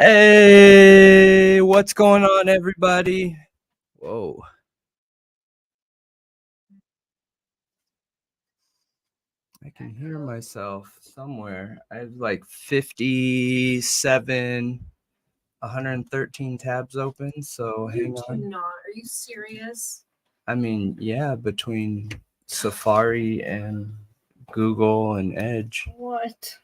Hey, what's going on, everybody? Whoa. I can hear myself somewhere. I have like 57, 113 tabs open, so hang on. Not. Are you serious? I mean, yeah, between Safari and Google and Edge. What?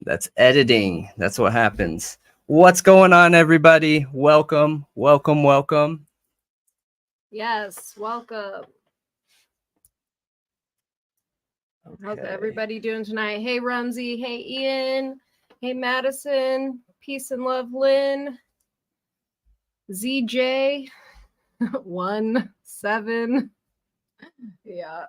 That's editing. That's what happens. What's going on, everybody? Welcome, welcome, welcome. Yes, welcome. How's everybody doing tonight? Hey, Rumsey. Hey, Ian. Hey, Madison. Peace and love, Lynn. ZJ. 17. Yeah.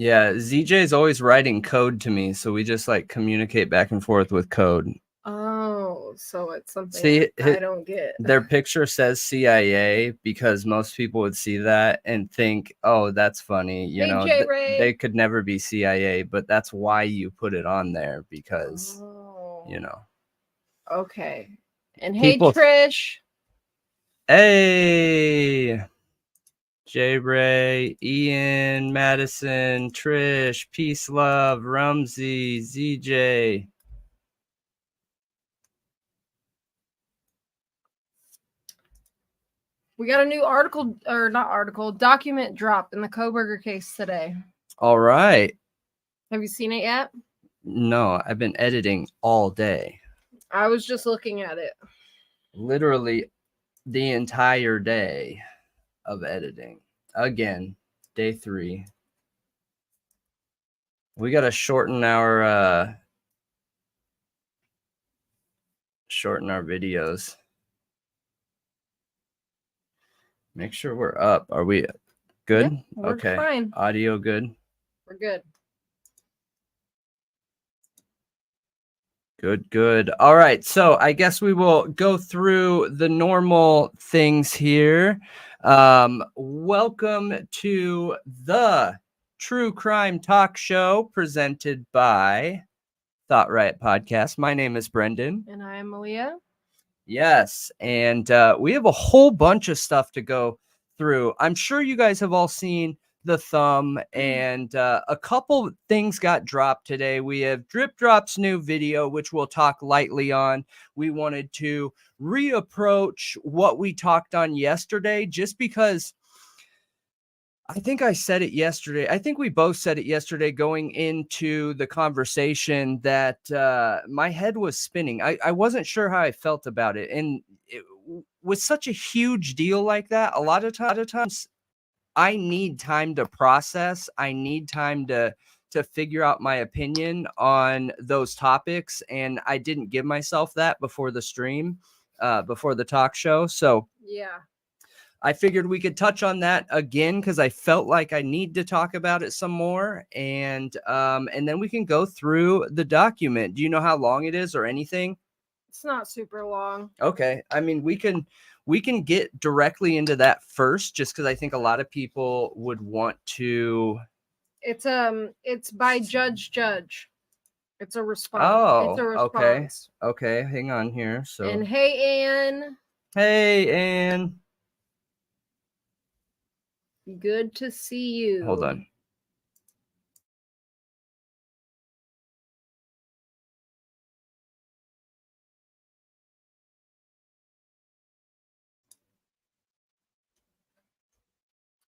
Yeah, ZJ is always writing code to me, so we just like communicate back and forth with code. Oh, so it's something See, I don't get. Their picture says CIA because most people would see that and think, oh, that's funny. You know, they could never be CIA, but that's why you put it on there because, you know. Okay. And hey, Trish. Hey. J Ray, Ian, Madison, Trish, Peace Love, Rumsey, ZJ. We got a new document dropped in the Koberger case today. All right. Have you seen it yet? No, I've been editing all day. I was just looking at it. Literally the entire day of editing. Again, day 3. We got to shorten our videos. Make sure we're up. Are we good? Yep, we're okay. Fine. Audio good? We're good. Good. All right. So I guess we will go through the normal things here. Welcome to the True Crime Talk Show presented by Thought Riot Podcast. My name is Brendan. And I am Malia. Yes. And we have a whole bunch of stuff to go through. I'm sure you guys have all seen the thumb, and a couple things got dropped today. We have Drip Drop's new video, which we'll talk lightly on. We wanted to reapproach what we talked on yesterday, just because I think I said it yesterday. I think we both said it yesterday going into the conversation that my head was spinning. I wasn't sure how I felt about it. And with such a huge deal like that, a lot of times I need time to process. I need time to figure out my opinion on those topics. And I didn't give myself that before the stream, before the talk show. So yeah, I figured we could touch on that again because I felt like I need to talk about it some more. And then we can go through the document. Do you know how long it is or anything? It's not super long. Okay. I mean, we can get directly into that first, just because I think a lot of people would want to. It's by Judge. It's a response. Oh, it's a response. Okay. Hang on here. So. And hey, Ann. Hey, Ann. Good to see you. Hold on.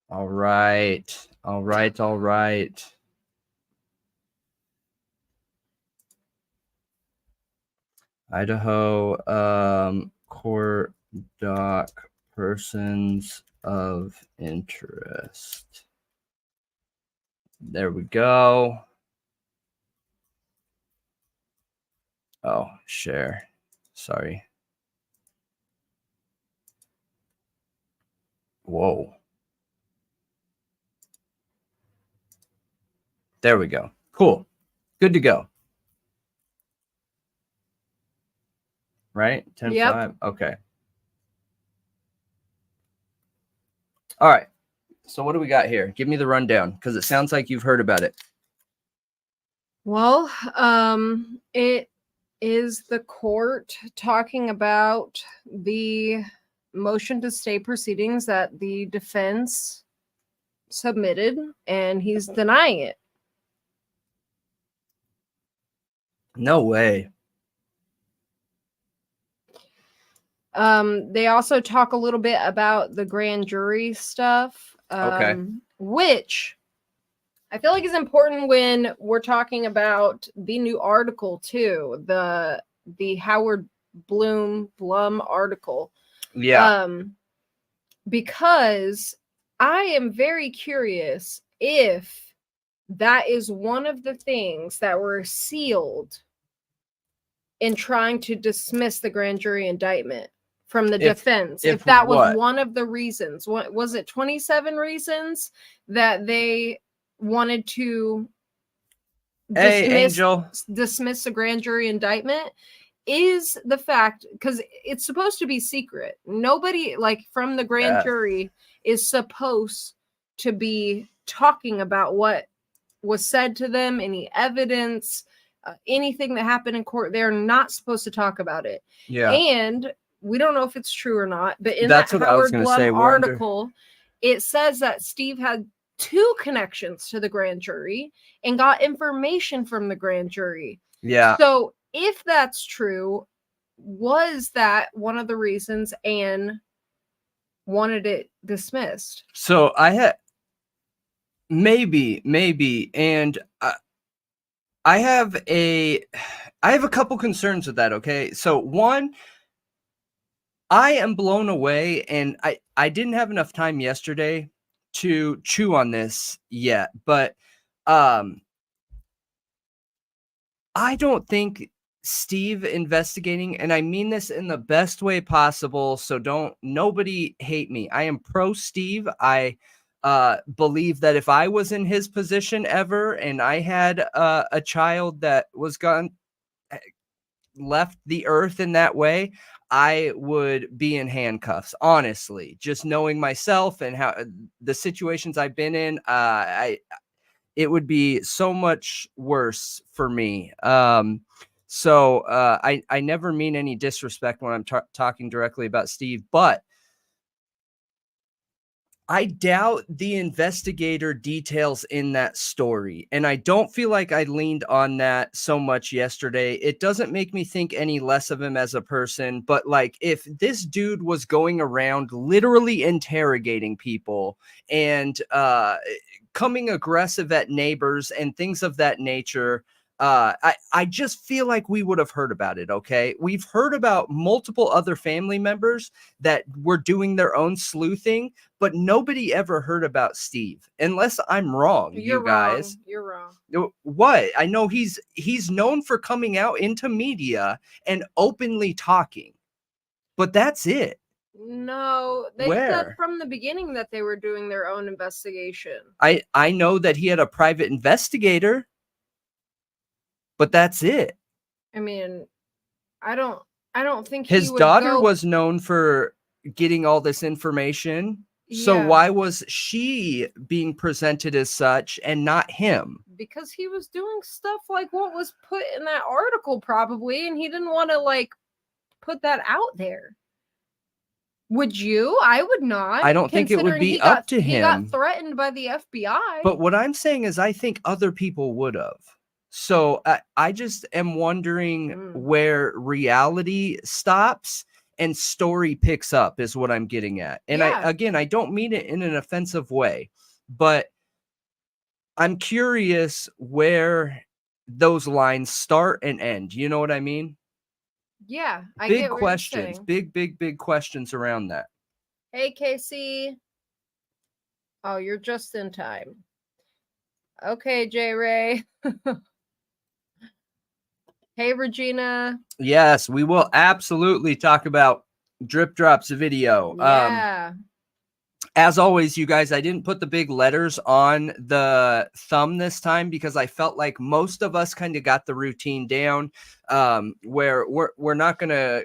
All right. Idaho court doc persons of interest. There we go. Oh, share. Sorry. Whoa. There we go. Cool. Good to go. Right? 10-5. Yep. Okay. All right. So what do we got here? Give me the rundown, because it sounds like you've heard about it. Well, it is the court talking about the motion to stay proceedings that the defense submitted, and he's denying it. No way. They also talk a little bit about the grand jury stuff, Okay. which I feel like is important when we're talking about the new article too, the Howard Blum article. Yeah. Because I am very curious if that is one of the things that were sealed in trying to dismiss the grand jury indictment from the defense. If that was one of the reasons, what was it, 27 reasons that they wanted to dismiss the grand jury indictment, is the fact, because it's supposed to be secret. Nobody, like, from the grand jury is supposed to be talking about what was said to them, any evidence, anything that happened in court. They're not supposed to talk about it. Yeah. And we don't know if it's true or not, but in that Howard Blum article, it says that Steve had 2 connections to the grand jury and got information from the grand jury. Yeah. So if that's true, was that one of the reasons Anne wanted it dismissed? So I had maybe, and I have a couple concerns with that. Okay, so one, I am blown away, and I didn't have enough time yesterday to chew on this yet, but I don't think Steve investigating, and I mean this in the best way possible, so nobody hate me. I am pro Steve. I believe that if I was in his position ever and I had a child that was left the earth in that way, I would be in handcuffs, honestly. Just knowing myself and how the situations I've been in, it would be so much worse for me. So I never mean any disrespect when I'm talking directly about Steve, but I doubt the investigator details in that story. And I don't feel like I leaned on that so much yesterday. It doesn't make me think any less of him as a person. But like, if this dude was going around literally interrogating people and coming aggressive at neighbors and things of that nature, I just feel like we would have heard about it. Okay. We've heard about multiple other family members that were doing their own sleuthing, but nobody ever heard about Steve, unless I'm wrong. You guys, you're wrong. What? I know he's known for coming out into media and openly talking, but that's it. No, they said from the beginning that they were doing their own investigation. I know that he had a private investigator, but that's it. I mean, I don't think his daughter was known for getting all this information. Yeah. So why was she being presented as such and not him? Because he was doing stuff like what was put in that article probably, and he didn't want to like put that out there. Would you? I would not. I don't think it would be up to him. He got threatened by the FBI. But what I'm saying is I think other people would have. So I just am wondering where reality stops and story picks up is what I'm getting at. And I don't mean it in an offensive way, but I'm curious where those lines start and end. You know what I mean? Yeah. Big questions, big questions around that. Hey, Casey. Oh, you're just in time. Okay, J. Ray. Hey, Regina. Yes, we will absolutely talk about Drip Drops video. Yeah. As always, you guys, I didn't put the big letters on the thumb this time because I felt like most of us kind of got the routine down, where we're not going to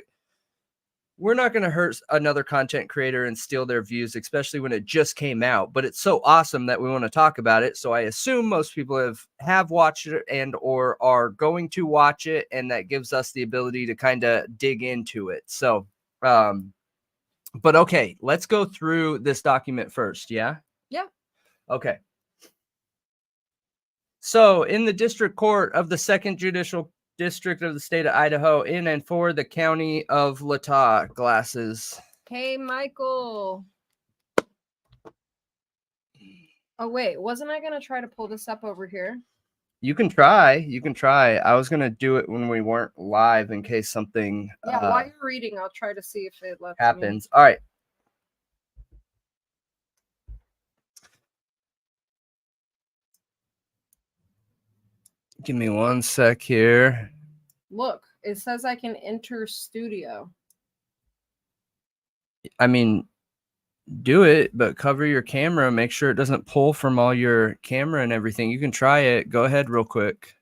we're not going to hurt another content creator and steal their views, especially when it just came out. But it's so awesome that we want to talk about it. So I assume most people have watched it and or are going to watch it, and that gives us the ability to kind of dig into it. So, but okay, let's go through this document first. Yeah. Yeah. Okay. So, in the District Court of the Second Judicial District of the state of Idaho, in and for the county of Latah, glasses. Hey, Michael. Oh, wait. Wasn't I going to try to pull this up over here? You can try. You can try. I was going to do it when we weren't live in case something while you're reading, I'll try to see if it lets happens. me. All right. Give me one sec here. Look, it says I can enter studio. I mean, do it, but cover your camera. Make sure it doesn't pull from all your camera and everything. You can try it. Go ahead real quick.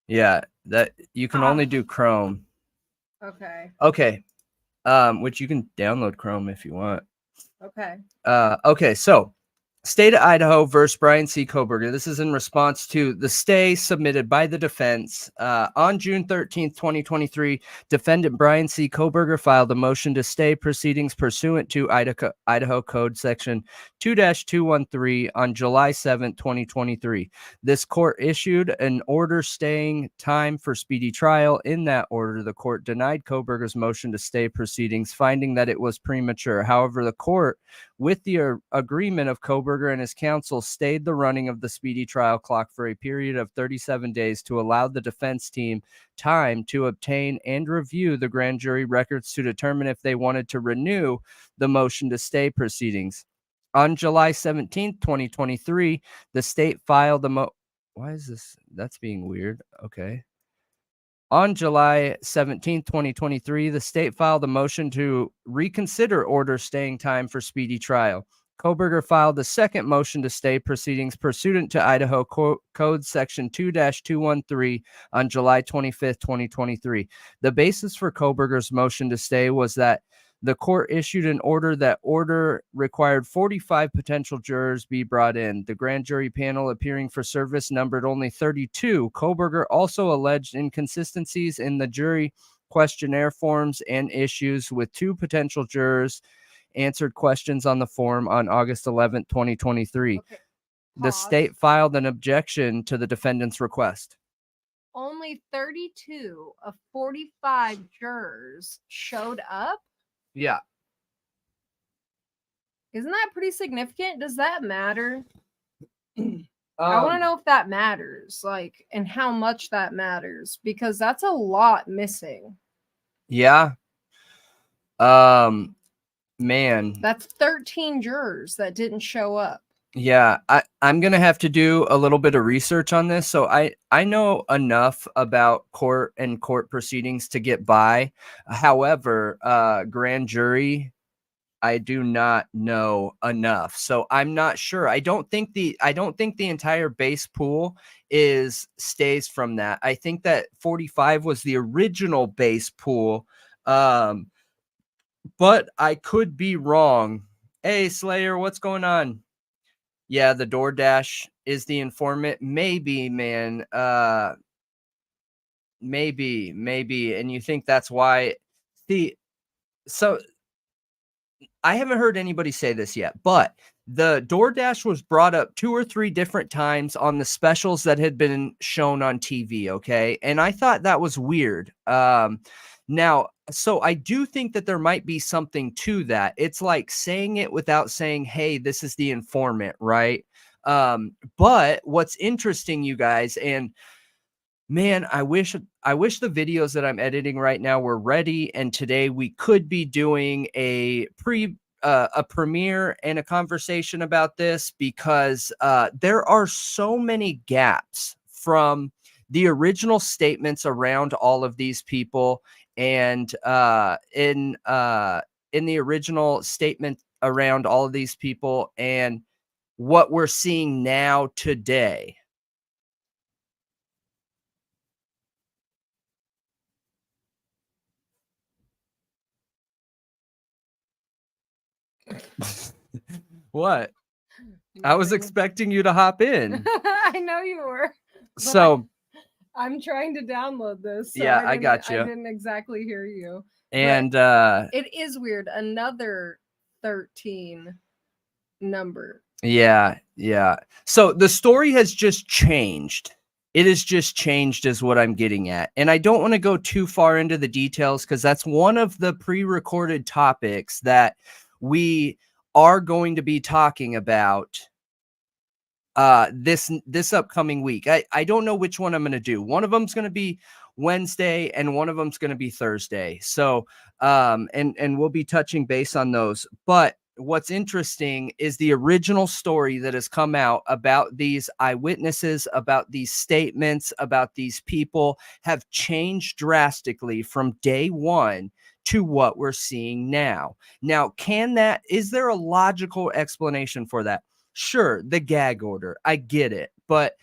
Yeah, that you can only do Chrome. Okay. Okay. Which you can download Chrome if you want. Okay. Okay, so State of Idaho versus Brian C. Koberger. This is in response to the stay submitted by the defense. On June 13th, 2023, defendant Brian C. Koberger filed a motion to stay proceedings pursuant to Idaho Code Section 2-213 on July 7th, 2023. This court issued an order staying time for speedy trial. In that order, the court denied Koberger's motion to stay proceedings, finding that it was premature. However, the court, with the agreement of Koberger and his counsel, stayed the running of the speedy trial clock for a period of 37 days to allow the defense team time to obtain and review the grand jury records to determine if they wanted to renew the motion to stay proceedings. On July 17th, 2023, the state filed the why is this? That's being weird. Okay. On July 17, 2023, the state filed a motion to reconsider order staying time for speedy trial. Koberger filed a second motion to stay proceedings pursuant to Idaho Code Section 2-213 on July 25, 2023. The basis for Koberger's motion to stay was that the court issued an order that required 45 potential jurors be brought in. The grand jury panel appearing for service numbered only 32. Koberger also alleged inconsistencies in the jury questionnaire forms and issues with two potential jurors answered questions on the form on August 11, 2023. Okay. The state filed an objection to the defendant's request. Only 32 of 45 jurors showed up? Yeah. Isn't that pretty significant? Does that matter? I want to know if that matters, like, and how much that matters, because that's a lot missing. Yeah. Man. That's 13 jurors that didn't show up. Yeah, I'm going to have to do a little bit of research on this. So I know enough about court and court proceedings to get by. However, grand jury, I do not know enough. So I'm not sure. I don't think the entire base pool stays from that. I think that 45 was the original base pool. But I could be wrong. Hey, Slayer, what's going on? Yeah, the DoorDash is the informant. Maybe, man. Maybe. And you think that's why? So I haven't heard anybody say this yet, but the DoorDash was brought up 2 or 3 different times on the specials that had been shown on TV. Okay. And I thought that was weird. Now, so I do think that there might be something to that. It's like saying it without saying, hey, this is the informant, right? But what's interesting, you guys, and man, I wish the videos that I'm editing right now were ready, and today we could be doing a premiere and a conversation about this, because there are so many gaps from the original statements around all of these people, and in the original statement around all of these people and what we're seeing now today. What? I was expecting you to hop in. I know you were. So I'm trying to download this. So yeah, I got you. I didn't exactly hear you. And it is weird. Another 13 number. Yeah. So the story has just changed. It has just changed is what I'm getting at. And I don't want to go too far into the details because that's one of the pre-recorded topics that we are going to be talking about this upcoming week. I don't know which one I'm going to do. One of them's going to be Wednesday and one of them's going to be Thursday. So and we'll be touching base on those. But what's interesting is the original story that has come out about these eyewitnesses, about these statements, about these people have changed drastically from day one to what we're seeing now. Now, is there a logical explanation for that? Sure, the gag order. I get it. But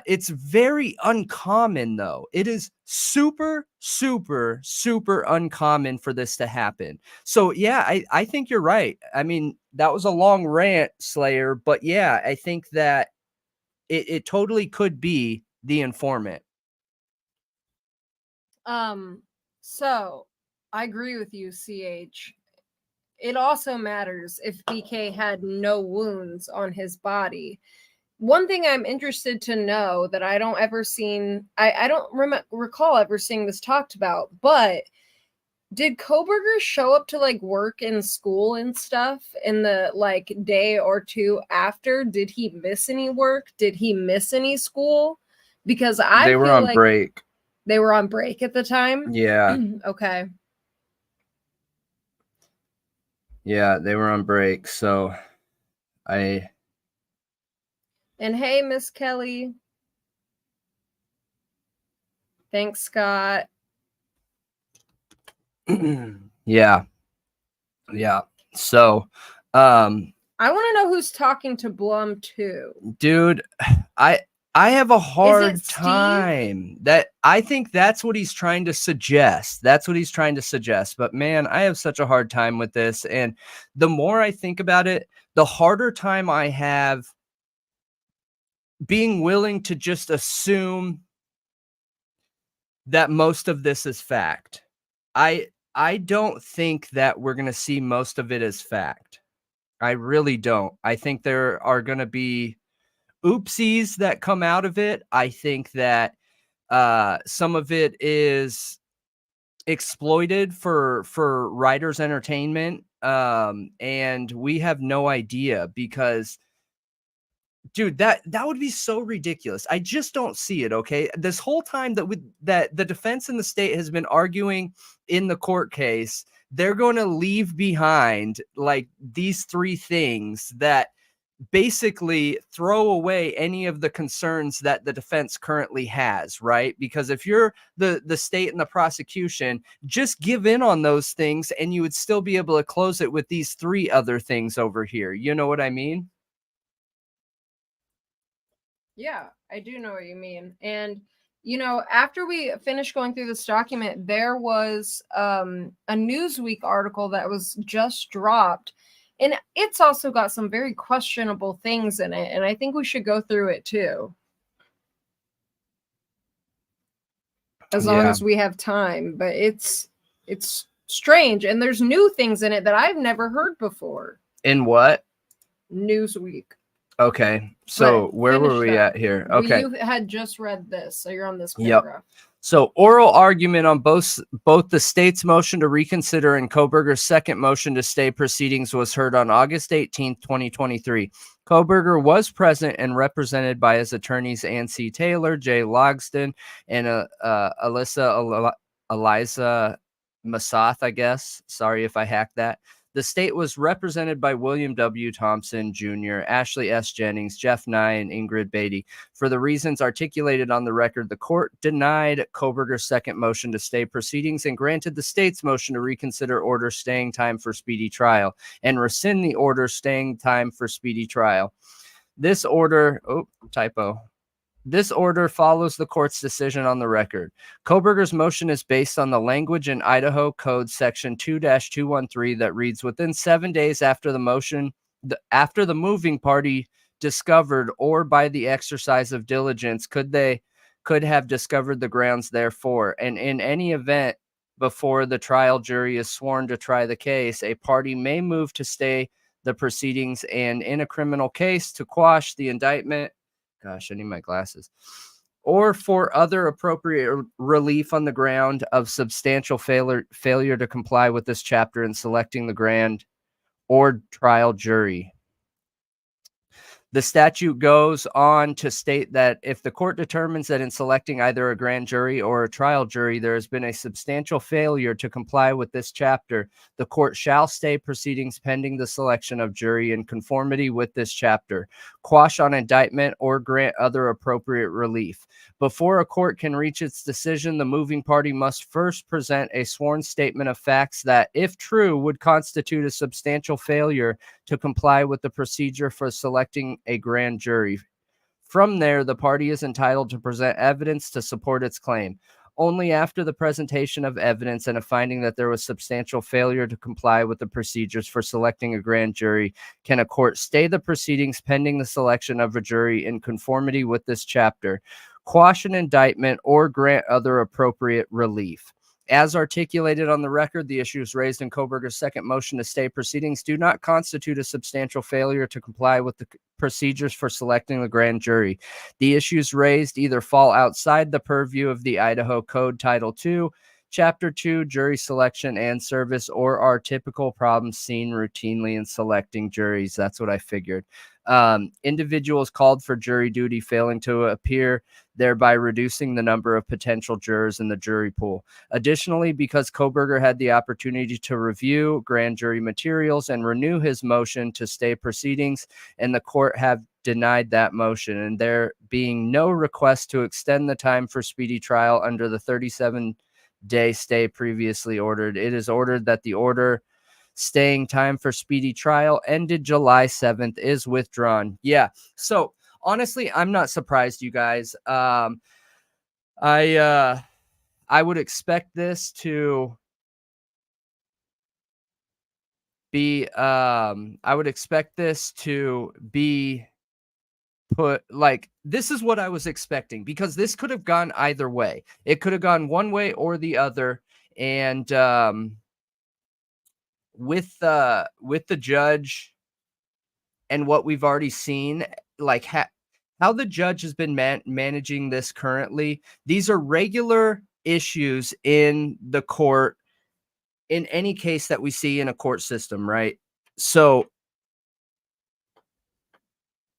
it's very uncommon, though. It is super, super, super uncommon for this to happen. So, yeah, I think you're right. I mean, that was a long rant, Slayer. But, yeah, I think that it totally could be the informant. So, I agree with you, CH. It also matters if BK had no wounds on his body. One thing I'm interested to know that I don't ever seen, I don't recall ever seeing this talked about, but did Koberger show up to like work and school and stuff in the like day or two after? Did he miss any work? Did he miss any school? Because they were on break. They were on break at the time? Yeah. Okay. Yeah, they were on break. So and hey, Miss Kelly. Thanks, Scott. Yeah. So I want to know who's talking to Blum too. Dude, I have a hard time. That I think that's what he's trying to suggest. But man, I have such a hard time with this. And the more I think about it, the harder time I have being willing to just assume that most of this is fact. I don't think that we're going to see most of it as fact. I really don't. I think there are going to be oopsies that come out of it. I think that some of it is exploited for writers' entertainment, and we have no idea because, dude, that would be so ridiculous. I just don't see it. Okay, this whole time that the defense and the state has been arguing in the court case, they're going to leave behind like these three things that basically throw away any of the concerns that the defense currently has, right? Because if you're the state and the prosecution, just give in on those things and you would still be able to close it with these three other things over here. You know what I mean? Yeah, I do know what you mean. And you know, after we finished going through this document, there was a Newsweek article that was just dropped. And it's also got some very questionable things in it. And I think we should go through it too. As long as we have time. But it's strange. And there's new things in it that I've never heard before. In what? Newsweek. Okay. So where were we at here? Okay. You had just read this. So you're on this paragraph. Yep. So oral argument on both the state's motion to reconsider and Koberger's second motion to stay proceedings was heard on August 18th, 2023. Koberger was present and represented by his attorneys Ann C. Taylor, Jay Logston, and Eliza Masath, I guess. Sorry if I hacked that. The state was represented by William W. Thompson Jr., Ashley S. Jennings, Jeff Nye, and Ingrid Beatty. For the reasons articulated on the record, the court denied Koberger's second motion to stay proceedings and granted the state's motion to reconsider order staying time for speedy trial and rescind the order staying time for speedy trial. This order, typo. This order follows the court's decision on the record. Koberger's motion is based on the language in Idaho Code Section 2-213 that reads, within 7 days after the motion, after the moving party discovered or by the exercise of diligence could have discovered the grounds therefore, and in any event before the trial jury is sworn to try the case, a party may move to stay the proceedings and in a criminal case to quash the indictment. Gosh, I need my glasses. Or for other appropriate relief on the ground of substantial failure to comply with this chapter in selecting the grand or trial jury. The statute goes on to state that if the court determines that in selecting either a grand jury or a trial jury, there has been a substantial failure to comply with this chapter, the court shall stay proceedings pending the selection of jury in conformity with this chapter, quash on indictment, or grant other appropriate relief. Before a court can reach its decision, the moving party must first present a sworn statement of facts that, if true, would constitute a substantial failure to comply with the procedure for selecting a grand jury. From there, the party is entitled to present evidence to support its claim. Only after the presentation of evidence and a finding that there was substantial failure to comply with the procedures for selecting a grand jury can a court stay the proceedings pending the selection of a jury in conformity with this chapter, quash an indictment, or grant other appropriate relief. As articulated on the record, the issues raised in Koberger's second motion to stay proceedings do not constitute a substantial failure to comply with the procedures for selecting the grand jury. The issues raised either fall outside the purview of the Idaho Code Title II, Chapter 2, Jury Selection and Service, or are typical problems seen routinely in selecting juries. That's what I figured. Individuals called for jury duty failing to appear, thereby reducing the number of potential jurors in the jury pool. Additionally, because Koberger had the opportunity to review grand jury materials and renew his motion to stay proceedings, and the court have denied that motion, and there being no request to extend the time for speedy trial under the 37-day stay previously ordered, it is ordered that the order staying time for speedy trial ended July 7th is withdrawn. Yeah. So honestly, I'm not surprised, you guys. I would expect this to be put, like, this is what I was expecting, because this could have gone either way. It could have gone one way or the other. And with the judge and what we've already seen, like how the judge has been managing this currently, these are regular issues in the court in any case that we see in a court system, right? So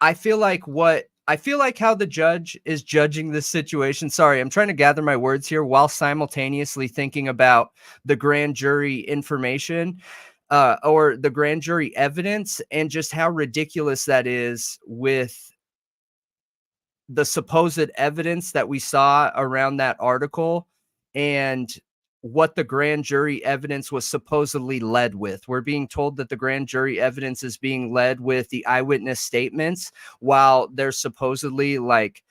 I feel like how the judge is judging this situation. Sorry, I'm trying to gather my words here while simultaneously thinking about the grand jury information or the grand jury evidence, and just how ridiculous that is with the supposed evidence that we saw around that article and what the grand jury evidence was supposedly led with. We're being told that the grand jury evidence is being led with the eyewitness statements, while there's supposedly like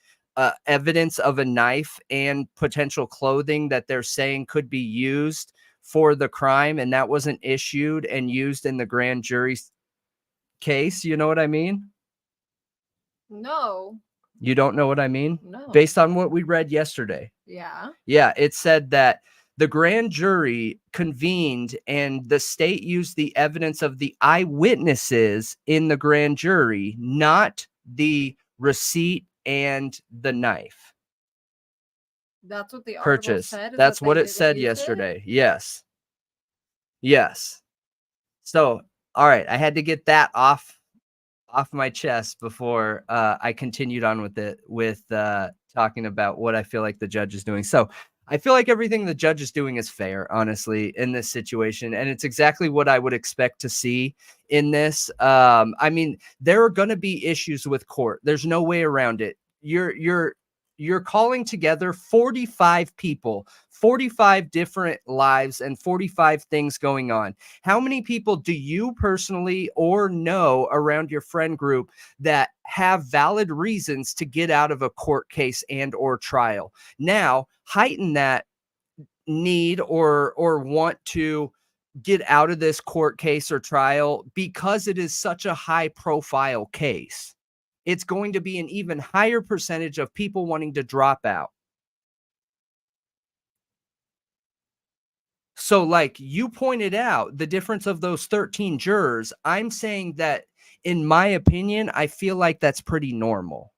evidence of a knife and potential clothing that they're saying could be used for the crime, and that wasn't issued and used in the grand jury case. You know what I mean? No. You don't know what I mean? No. Based on what we read yesterday. Yeah. Yeah, it said that the grand jury convened and the state used the evidence of the eyewitnesses in the grand jury, not the receipt and the knife. That's what the article Purchase. said? That's what it said yesterday. Yes. Yes. So, all right, I had to get that off my chest before I continued on with talking about what I feel like the judge is doing. So I feel like everything the judge is doing is fair, honestly, in this situation. And it's exactly what I would expect to see in this. I mean, there are going to be issues with court. There's no way around it. You're you're calling together 45 people, 45 different lives, and 45 things going on. How many people do you personally or know around your friend group that have valid reasons to get out of a court case and or trial? Now, heighten that need or want to get out of this court case or trial because it is such a high profile case. It's going to be an even higher percentage of people wanting to drop out. So, like you pointed out, the difference of those 13 jurors, I'm saying that, in my opinion, I feel like that's pretty normal.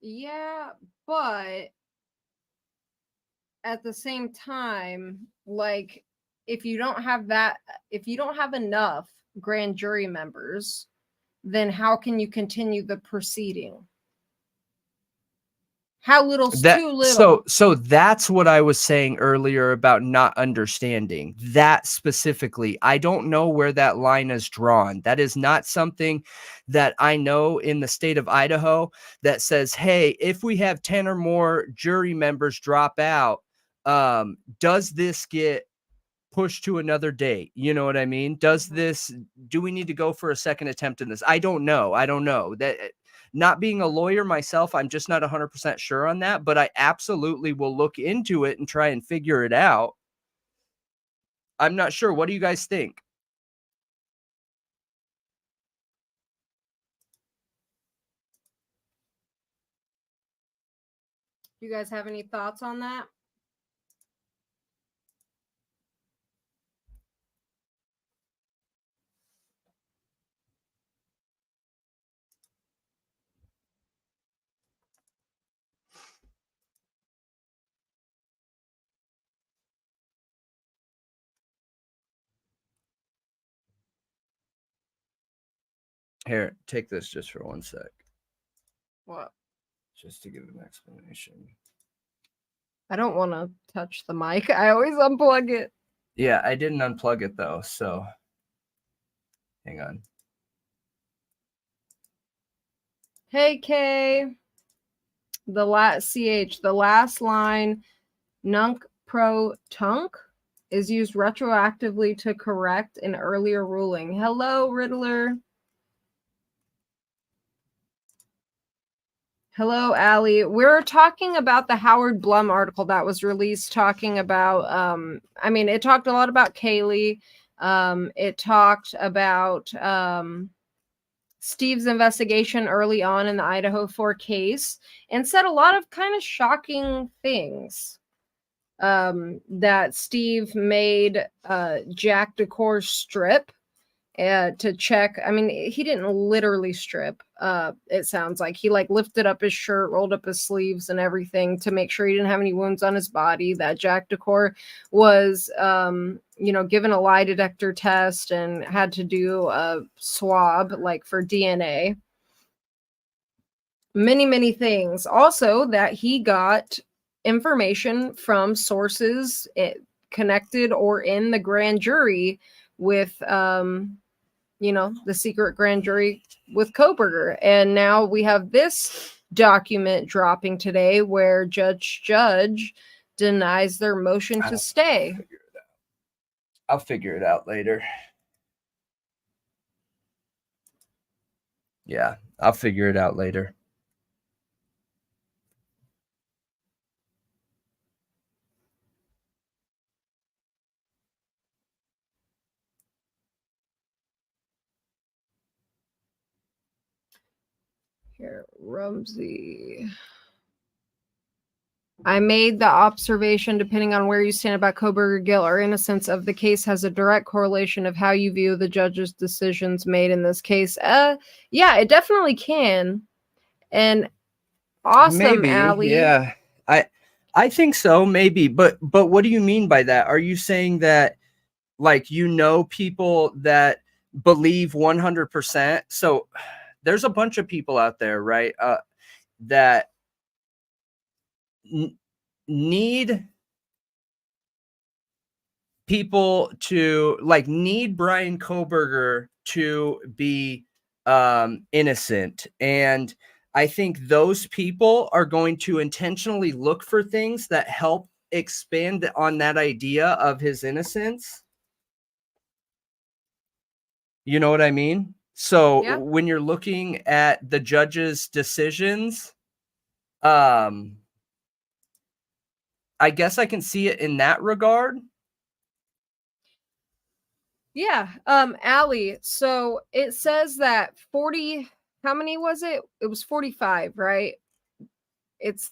Yeah, but at the same time, like if you don't have enough grand jury members, then how can you continue the proceeding? How little's That too little? so that's what I was saying earlier about not understanding that specifically. I don't know where that line is drawn. That is not something that I know in the state of Idaho that says, hey, if we have 10 or more jury members drop out, does this get pushed to another date? You know what I mean? Do we need to go for a second attempt in this? I don't know. That, not being a lawyer myself, I'm just not 100% sure on that, but I absolutely will look into it and try and figure it out. I'm not sure. What do you guys think? You guys have any thoughts on that? Here, take this just for 1 sec. What? Just to give an explanation. I don't want to touch the mic. I always unplug it. Yeah, I didn't unplug it though, so hang on. Hey, Kay. The last line, nunc pro tunc, is used retroactively to correct an earlier ruling. Hello, Riddler. Hello, Allie. We're talking about the Howard Blum article that was released talking about, it talked a lot about Kaylee. It talked about Steve's investigation early on in the Idaho4 case and said a lot of kind of shocking things. That Steve made Jack DeCour strip to check. I mean, he didn't literally strip. It sounds like he lifted up his shirt, rolled up his sleeves and everything to make sure he didn't have any wounds on his body. That Jack DeCour was, given a lie detector test and had to do a swab for DNA. Many, many things. Also, that he got information from sources connected or in the grand jury with the secret grand jury with Koberger. And now we have this document dropping today where Judge denies their motion to stay. I'll figure it out later. Yeah, I'll figure it out later. Here, Rumsey. I made the observation, depending on where you stand about Koberger guilt or innocence of the case, has a direct correlation of how you view the judge's decisions made in this case. Yeah, it definitely can. And awesome, maybe, Allie. Yeah, I think so, maybe. But what do you mean by that? Are you saying that, people that believe 100%? So there's a bunch of people out there, right, that need people to need Brian Koberger to be innocent. And I think those people are going to intentionally look for things that help expand on that idea of his innocence. You know what I mean? So Yeah. when you're looking at the judge's decisions, I guess I can see it in that regard. Yeah. Allie, so it says that 40, how many was it? It was 45, right? It's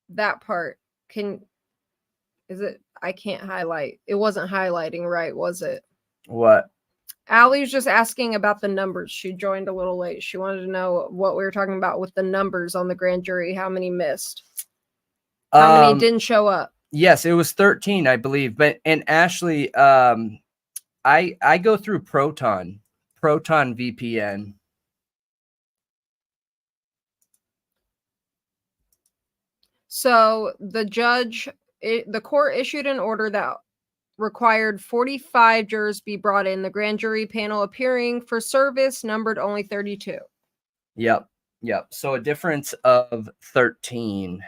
that part. Is it, I can't highlight. It wasn't highlighting right, was it? What? Allie was just asking about the numbers. She joined a little late. She wanted to know what we were talking about with the numbers on the grand jury, how many missed, how many didn't show up. Yes, it was 13, I believe. But and Ashley, I go through Proton VPN. So the the court issued an order that required 45 jurors be brought in. The grand jury panel appearing for service numbered only 32. Yep. So a difference of 13.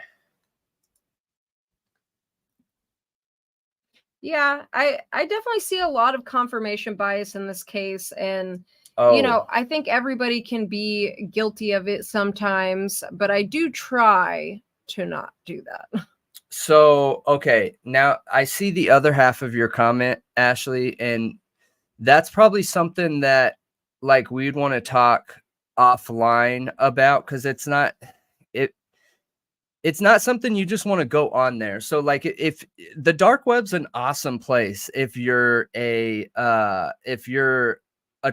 Yeah, I definitely see a lot of confirmation bias in this case. And, you know, I think everybody can be guilty of it sometimes, but I do try to not do that. So, okay, now I see the other half of your comment, Ashley, and that's probably something that like we'd want to talk offline about, because it's not something you just want to go on there. So like if the dark web's an awesome place if you're a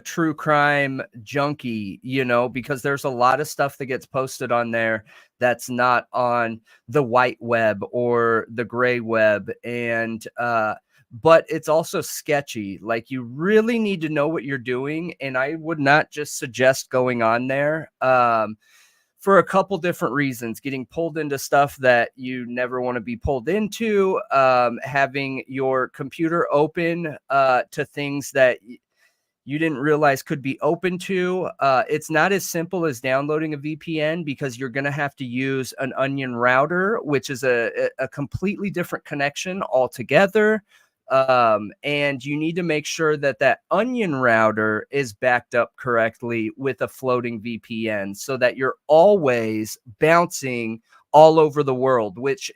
true crime junkie, you know, because there's a lot of stuff that gets posted on there that's not on the white web or the gray web. And but it's also sketchy. Like you really need to know what you're doing, and I would not just suggest going on there. For a couple different reasons: getting pulled into stuff that you never want to be pulled into, having your computer open to things that you didn't realize could be open to. It's not as simple as downloading a VPN, because you're going to have to use an onion router, which is a completely different connection altogether. And you need to make sure that that onion router is backed up correctly with a floating VPN, so that you're always bouncing all over the world, which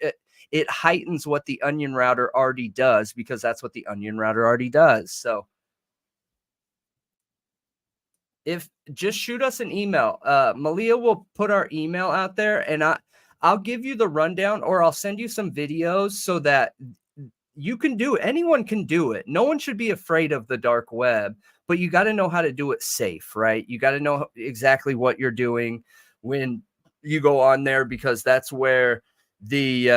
it heightens what the onion router already does, because that's what the onion router already does. So if just shoot us an email, Malia will put our email out there, and I'll give you the rundown, or I'll send you some videos so that you can do it. Anyone can do it. No one should be afraid of the dark web, but you got to know how to do it safe, right? You got to know exactly what you're doing when you go on there, because that's where the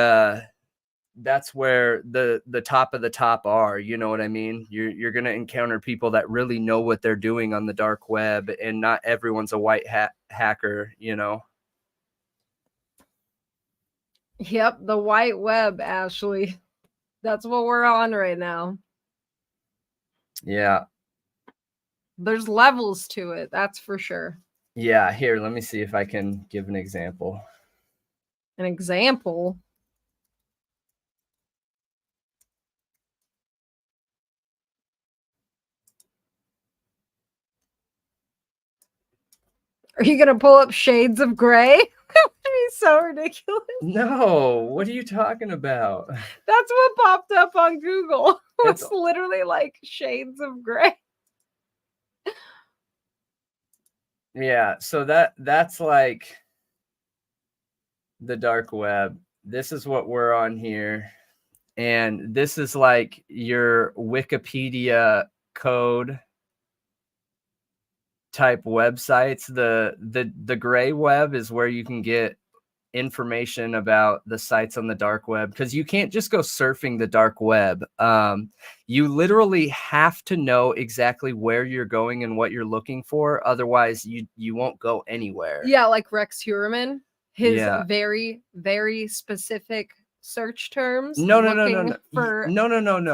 top of the top are. You know what I mean? You're going to encounter people that really know what they're doing on the dark web, and not everyone's a white hat hacker, you know? Yep, the white web, Ashley. That's what we're on right now. Yeah. There's levels to it, that's for sure. Yeah, here, let me see if I can give an example. An example? Are you gonna pull up Shades of Grey? That would be so ridiculous. No, what are you talking about? That's what popped up on Google. It's literally like Shades of Grey. Yeah, so that's like the dark web. This is what we're on here, and this is like your Wikipedia code type websites. The gray web is where you can get information about the sites on the dark web, because you can't just go surfing the dark web. You literally have to know exactly where you're going and what you're looking for, otherwise you won't go anywhere. Yeah, like Rex Heuermann, his very, very specific search terms. No. For no.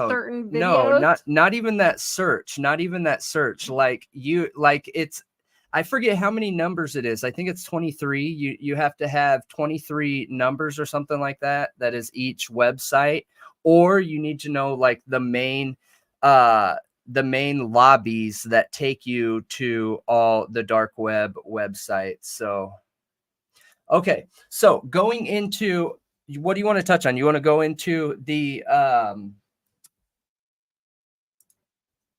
certain videos. No, not even that search. Not even that search. Like it's I forget how many numbers it is. I think it's 23. You have to have 23 numbers or something like that. That is each website, or you need to know like the main lobbies that take you to all the dark web websites. So, okay. So going into, what do you want to touch on? You want to go into the,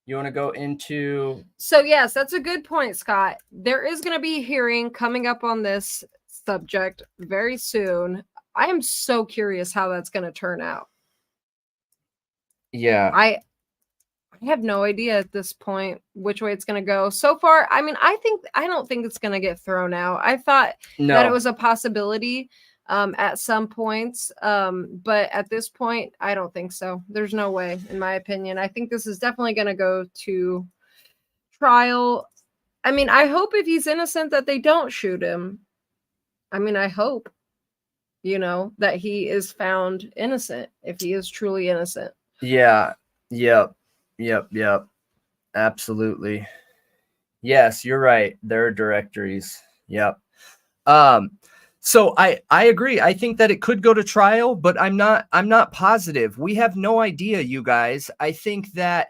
you want to go into... So yes, that's a good point, Scott. There is going to be a hearing coming up on this subject very soon. I am so curious how that's going to turn out. Yeah. I have no idea at this point which way it's going to go. So far, I mean, I don't think it's going to get thrown out. I thought that it was a possibility at some points, but at this point, I don't think so. There's no way, in my opinion. I think this is definitely going to go to trial. I mean, I hope if he's innocent that they don't shoot him. I mean, I hope, that he is found innocent if he is truly innocent. Yeah. Yep. Absolutely. Yes, you're right. There are directories. Yep. So I agree. I think that it could go to trial, but I'm not positive. We have no idea, you guys. I think that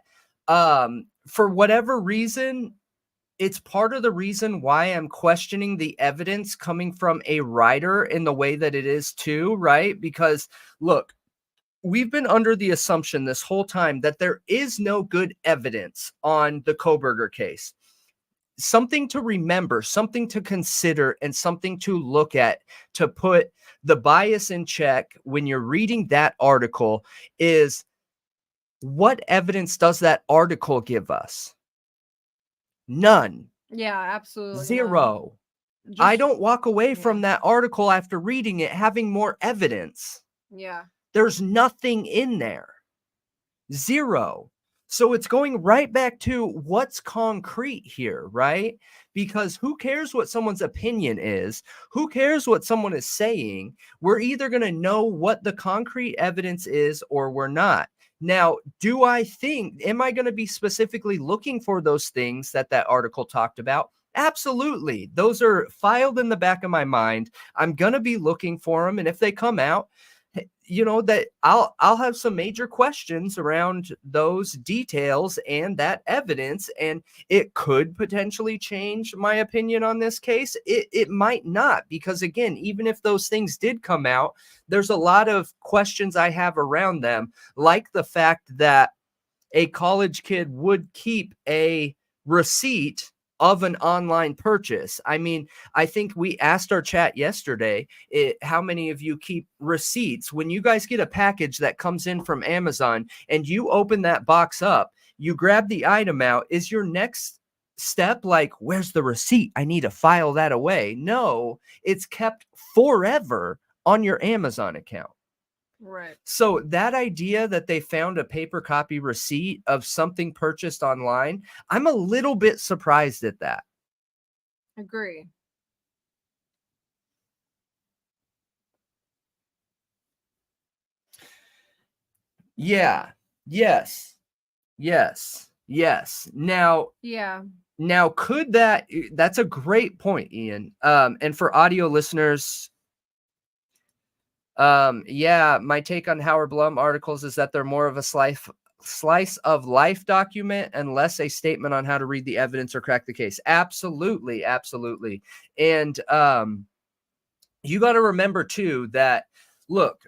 for whatever reason, it's part of the reason why I'm questioning the evidence coming from a writer in the way that it is too, right? Because look, we've been under the assumption this whole time that there is no good evidence on the Kohberger case. Something to remember, something to consider, and something to look at to put the bias in check when you're reading that article is, what evidence does that article give us? None. Yeah, absolutely. Zero. I don't walk away from that article after reading it having more evidence. Yeah. There's nothing in there. Zero. So it's going right back to what's concrete here, right? Because who cares what someone's opinion is? Who cares what someone is saying? We're either going to know what the concrete evidence is or we're not. Now, am I going to be specifically looking for those things that article talked about? Absolutely. Those are filed in the back of my mind. I'm going to be looking for them. And if they come out, that I'll have some major questions around those details and that evidence, and it could potentially change my opinion on this case. It might not, because again, even if those things did come out, there's a lot of questions I have around them, like the fact that a college kid would keep a receipt of an online purchase. I mean, I think we asked our chat yesterday, how many of you keep receipts? When you guys get a package that comes in from Amazon and you open that box up, you grab the item out, is your next step like, where's the receipt? I need to file that away. No, it's kept forever on your Amazon account. Right. So that idea that they found a paper copy receipt of something purchased online, I'm a little bit surprised at that. Agree. Yeah. Yes. Now, could that's a great point, Ian. And for audio listeners, my take on Howard Blum articles is that they're more of a slice of life document and less a statement on how to read the evidence or crack the case. Absolutely. And you got to remember too that, look,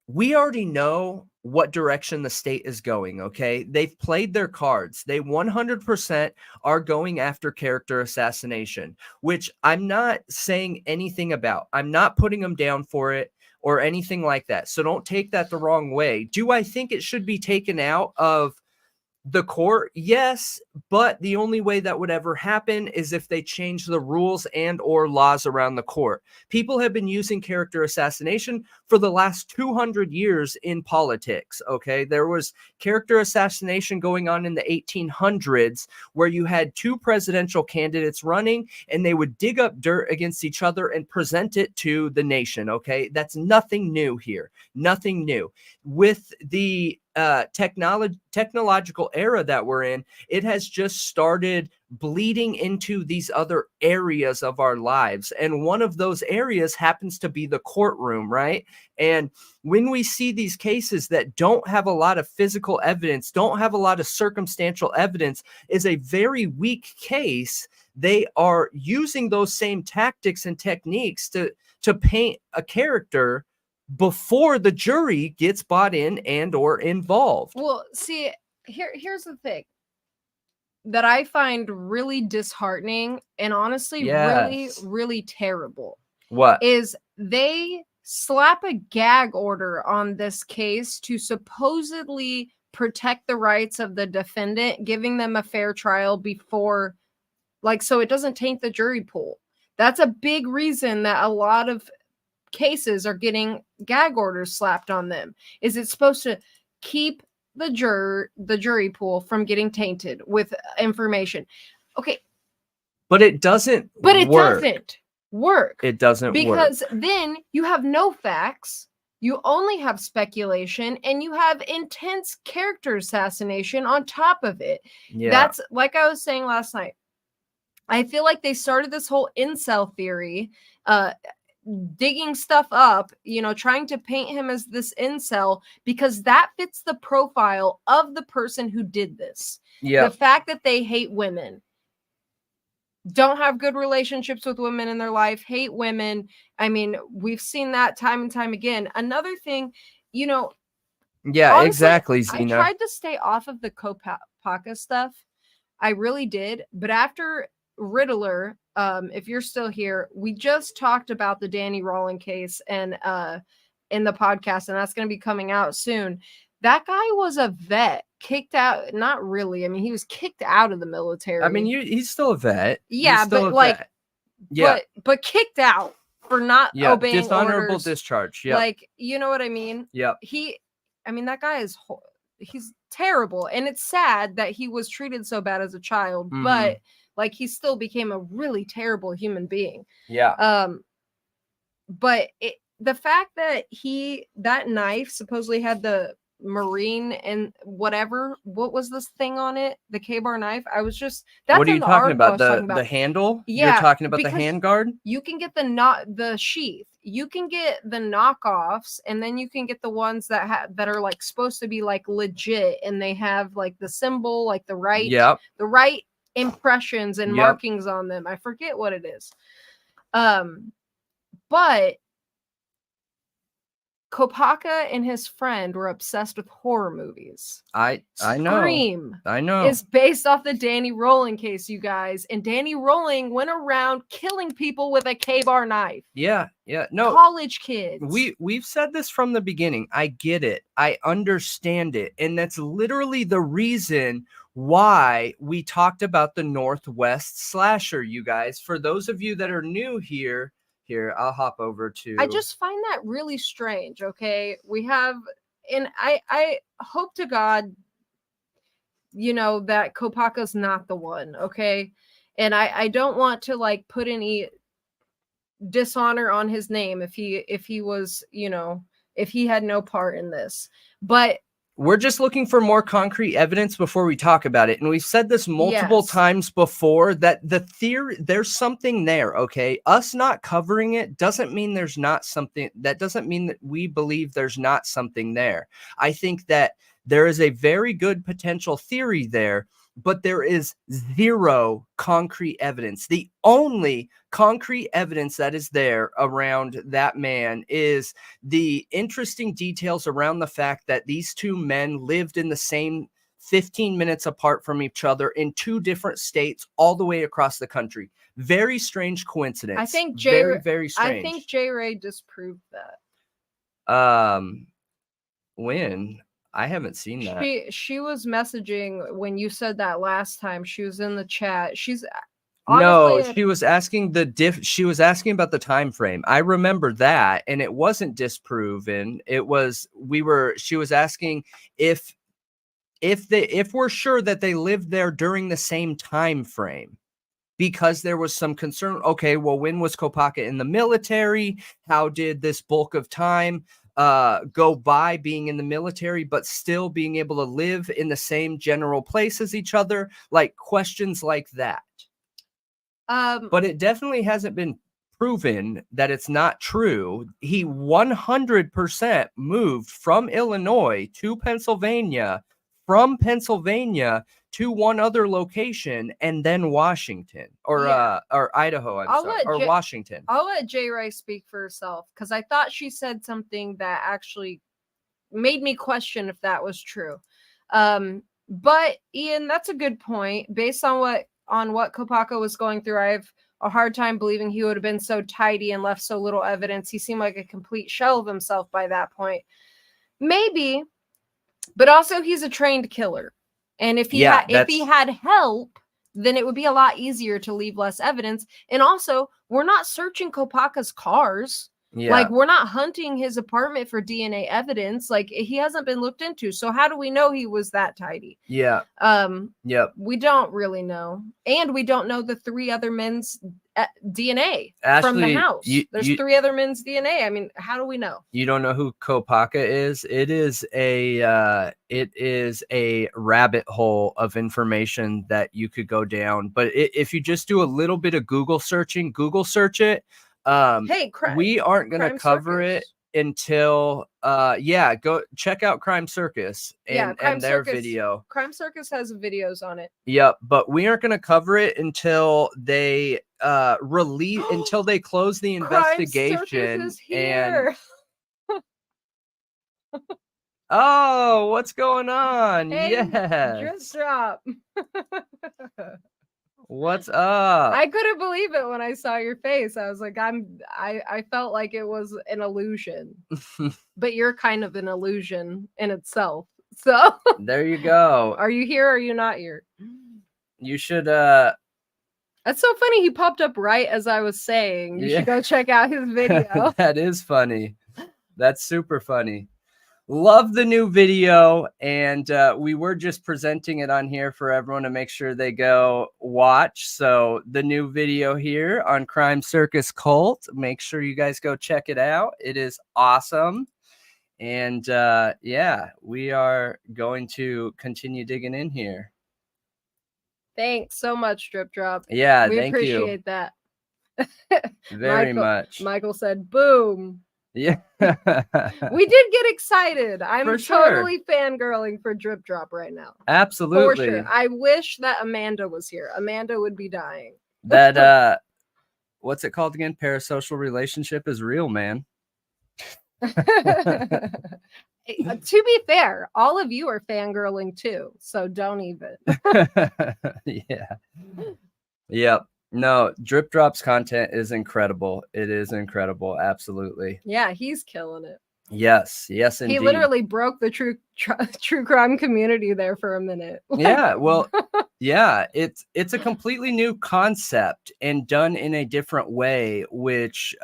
we already know what direction the state is going, okay? They've played their cards. They 100% are going after character assassination, which I'm not saying anything about. I'm not putting them down for it or anything like that. So don't take that the wrong way. Do I think it should be taken out of the court? Yes, but the only way that would ever happen is if they change the rules and or laws around the court. People have been using character assassination for the last 200 years in politics, okay? There was character assassination going on in the 1800s where you had two presidential candidates running and they would dig up dirt against each other and present it to the nation, okay? That's nothing new here. Nothing new. With the technological era that we're in, it has just started bleeding into these other areas of our lives. And one of those areas happens to be the courtroom, right? And when we see these cases that don't have a lot of physical evidence, don't have a lot of circumstantial evidence, is a very weak case, they are using those same tactics and techniques to paint a character before the jury gets bought in and or involved. Well, see, here's the thing that I find really disheartening and honestly really, Yes. really terrible What? is they slap a gag order on this case to supposedly protect the rights of the defendant, giving them a fair trial before, like, so it doesn't taint the jury pool. That's a big reason that a lot of cases are getting gag orders slapped on them. Is it's supposed to keep the jury pool from getting tainted with information. Okay, but it doesn't but it work. doesn't work. It doesn't because work. then you have no facts, you only have speculation, and you have intense character assassination on top of it. Yeah. That's like I was saying last night. I feel like they started this whole incel theory, digging stuff up, trying to paint him as this incel because that fits the profile of the person who did this. Yeah. The fact that they hate women, don't have good relationships with women in their life, hate women. I mean, we've seen that time and time again. Another thing, Yeah, honestly, exactly, Zena. I tried to stay off of the Kopaka stuff. I really did. But after Riddler, if you're still here, we just talked about the Danny Rawling case and in the podcast, and that's going to be coming out soon. That guy was a vet, kicked out. Not really. I mean, he was kicked out of the military. I mean, he's still a vet. Yeah, but like, yeah, but kicked out for not obeying dishonorable orders. discharge. Yeah, like, you know what I mean? Yeah. I mean, that guy he's terrible, and it's sad that he was treated so bad as a child, but like he still became a really terrible human being. Yeah. But the fact that that knife supposedly had the Marine and whatever, what was this thing on it? The K-bar knife. I was just, that's what are you talking about? The handle? Yeah, you're talking about the handguard. You can get the sheath. You can get the knockoffs, and then you can get the ones that are like supposed to be like legit, and they have like the symbol, like the right impressions and markings on them. I forget what it is. But Kopaka and his friend were obsessed with horror movies. I know. Scream I know. is based off the Danny Rawling case, you guys. And Danny Rawling went around killing people with a K-bar knife. Yeah. No. College kids. We've said this from the beginning. I get it. I understand it. And that's literally the reason why we talked about the Northwest slasher, you guys. For those of you that are new here, I'll hop over to. I just find that really strange. Okay, we have, and I hope to God, that Kopaka's not the one. Okay, and I don't want to like put any dishonor on his name if he was, if he had no part in this, but. We're just looking for more concrete evidence before we talk about it. And we've said this multiple times before that the theory, there's something there, okay? Us not covering it doesn't mean there's not something. That doesn't mean that we believe there's not something there. I think that there is a very good potential theory there, but there is zero concrete evidence. The only concrete evidence that is there around that man is the interesting details around the fact that these two men lived in the same 15 minutes apart from each other in two different states all the way across the country. Very strange coincidence. I think very strange. I think J. Ray disproved that. When? I haven't seen that. She was messaging when you said that last time. She was in the chat. She's she was asking she was asking about the time frame. I remember that, and it wasn't disproven. It was she was asking if we're sure that they lived there during the same time frame. Because there was some concern. Okay, well, when was Kopaka in the military? How did this bulk of time go by being in the military, but still being able to live in the same general place as each other? Like questions like that. But it definitely hasn't been proven that it's not true. He 100% moved from Illinois to Pennsylvania, from Pennsylvania to one other location, and then Washington or Idaho, or Washington. I'll let J. Rice speak for herself, because I thought she said something that actually made me question if that was true. But Ian, that's a good point. Based on what Kopaka was going through, I have a hard time believing he would have been so tidy and left so little evidence. He seemed like a complete shell of himself by that point. Maybe, but also he's a trained killer. And if he had help, then it would be a lot easier to leave less evidence. And also, we're not searching Kopaka's cars. Yeah. Like, we're not hunting his apartment for DNA evidence. Like, he hasn't been looked into. So how do we know he was that tidy? Yeah. Yep. We don't really know. And we don't know the 3 other men's DNA from the house. There's 3 other men's DNA. I mean, how do we know? You don't know who Kopaka is? It is a rabbit hole of information that you could go down. But if you just do a little bit of Google searching, Google search it. We aren't going to cover it until go check out Crime Circus and their video. Crime Circus has videos on it. Yep, but we aren't going to cover it until they until they close the investigation. Circus is here. Oh, what's going on? Hey, yes. Drip drop. What's up? I couldn't believe it when I saw your face. I was like, I felt like it was an illusion. But you're kind of an illusion in itself. So there you go. Are you here or are you not here? You should That's so funny. He popped up right as I was saying. You should go check out his video. That is funny. That's super funny. Love the new video, and we were just presenting it on here for everyone to make sure they go watch. So the new video here on Crime Circus Cult, make sure you guys go check it out. It is awesome. And we are going to continue digging in here. Thanks so much, Drip Drop. Yeah, we thank you. appreciate that. Very much. Michael said, boom. Yeah. We did get excited. I'm totally sure. Fangirling for Drip Drop right now. Absolutely. For sure. I wish that Amanda was here. Amanda would be dying. That what's it called again? Parasocial relationship is real, man. To be fair, all of you are fangirling too, so don't even. Yeah. Yep. No, Drip Drop's content is incredible. It is incredible. Absolutely. Yeah, he's killing it. Yes, indeed. He literally broke the true crime community there for a minute. Yeah, well, yeah, it's a completely new concept and done in a different way, which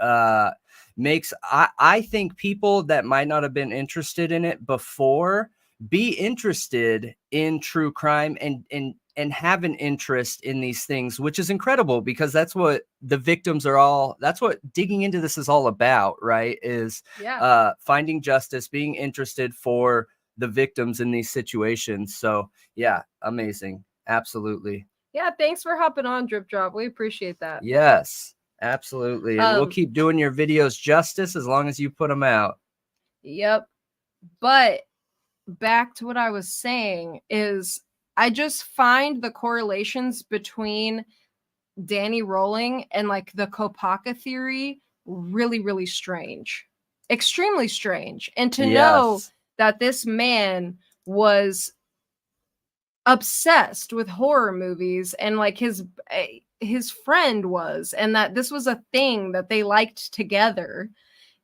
makes I think people that might not have been interested in it before be interested in true crime and have an interest in these things, which is incredible because that's what the victims are all, that's what digging into this is all about, right? Is finding justice, being interested for the victims in these situations. So yeah, amazing. Absolutely. Yeah, thanks for hopping on, Drip Drop. We appreciate that. Yes, absolutely. And we'll keep doing your videos justice as long as you put them out. Yep. But back to what I was saying is I just find the correlations between Danny Rolling and like the Kopaka theory really, really strange, extremely strange. And to know that this man was obsessed with horror movies and like his friend was, and that this was a thing that they liked together.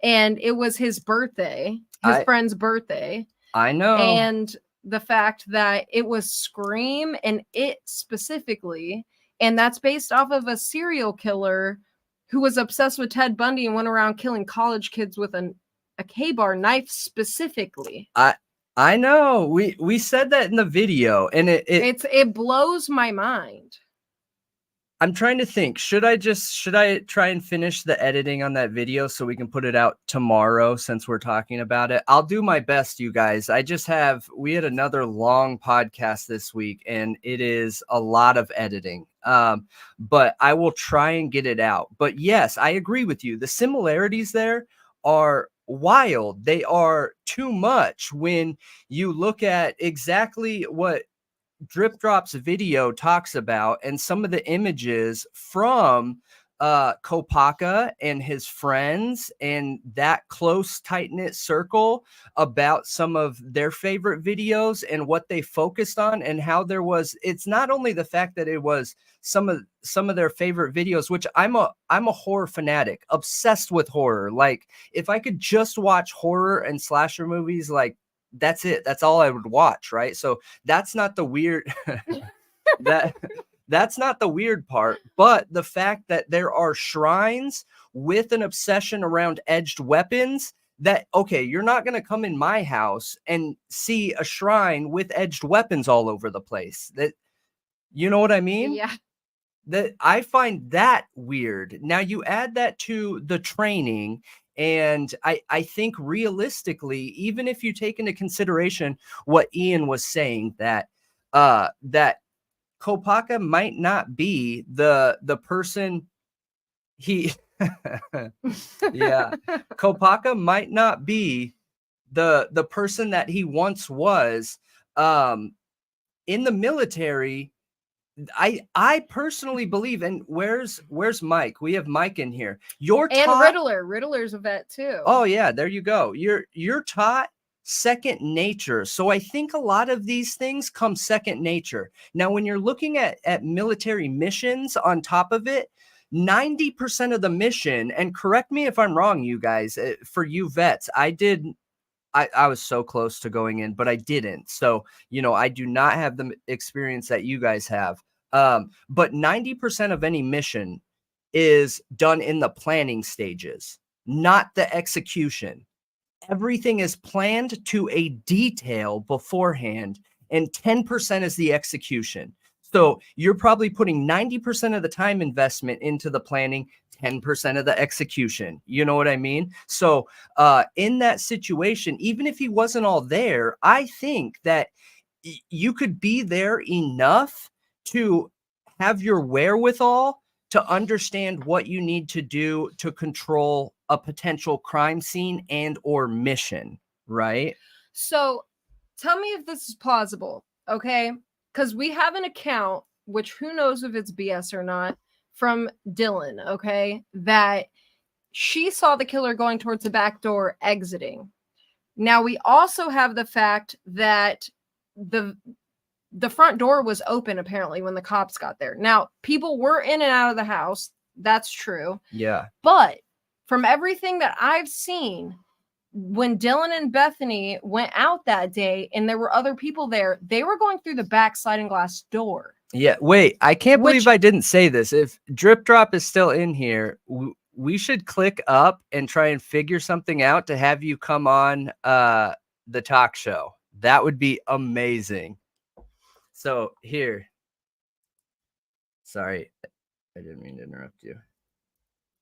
And it was his birthday, his friend's birthday. I know. And the fact that it was Scream and It specifically, and that's based off of a serial killer who was obsessed with Ted Bundy and went around killing college kids with a K-bar knife specifically. I know. We said that in the video, and it blows my mind. I'm trying to think. Should I try and finish the editing on that video so we can put it out tomorrow since we're talking about it? I'll do my best, you guys. We had another long podcast this week and it is a lot of editing. But I will try and get it out. But yes, I agree with you. The similarities there are wild. They are too much when you look at exactly what Drip Drop's video talks about and some of the images from Kopaka and his friends and that close tight-knit circle about some of their favorite videos and what they focused on, and how it's not only the fact that it was some of their favorite videos, which I'm a horror fanatic, obsessed with horror. Like, if I could just watch horror and slasher movies, like, that's it. That's all I would watch, right? So that's not the weird that's not the weird part, but the fact that there are shrines with an obsession around edged weapons, that, okay, you're not going to come in my house and see a shrine with edged weapons all over the place. That, you know what I mean? Yeah. That I find that weird. Now you add that to the training, and I think realistically, even if you take into consideration what Ian was saying, that that Kopaka might not be the person he yeah, Kopaka might not be the person that he once was. In the military, I personally believe, and where's Mike? We have Mike in here. Riddler's a vet too. Oh yeah, there you go. You're taught second nature. So I think a lot of these things come second nature. Now, when you're looking at military missions on top of it, 90% of the mission, and correct me if I'm wrong, you guys, for you vets, I was so close to going in, but I didn't. So, I do not have the experience that you guys have. But 90% of any mission is done in the planning stages, not the execution. Everything is planned to a detail beforehand, and 10% is the execution. So you're probably putting 90% of the time investment into the planning, 10% of the execution. You know what I mean? So in that situation, even if he wasn't all there, I think that you could be there enough to have your wherewithal to understand what you need to do to control a potential crime scene and or mission, right? So tell me if this is plausible, okay? Because we have an account, which who knows if it's BS or not, from Dylan, okay, that she saw the killer going towards the back door, exiting. Now, we also have the fact that the front door was open, apparently, when the cops got there. Now, people were in and out of the house. That's true. Yeah. But from everything that I've seen, when Dylan and Bethany went out that day and there were other people there, they were going through the back sliding glass door. Yeah. Wait, I can't believe I didn't say this. If Drip Drop is still in here, we should click up and try and figure something out to have you come on the talk show. That would be amazing. So here. Sorry, I didn't mean to interrupt you.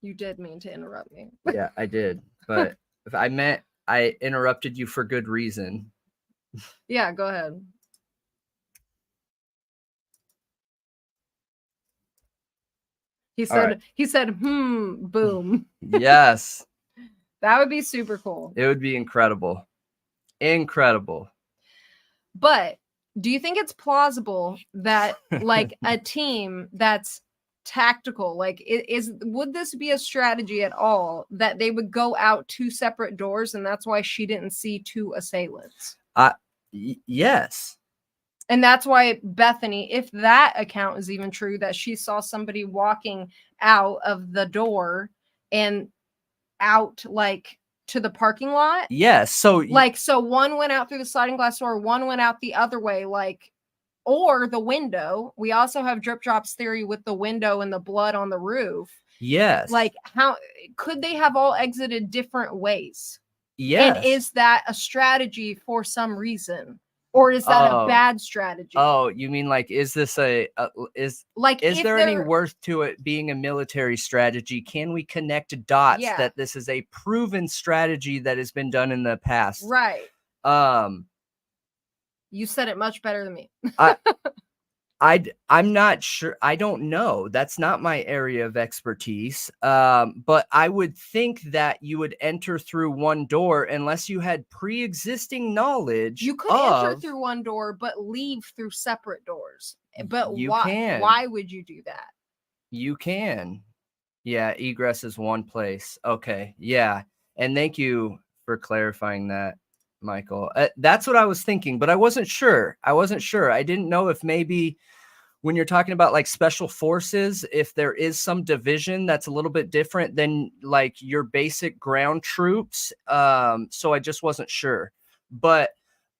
You did mean to interrupt me. Yeah, I did. But if I meant I interrupted you for good reason. Yeah, go ahead. He said, boom. Yes. That would be super cool. It would be incredible. Incredible. But do you think it's plausible that like a team that's tactical, like would this be a strategy at all that they would go out two separate doors, and that's why she didn't see two assailants? Yes. And that's why Bethany, if that account is even true, that she saw somebody walking out of the door and out like to the parking lot. Yes. So one went out through the sliding glass door, one went out the other way, like, or the window. We also have Drip Drop's theory with the window and the blood on the roof. Yes. Like, how could they have all exited different ways? Yes. And is that a strategy for some reason? Or is that a Oh. bad strategy? Oh, you mean like, is this is Like, is if there any they're worth to it being a military strategy? Can we connect dots Yeah. that this is a proven strategy that has been done in the past? right. Um, You said it much better than me. I I'm not sure. I don't know. That's not my area of expertise. But I would think that you would enter through one door unless you had pre-existing knowledge You could enter of. through one door but leave through separate doors. But You why can. why would you do that? You can. Yeah, egress is one place. Okay, yeah. And thank you for clarifying that, Michael. That's what I was thinking, but I wasn't sure. I didn't know if maybe when you're talking about like special forces, if there is some division that's a little bit different than like your basic ground troops. So I just wasn't sure. But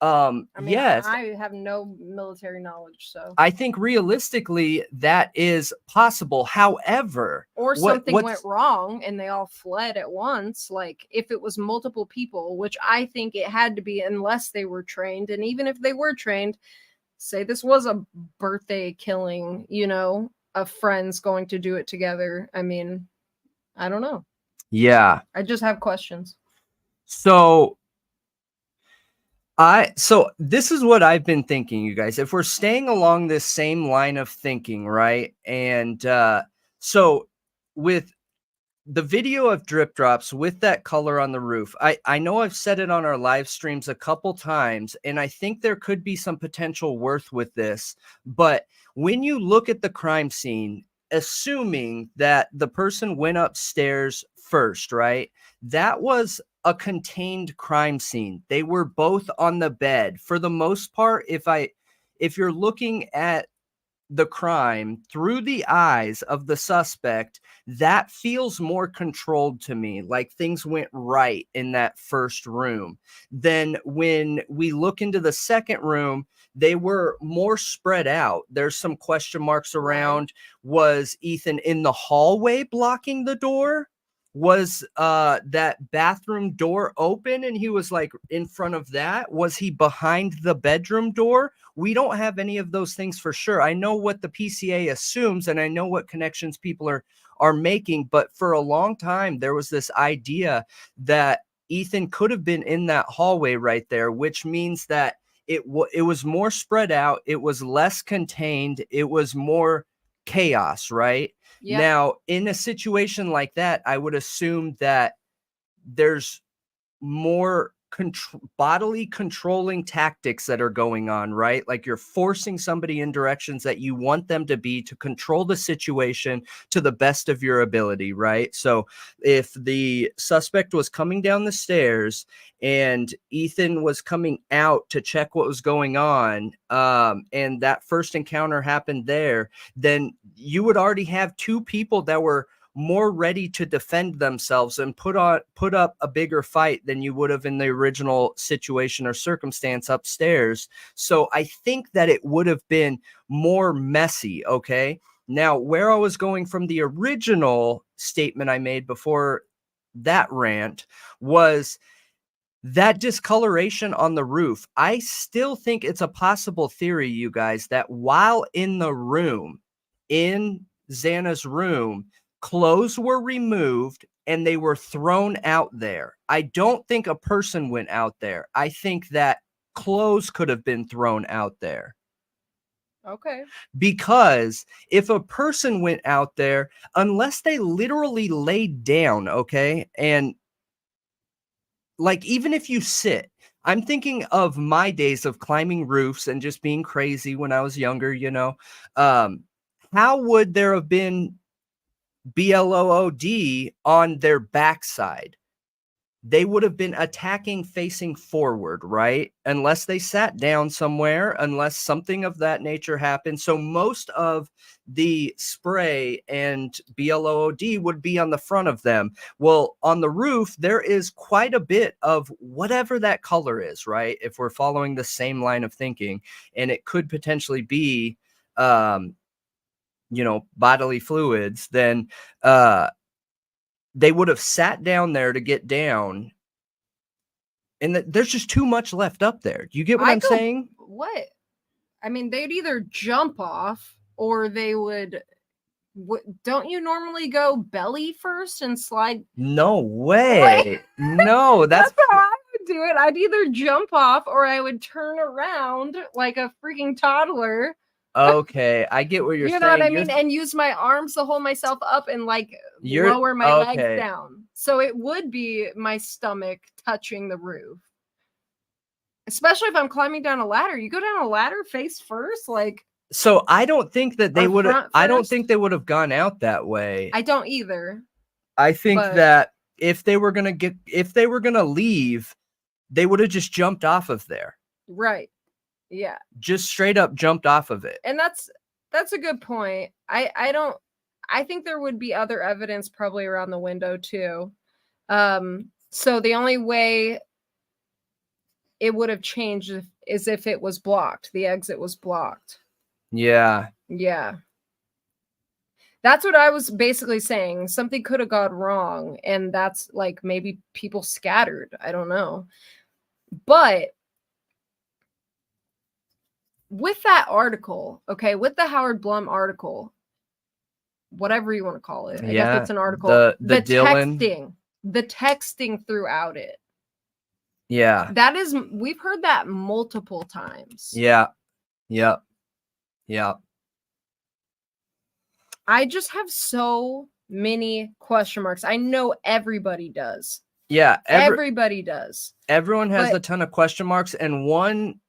I mean, yes, I have no military knowledge, so. I think realistically that is possible. However, Or something went what's wrong and they all fled at once. Like, if it was multiple people, which I think it had to be unless they were trained. And even if they were trained, say this was a birthday killing, of friends going to do it together. I mean, I don't know. yeah. I just have questions. So this is what I've been thinking, you guys. If we're staying along this same line of thinking, right? And so with the video of drip drops with that color on the roof, I know I've said it on our live streams a couple times, and I think there could be some potential worth with this. But when you look at the crime scene, assuming that the person went upstairs first, right? That was a contained crime scene. They were both on the bed. For the most part, if you're looking at the crime through the eyes of the suspect, that feels more controlled to me, like things went right in that first room. Then when we look into the second room, they were more spread out. There's some question marks around. Was Ethan in the hallway blocking the door? Was that bathroom door open and he was like in front of that? Was he behind the bedroom door? We don't have any of those things for sure. I know what the PCA assumes and I know what connections people are making, but for a long time there was this idea that Ethan could have been in that hallway right there, which means that it was more spread out, it was less contained, it was more chaos, right? Yep. Now, in a situation like that, I would assume that there's more bodily controlling tactics that are going on, right? Like you're forcing somebody in directions that you want them to be to control the situation to the best of your ability, right? So if the suspect was coming down the stairs and Ethan was coming out to check what was going on, and that first encounter happened there, then you would already have two people that were more ready to defend themselves and put up a bigger fight than you would have in the original situation or circumstance upstairs. So I think that it would have been more messy. Okay. Now, where I was going from the original statement I made before that rant was that discoloration on the roof. I still think it's a possible theory, you guys, that while in the room, in Xana's room, clothes were removed and they were thrown out there. I don't think a person went out there. I think that clothes could have been thrown out there. Okay. Because if a person went out there, unless they literally laid down, okay, and like even if you sit, I'm thinking of my days of climbing roofs and just being crazy when I was younger, how would there have been BLOOD on their backside? They would have been attacking facing forward, right? Unless they sat down somewhere, unless something of that nature happened. So most of the spray and BLOOD would be on the front of them. Well, on the roof, there is quite a bit of whatever that color is, right? If we're following the same line of thinking, and it could potentially be, bodily fluids, then they would have sat down there to get down And there's just too much left up there. Do you get what I'm go, saying? What? I mean, they'd either jump off or they would. Don't you normally go belly first and slide? No way. No, That's how I would do it. I'd either jump off or I would turn around like a freaking toddler. Okay, I get what you're saying. You know what I mean? And use my arms to hold myself up and like lower my legs down. So it would be my stomach touching the roof. Especially if I'm climbing down a ladder. You go down a ladder face first, like. So I don't think that they would have. I don't think they would have gone out that way. I don't either. I think that if they were gonna leave, they would have just jumped off of there. Right. Yeah. Just straight up jumped off of it. And that's a good point. I think there would be other evidence probably around the window too. So the only way it would have changed is if it was blocked. The exit was blocked. Yeah. Yeah. That's what I was basically saying. Something could have gone wrong, and that's like maybe people scattered. I don't know. But with that article, okay, with the Howard Blum article, whatever you want to call it, I guess it's an article. The texting throughout it. Yeah. We've heard that multiple times. Yeah. Yep. Yeah. I just have so many question marks. I know everybody does. Yeah. Everybody does. Everyone has a ton of question marks, and one.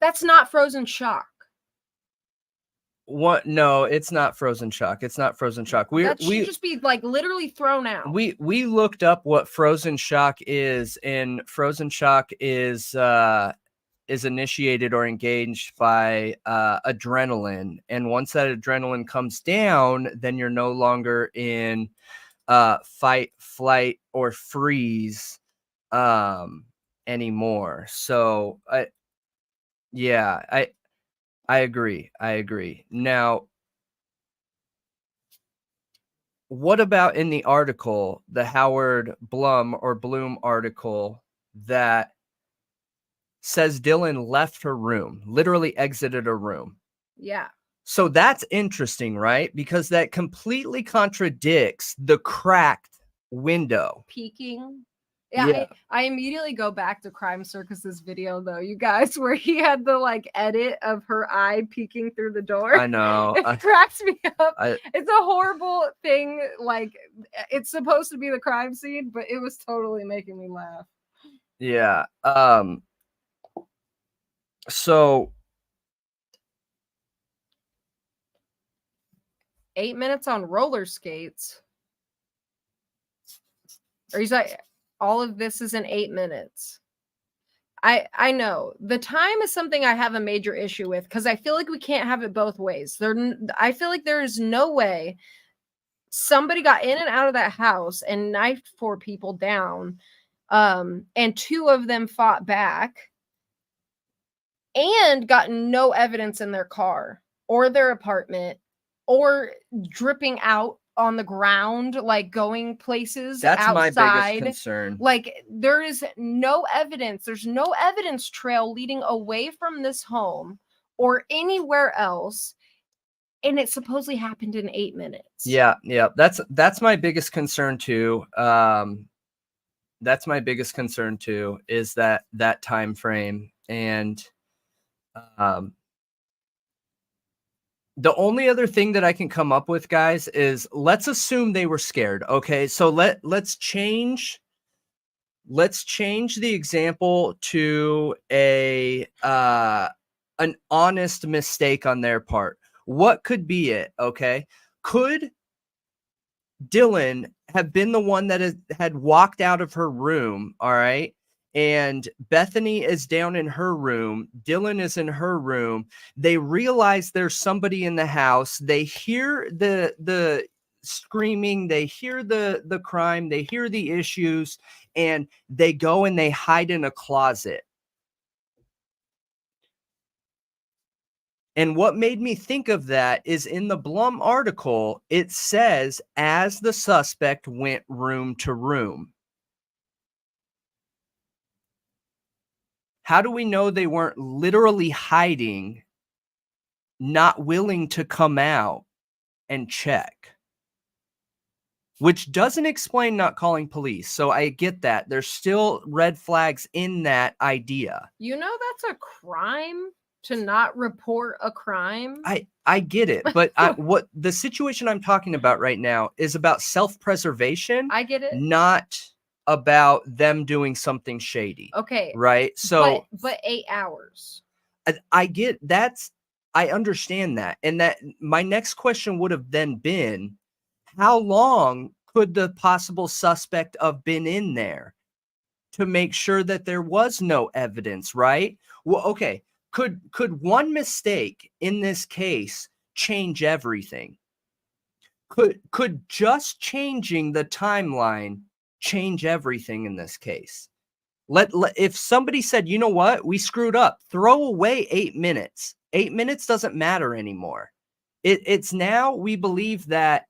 That's not frozen shock. What? No, it's not frozen shock. It's not frozen shock. That should just be like literally thrown out. We looked up what frozen shock is, and frozen shock is initiated or engaged by adrenaline, and once that adrenaline comes down, then you're no longer in fight, flight, or freeze anymore. So I agree. Now, what about in the article, the Howard Blum or Bloom article that says Dylan left her room, literally exited a room? Yeah. So that's interesting, right? Because that completely contradicts the cracked window. Peeking. Yeah. I immediately go back to Crime Circus's video, though, you guys, where he had the like edit of her eye peeking through the door. I know. It cracks me up. It's a horrible thing. Like, it's supposed to be the crime scene, but it was totally making me laugh. Yeah. So 8 minutes on roller skates. Or he's like, all of this is in 8 minutes. I know the time is something I have a major issue with, because I feel like we can't have it both ways. I feel like there is no way somebody got in and out of that house and knifed 4 people down, and 2 of them fought back and got no evidence in their car or their apartment or dripping out on the ground, like going places outside. That's my biggest concern. Like, there is no evidence. There's no evidence trail leading away from this home or anywhere else, and it supposedly happened in 8 minutes. Yeah. That's my biggest concern too. That's my biggest concern too, is that time frame. And the only other thing that I can come up with, guys, is let's assume they were scared. Okay, so let's change the example to an honest mistake on their part. What could be it? Okay, could Dylan have been the one that had walked out of her room? All right. And Bethany is down in her room. Dylan is in her room. They realize there's somebody in the house. They hear the screaming. They hear the crime. They hear the issues. And they go and they hide in a closet. And what made me think of that is in the Blum article, it says, as the suspect went room to room. How do we know they weren't literally hiding, not willing to come out and check? Which doesn't explain not calling police. So I get that. There's still red flags in that idea. You know, that's a crime to not report a crime. I get it, but what the situation I'm talking about right now is about self-preservation. I get it. Not about them doing something shady. Okay. Right? So but 8 hours. I get that's I understand that. And that my next question would have then been, how long could the possible suspect have been in there to make sure that there was no evidence, right? Well, okay. Could one mistake in this case change everything? Could just changing the timeline change everything in this case? If somebody said, you know what, we screwed up, throw away 8 minutes. 8 minutes doesn't matter anymore. It's now we believe that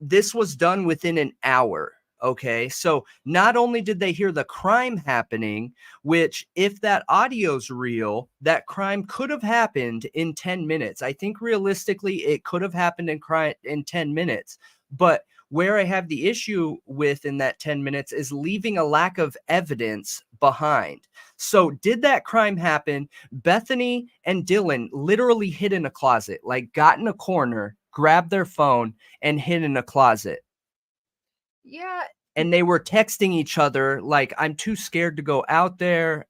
this was done within an hour. Okay, so not only did they hear the crime happening, which if that audio's real, that crime could have happened in 10 minutes. I think realistically it could have happened in 10 minutes. But where I have the issue with in that 10 minutes is leaving a lack of evidence behind. So did that crime happen? Bethany and Dylan literally hid in a closet, like got in a corner, grabbed their phone and hid in a closet. Yeah. And they were texting each other like, I'm too scared to go out there.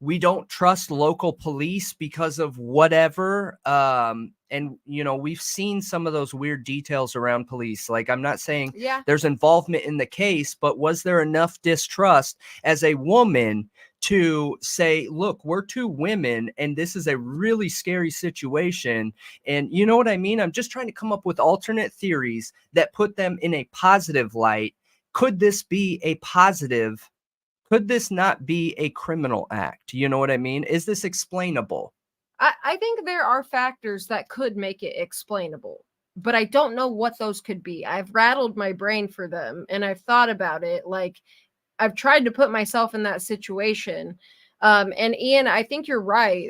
We don't trust local police because of whatever. And, you know, we've seen some of those weird details around police. Like, I'm not saying there's involvement in the case, but was there enough distrust as a woman to say, look, we're two women and this is a really scary situation. And you know what I mean? I'm just trying to come up with alternate theories that put them in a positive light. Could this be a positive? Could this not be a criminal act? You know what I mean? Is this explainable? I think there are factors that could make it explainable, but I don't know what those could be. I've rattled my brain for them and I've thought about it. Like, I've tried to put myself in that situation. And Ian, I think you're right,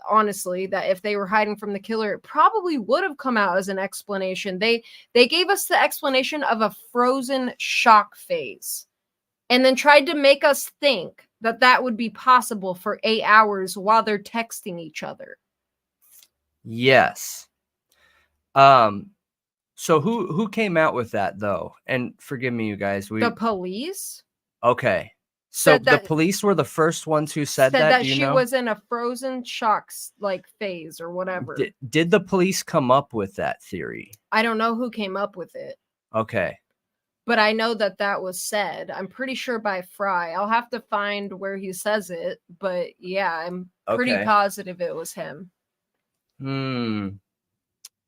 honestly, that if they were hiding from the killer, it probably would have come out as an explanation. They gave us the explanation of a frozen shock phase and then tried to make us think that that would be possible for 8 hours while they're texting each other. Yes. So who came out with that though? And forgive me, you guys. The police. Okay. So the police were the first ones who said that. She was in a frozen shock like phase or whatever. Did the police come up with that theory? I don't know who came up with it. Okay. But I know that that was said. I'm pretty sure by Fry. I'll have to find where he says it. But yeah, I'm pretty positive it was him.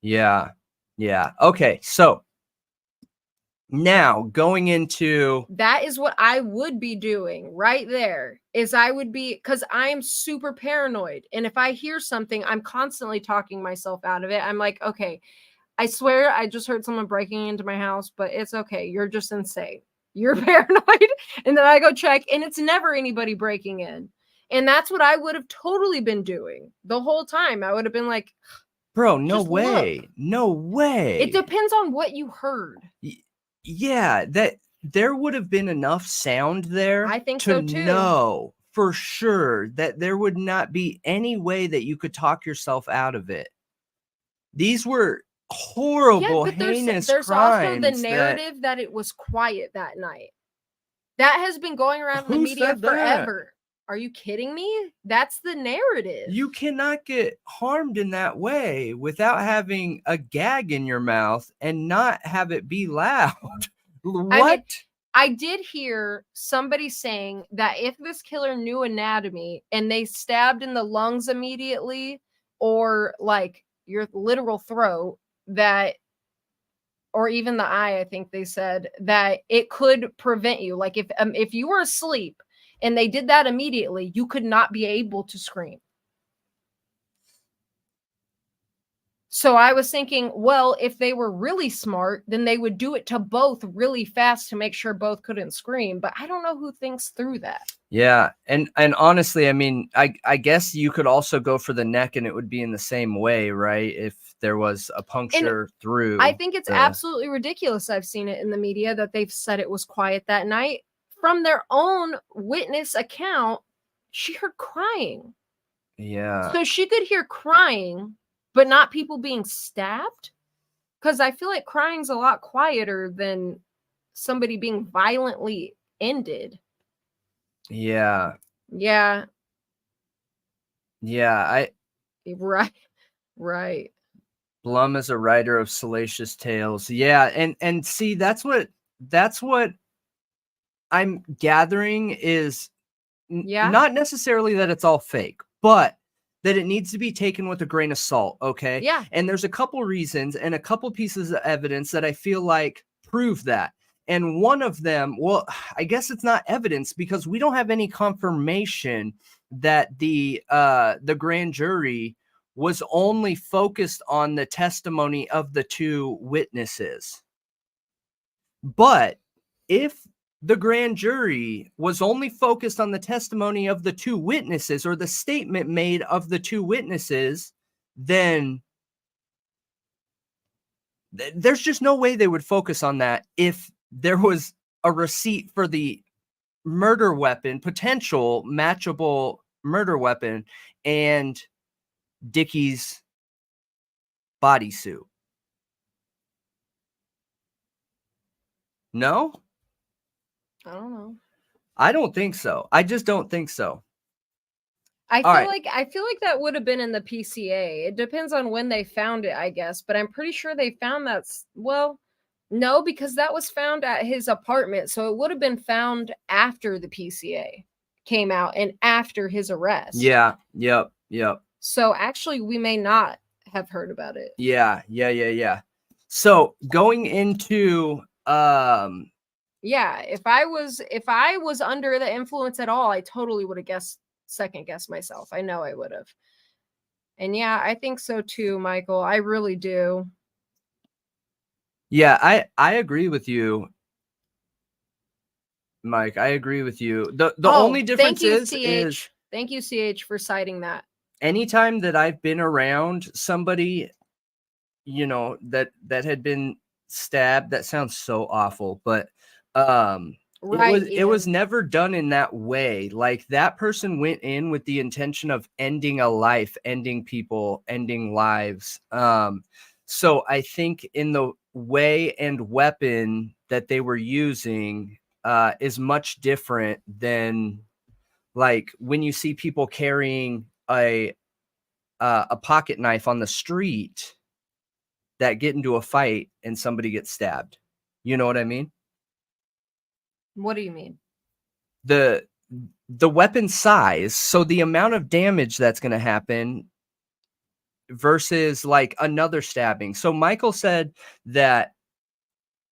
Yeah. Yeah. Okay. So now going into that is what I would be doing right there is I would be, because I'm super paranoid. And if I hear something, I'm constantly talking myself out of it. I'm like, okay, I swear I just heard someone breaking into my house, but it's okay. You're just insane. You're paranoid. And then I go check and it's never anybody breaking in. And that's what I would have totally been doing the whole time. I would have been like, bro, no way. Look. No way. It depends on what you heard. Yeah, that there would have been enough sound there. I think so too. Know for sure that there would not be any way that you could talk yourself out of it. These were horrible, heinous there's crimes. Also the narrative that it was quiet that night. That has been going around in the media forever. Are you kidding me? That's the narrative. You cannot get harmed in that way without having a gag in your mouth and not have it be loud. What? I mean, I did hear somebody saying that if this killer knew anatomy and they stabbed in the lungs immediately or like your literal throat, that, or even the eye, I think they said that it could prevent you. Like if you were asleep and they did that immediately, you could not be able to scream. So I was thinking, well, if they were really smart, then they would do it to both really fast to make sure both couldn't scream. But I don't know who thinks through that. Yeah, and honestly, I mean, I guess you could also go for the neck, and it would be in the same way, right? If there was a And puncture through I think it's the absolutely ridiculous. I've seen it in the media that they've said it was quiet that night. From their own witness account, she heard crying. yeah. So she could hear crying, but not people being stabbed. Because I feel like crying's a lot quieter than somebody being violently ended. Yeah. Yeah, Yeah, right, right. Blum is a writer of salacious tales. Yeah, and see, that's what I'm gathering is Yeah, not necessarily that it's all fake, but that it needs to be taken with a grain of salt, okay? yeah. And there's a couple reasons and a couple pieces of evidence that I feel like prove that. And one of them, well, I guess it's not evidence because we don't have any confirmation that the grand jury was only focused on the testimony of the two witnesses. But if the grand jury was only focused on the testimony of the two witnesses or the statement made of the two witnesses, then there's just no way they would focus on that if there was a receipt for the murder weapon, potential matchable murder weapon, and Dickie's bodysuit. No, I don't know. I don't think so. I just don't think so. I All feel right. like that would have been in the PCA. It depends on when they found it, I guess, but I'm pretty sure they found that. Well, no, because that was found at his apartment, so it would have been found after the PCA came out and after his arrest. Yeah. Yep. Yep. So actually, we may not have heard about it. Yeah. So going into Yeah, if I was under the influence at all, I totally would have second guessed myself. I know I would have. And yeah, I think so too, Michael. I really do. yeah, I agree with you, Mike. I agree with you. The only difference is thank you, CH, for citing that. anytime that I've been around somebody, that had been stabbed, that sounds so awful, but Right, it was never done in that way. Like that person went in with the intention of ending a life, ending people, ending lives. So I think in the way and weapon that they were using is much different than like when you see people carrying a pocket knife on the street that get into a fight and somebody gets stabbed. You know what I mean? What do you mean? The weapon size, so the amount of damage that's going to happen versus like another stabbing. So Michael said that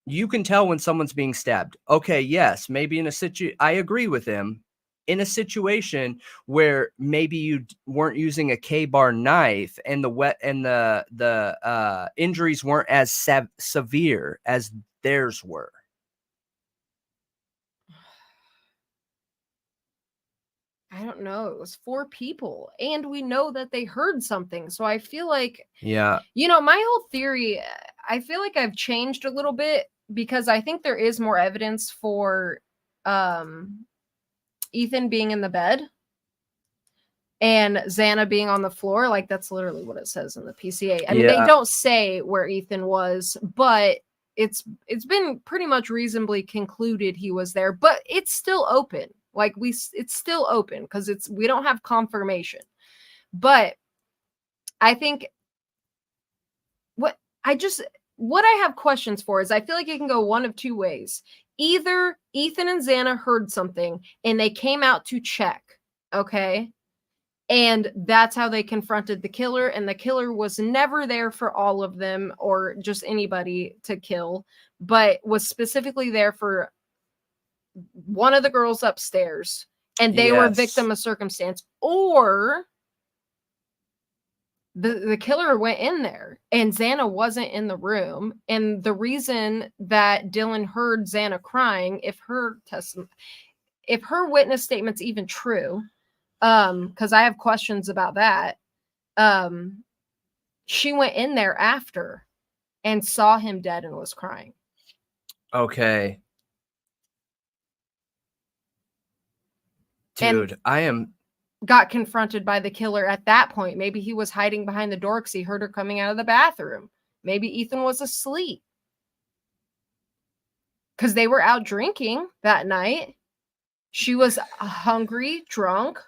you can tell when someone's being stabbed. Okay, yes, maybe in a I agree with him. In a situation where maybe you weren't using a K-bar knife and the injuries weren't as severe as theirs were. I don't know. It was 4 people, and we know that they heard something. So I feel like, Yeah. my whole theory, I feel like I've changed a little bit because I think there is more evidence for Ethan being in the bed and Xana being on the floor. Like that's literally what it says in the PCA. I mean, they don't say where Ethan was, but it's been pretty much reasonably concluded he was there, but it's still open. Like it's still open because we don't have confirmation. But I think what I have questions for is I feel like it can go one of two ways. Either Ethan and Xana heard something and they came out to check, okay? And that's how they confronted the killer, and the killer was never there for all of them or just anybody to kill, but was specifically there for one of the girls upstairs, and they were victim of circumstance. Or The killer went in there and Xana wasn't in the room. And the reason that Dylan heard Xana crying, if her witness statement's even true, because I have questions about that, she went in there after and saw him dead and was crying. Okay. Dude, got confronted by the killer at that point. Maybe he was hiding behind the door because he heard her coming out of the bathroom. Maybe Ethan was asleep because they were out drinking that night. She was hungry, drunk,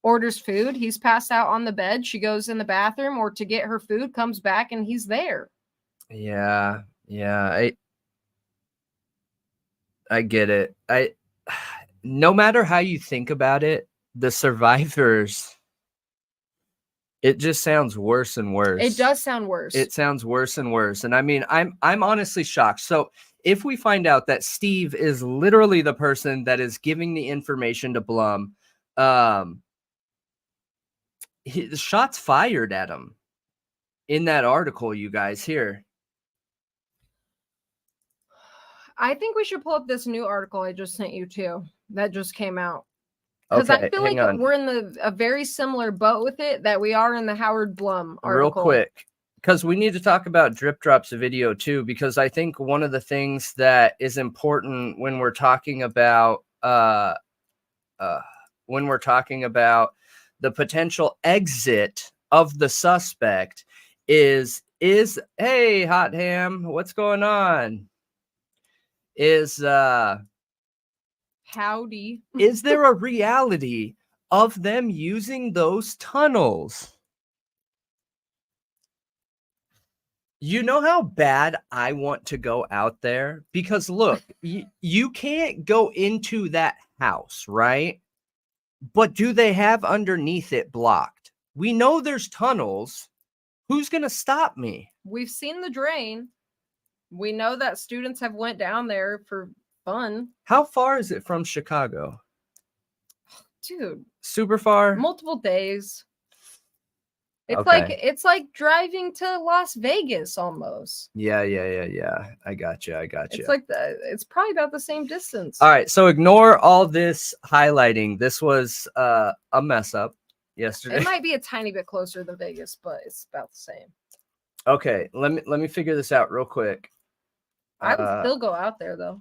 orders food. He's passed out on the bed. She goes in the bathroom or to get her food, comes back, and he's there. Yeah. I get it. No matter how you think about it, the survivors, it just sounds worse and worse. It does sound worse. It sounds worse and worse. And I mean, I'm honestly shocked. So if we find out that Steve is literally the person that is giving the information to Blum, shots fired at him in that article, you guys, here. I think we should pull up this new article I just sent you too. That just came out. Because I feel like we're in a very similar boat with it that we are in the Howard Blum article. Real quick, because we need to talk about Drip Drop's video too, because I think one of the things that is important when we're talking about the potential exit of the suspect is hey, Hot Ham, what's going on? Howdy. Is there a reality of them using those tunnels? You know how bad I want to go out there? Because look, you can't go into that house, right? But do they have underneath it blocked? We know there's tunnels. Who's going to stop me? We've seen the drain. We know that students have went down there for fun. How far is it from Chicago? Dude. Super far? Multiple days. It's like driving to Las Vegas almost. Yeah. I got you. It's like it's probably about the same distance. All right, so ignore all this highlighting. This was a mess up yesterday. It might be a tiny bit closer than Vegas, but it's about the same. Okay, let me figure this out real quick. I would still go out there though.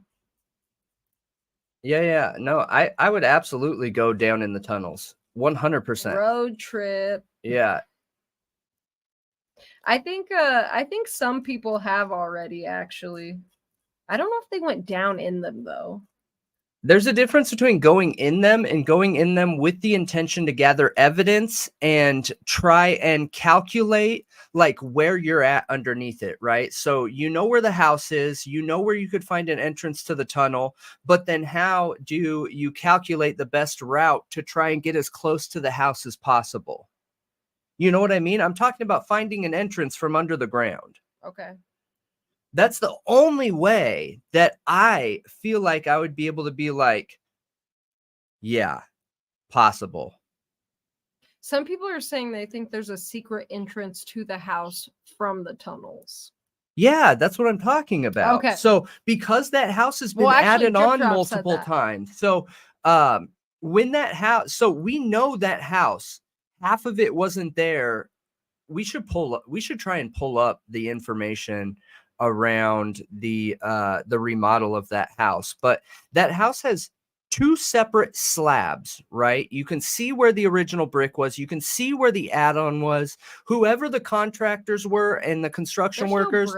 Yeah. No, I would absolutely go down in the tunnels. 100%. Road trip. Yeah. I think some people have already actually. I don't know if they went down in them though. There's a difference between going in them and going in them with the intention to gather evidence and try and calculate like where you're at underneath it, right? So you know where the house is, you know where you could find an entrance to the tunnel, but then how do you calculate the best route to try and get as close to the house as possible? You know what I mean? I'm talking about finding an entrance from under the ground. Okay. That's the only way that I feel like I would be able to be like, yeah, possible. Some people are saying they think there's a secret entrance to the house from the tunnels. Yeah, that's what I'm talking about. Okay. So because that house has been added on multiple times. So when that house, so we know that house, half of it wasn't there. We should try and pull up the information around the remodel of that house. But that house has two separate slabs, right? You can see where the original brick was. You can see where the add-on was. Whoever the contractors were and the construction workers,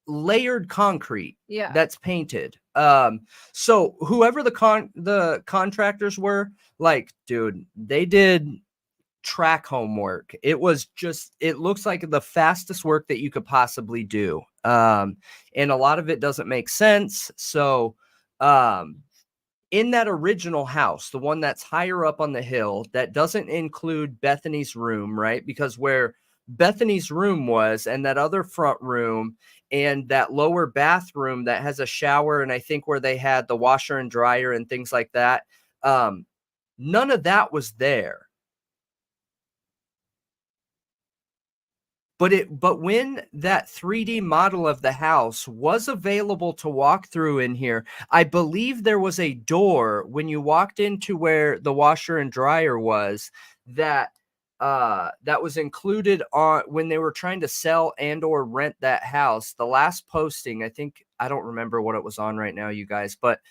layered concrete. Yeah. That's painted. So whoever the contractors were, like, dude, they did track homework. It looks like the fastest work that you could possibly do. And a lot of it doesn't make sense. So in that original house, the one that's higher up on the hill, that doesn't include Bethany's room, right? Because where Bethany's room was, and that other front room, and that lower bathroom that has a shower, and I think where they had the washer and dryer and things like that, none of that was there. But when that 3D model of the house was available to walk through in here, I believe there was a door when you walked into where the washer and dryer was that that was included on when they were trying to sell and or rent that house. The last posting, I don't remember what it was on right now, you guys, but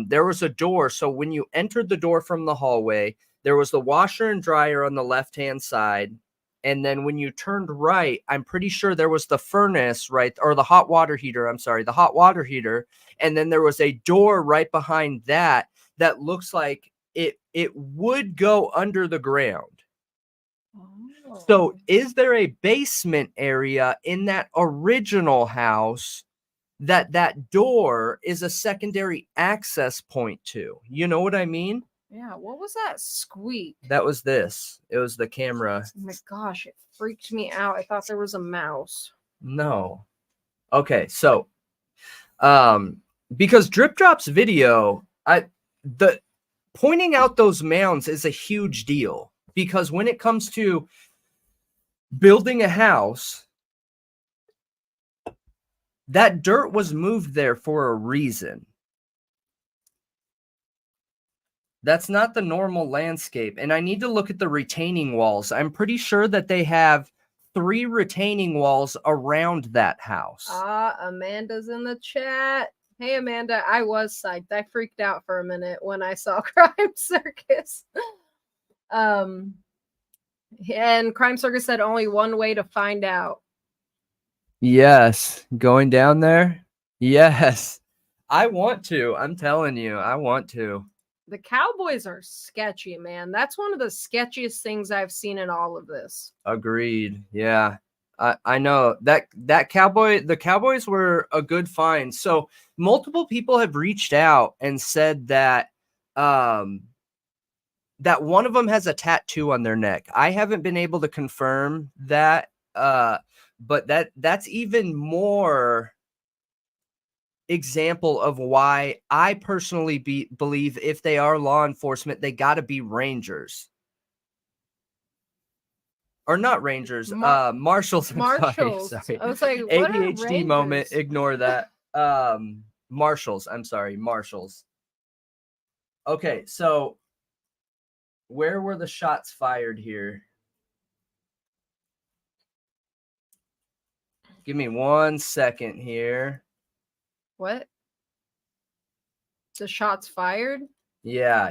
there was a door. So when you entered the door from the hallway, there was the washer and dryer on the left-hand side. And then when you turned right, I'm pretty sure there was the furnace, right? Or the hot water heater. I'm sorry, the hot water heater. And then there was a door right behind that that looks like it would go under the ground. Oh. So is there a basement area in that original house that door is a secondary access point to? You know what I mean? Yeah, what was that squeak? That was this. It was the camera. Oh my gosh, it freaked me out. I thought there was a mouse. No. Okay, so because Drip Drop's video, the pointing out those mounds is a huge deal, because when it comes to building a house, that dirt was moved there for a reason. That's not the normal landscape. And I need to look at the retaining walls. I'm pretty sure that they have 3 retaining walls around that house. Amanda's in the chat. Hey, Amanda, I was psyched. I freaked out for a minute when I saw Crime Circus. And Crime Circus said only one way to find out. Yes. Going down there? Yes. I want to. I'm telling you, I want to. The Cowboys are sketchy, man. That's one of the sketchiest things I've seen in all of this. Agreed. Yeah. I know that the Cowboys were a good find. So multiple people have reached out and said that that one of them has a tattoo on their neck. I haven't been able to confirm that, but that's even more example of why I personally believe if they are law enforcement, they got to be Rangers. Or not Rangers, Marshals. Marshals. Sorry. I was like, what ADHD moment. Ignore that. Marshals. I'm sorry, Marshals. Okay, so where were the shots fired here? Give me 1 second here. What? The shots fired? Yeah.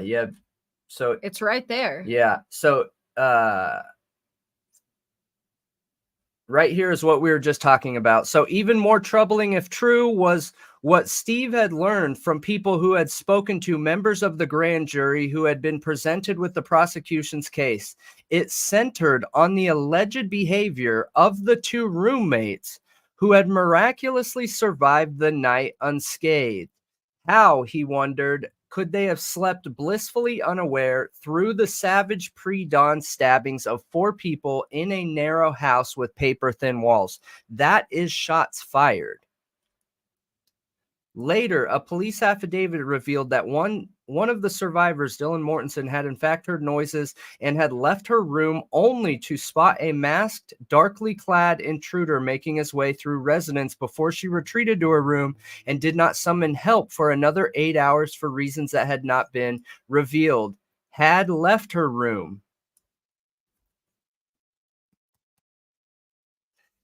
So it's right there. Yeah. So right here is what we were just talking about. So even more troubling, if true, was what Steve had learned from people who had spoken to members of the grand jury who had been presented with the prosecution's case. It centered on the alleged behavior of the 2 roommates who had miraculously survived the night unscathed. How, he wondered, could they have slept blissfully unaware through the savage pre-dawn stabbings of 4 people in a narrow house with paper-thin walls? That is shots fired. Later, a police affidavit revealed that one of the survivors, Dylan Mortensen, had in fact heard noises and had left her room only to spot a masked, darkly clad intruder making his way through residence before she retreated to her room and did not summon help for another 8 hours for reasons that had not been revealed. Had left her room.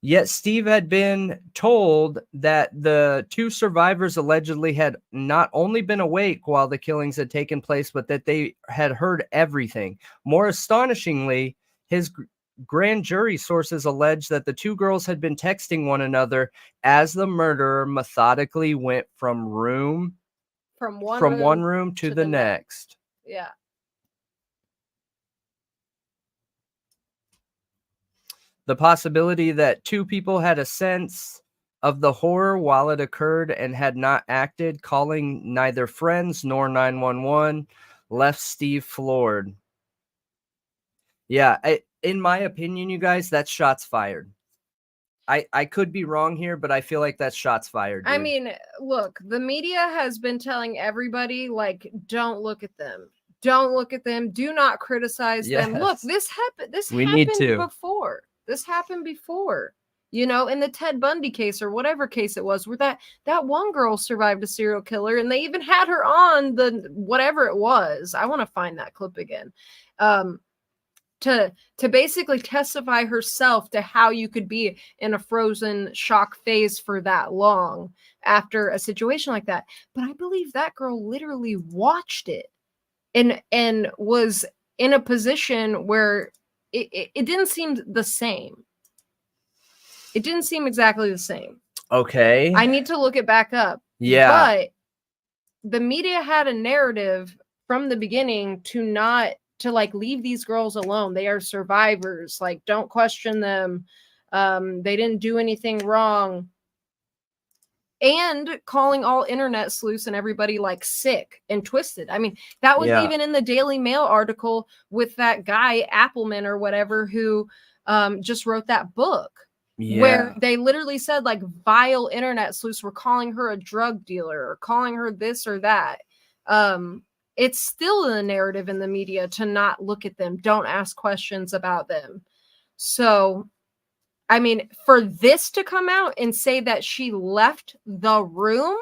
Yet Steve had been told that the 2 survivors allegedly had not only been awake while the killings had taken place, but that they had heard everything. More astonishingly, his grand jury sources alleged that the 2 girls had been texting one another as the murderer methodically went from one room to the next. Yeah. The possibility that 2 people had a sense of the horror while it occurred and had not acted, calling neither friends nor 911, left Steve floored. Yeah, in my opinion, you guys, that's shots fired. I could be wrong here, but I feel like that's shots fired, dude. I mean, look, the media has been telling everybody, like, don't look at them. Don't look at them. Do not criticize them. Look, this happened. This happened before. This happened before. You know, in the Ted Bundy case or whatever case it was, where that one girl survived a serial killer, and they even had her on the whatever it was. I want to find that clip again. To basically testify herself to how you could be in a frozen shock phase for that long after a situation like that. But I believe that girl literally watched it and was in a position where it didn't seem the same. It didn't seem exactly the same. Okay. I need to look it back up. Yeah. But the media had a narrative from the beginning to like leave these girls alone. They are survivors. Like, don't question them. They didn't do anything wrong. And calling all internet sleuths and everybody like sick and twisted. I mean, that was even in the Daily Mail article with that guy, Appleman or whatever, who just wrote that book. Where they literally said like vile internet sleuths were calling her a drug dealer or calling her this or that. It's still the narrative in the media to not look at them, don't ask questions about them. So, I mean, for this to come out and say that she left the room,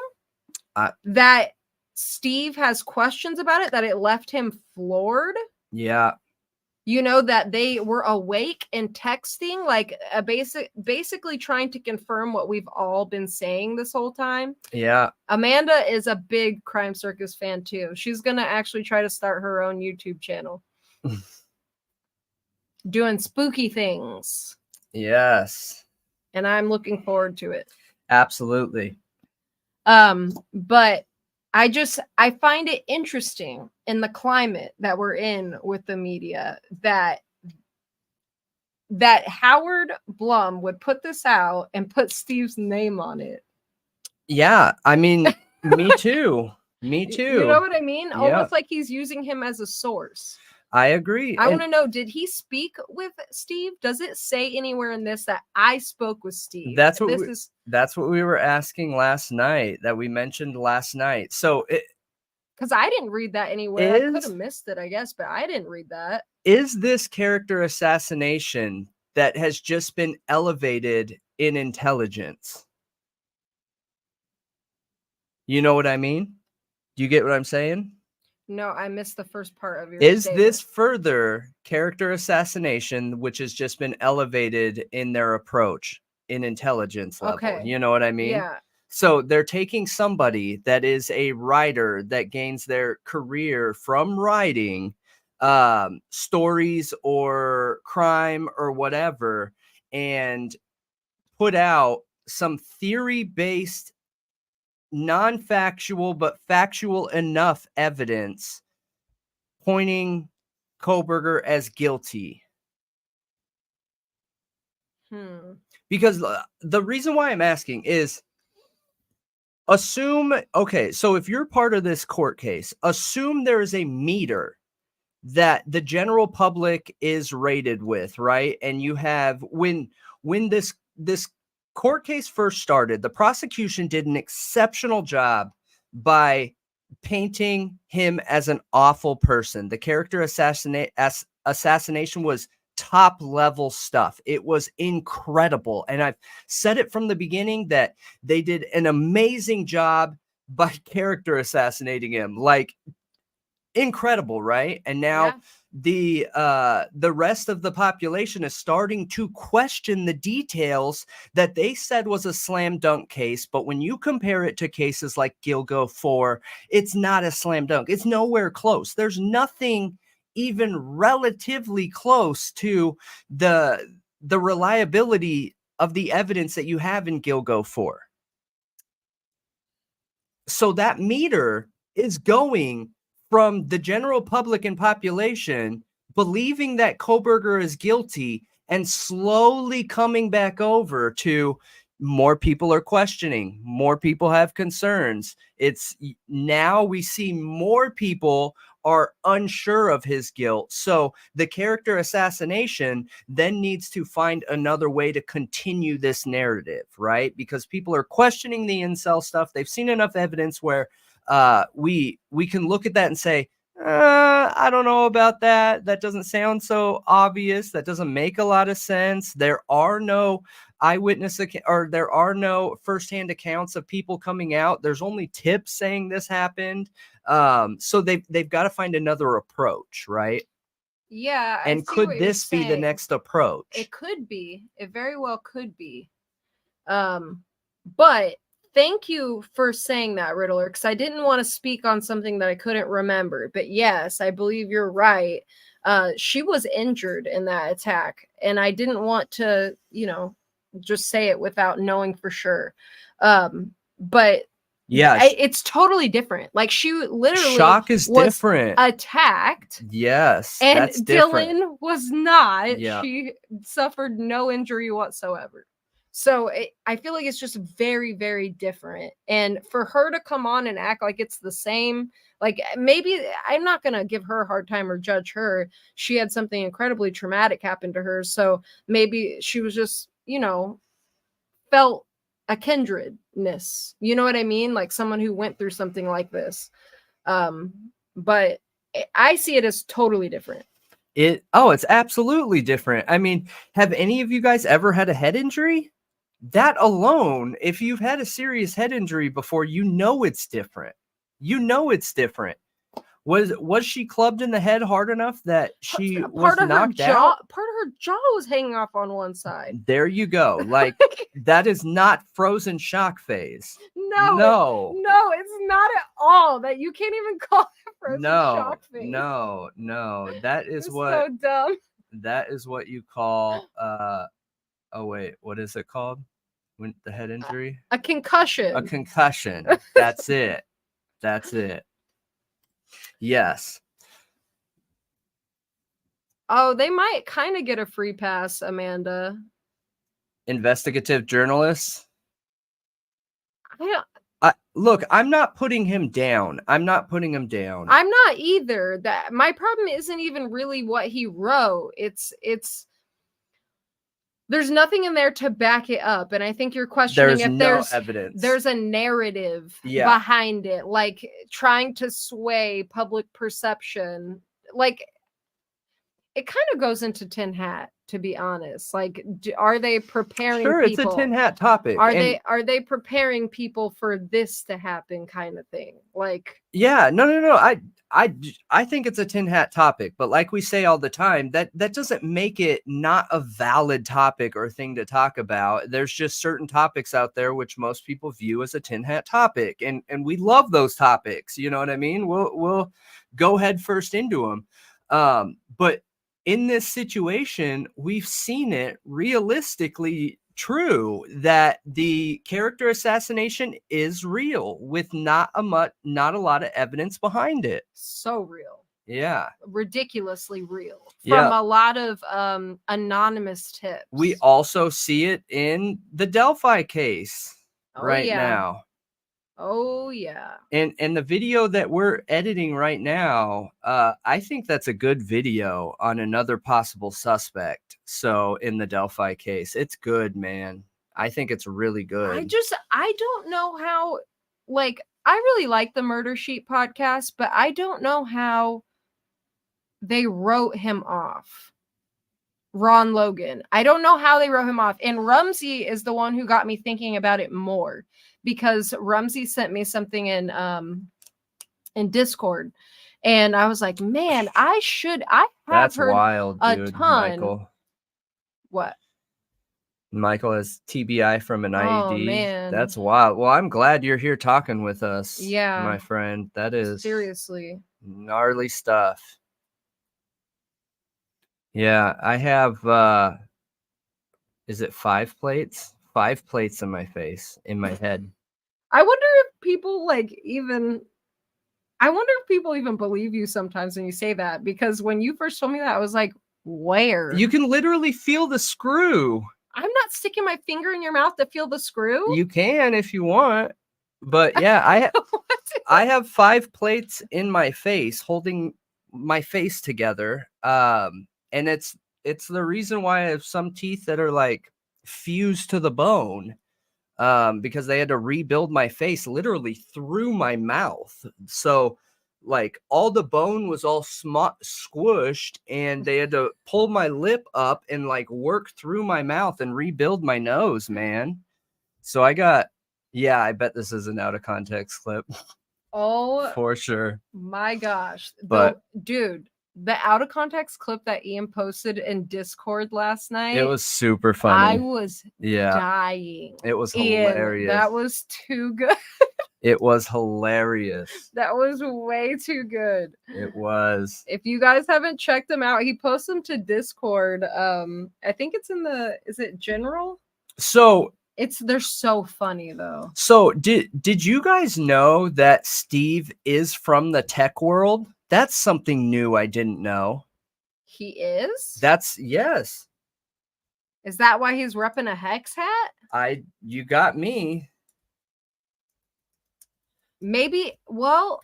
that Steve has questions about it, that it left him floored. Yeah. You know, that they were awake and texting, like basically trying to confirm what we've all been saying this whole time. Yeah. Amanda is a big Crime Circus fan too. She's going to actually try to start her own YouTube channel. Doing spooky things. Yes. And I'm looking forward to it. Absolutely. But I find it interesting in the climate that we're in with the media that Howard Blum would put this out and put Steve's name on it. Yeah, I mean, me too. Me too. You know what I mean? Yeah. Almost like he's using him as a source. I agree. I want to know, did he speak with Steve? Does it say anywhere in this that I spoke with Steve? That's what we were asking last night, that we mentioned last night. So because I didn't read that anywhere. I could have missed it, I guess, but I didn't read that. Is this character assassination that has just been elevated in intelligence? You know what I mean? Do you get what I'm saying? No, I missed the first part of your statement. This further character assassination, which has just been elevated in their approach in intelligence level? Okay. You know what I mean? Yeah. So they're taking somebody that is a writer that gains their career from writing stories or crime or whatever, and put out some theory-based, non-factual but factual enough evidence pointing Kohberger as guilty. Because the reason why I'm asking is, okay, so if you're part of this court case, assume there is a meter that the general public is rated with, right? And you have, when this court case first started, the prosecution did an exceptional job by painting him as an awful person. The character assassination was top level stuff. It was incredible. And I've said it from the beginning that they did an amazing job by character assassinating him. Like, incredible, right? And now the rest of the population is starting to question the details that they said was a slam dunk case. But when you compare it to cases like Idaho4, it's not a slam dunk. It's nowhere close. There's nothing even relatively close to the reliability of the evidence that you have in Idaho4. So that meter is going from the general public and population believing that Kohberger is guilty and slowly coming back over to more people are questioning, more people have concerns. It's now we see more people are unsure of his guilt. So the character assassination then needs to find another way to continue this narrative, right? Because people are questioning the incel stuff. They've seen enough evidence where we can look at that and say, I don't know about that. That doesn't sound so obvious. That doesn't make a lot of sense. There are no or there are no firsthand accounts of people coming out. There's only tips saying this happened. So they've got to find another approach, right? Yeah, I And see could what you're this be the saying. next approach? It could be. It very well could be. But thank you for saying that, Riddler, because I didn't want to speak on something that I couldn't remember. But yes, I believe you're right. She was injured in that attack, and I didn't want to, just say it without knowing for sure. But Yeah, it's totally different. Like, she literally shock is was different. attacked. Yes, And that's different. Dylan was not. Yeah. She suffered no injury whatsoever. So I feel like it's just very, very different. And for her to come on and act like it's the same, like, maybe I'm not going to give her a hard time or judge her. She had something incredibly traumatic happen to her. So maybe she was just, felt a kindredness. You know what I mean? Like someone who went through something like this. But I see it as totally different. It's absolutely different. I mean, have any of you guys ever had a head injury? That alone, if you've had a serious head injury before, it's different. It's different. Was she clubbed in the head hard enough that she was knocked out? Part of her jaw was hanging off on one side. There you go. Like, that is not frozen shock phase. No, it's not at all. That you can't even call it frozen shock phase. No. That is so dumb. That is what you call oh wait, what is it called? When the head injury? A concussion. A concussion. That's it. That's it. Yes. Oh, they might kind of get a free pass, Amanda. Investigative journalists. Look, I'm not putting him down. I'm not either. That my problem isn't even really what he wrote. It's there's nothing in there to back it up. And I think you're questioning if there's evidence. There's a narrative behind it, like trying to sway public perception. Like, it kind of goes into tin hat, to be honest. Like, are they preparing people? It's a tin hat topic. Are they preparing people for this to happen, kind of thing? Like, yeah, no. I think it's a tin hat topic, but like we say all the time, that doesn't make it not a valid topic or thing to talk about. There's just certain topics out there which most people view as a tin hat topic, and we love those topics. You know what I mean? We'll go head first into them. But in this situation, we've seen it realistically true that the character assassination is real with not a lot of evidence behind it. So real. Yeah. Ridiculously real. From a lot of anonymous tips. We also see it in the Delphi case now. Oh, yeah. And the video that we're editing right now, I think that's a good video on another possible suspect. So in the Delphi case, it's good, man. I think it's really good. I don't know how, like, I really like the Murder Sheet podcast, but I don't know how they wrote him off. Ron Logan. I don't know how they wrote him off. And Rumsey is the one who got me thinking about it more, because Rumsey sent me something in Discord, and I was like, man, I have heard wild, dude. A ton. Michael. What? Michael has TBI from an IED. Oh, man. That's wild. Well, I'm glad you're here talking with us. Yeah. My friend. That is seriously gnarly stuff. Yeah, I have is it 5 plates? 5 plates in my face, in my head. I wonder if people even believe you sometimes when you say that, because when you first told me that, I was like, where? You can literally feel the screw. I'm not sticking my finger in your mouth to feel the screw. You can if you want. But yeah, I have 5 plates in my face holding my face together. And it's the reason why I have some teeth that are like fused to the bone, because they had to rebuild my face literally through my mouth. So like all the bone was all squished, and they had to pull my lip up and like work through my mouth and rebuild my nose, man. So I got, yeah, I bet this is an out of context clip. Oh, for sure. my gosh. But Dude, the out of context clip that Ian posted in Discord last night, it was super I funny. was Yeah, dying. it was Ian, hilarious. that was too good. It was hilarious. That was way too good. It was. If you guys haven't checked them out, he posts them to Discord. I think it's in the, is it general? So They're so funny though. So did you guys know that Steve is from the tech world? That's something new I didn't know. He is? Yes. Is that why he's repping a Hex hat? You got me. Maybe, well,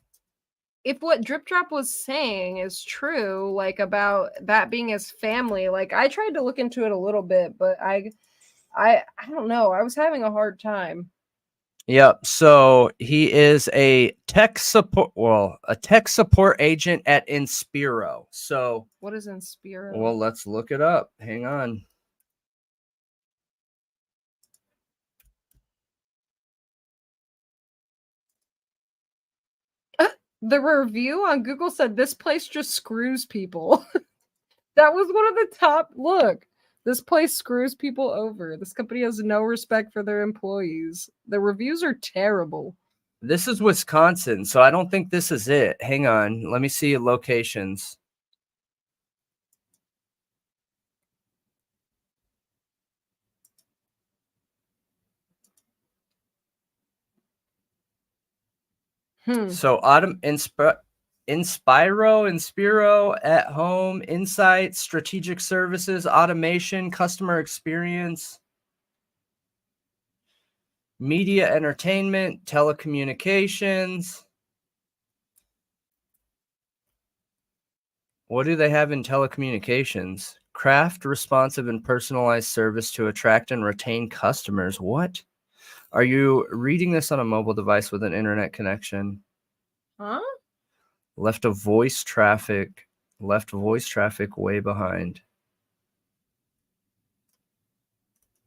if what Drip Drop was saying is true, like about that being his family, like I tried to look into it a little bit, but I don't know. I was having a hard time. Yep. So he is a tech support agent at Inspiro. So what is Inspiro? Well, let's look it up. Hang on. The review on Google said this place just screws people. That was one of the top. Look, this place screws people over. This company has no respect for their employees. The reviews are terrible. This is Wisconsin, so I don't think this is it. Hang on. Let me see locations. So Inspiro at home, insights, strategic services, automation, customer experience, media entertainment, telecommunications. What do they have in telecommunications? Craft responsive and personalized service to attract and retain customers. What? Are you reading this on a mobile device with an internet connection? Huh? Left voice traffic way behind.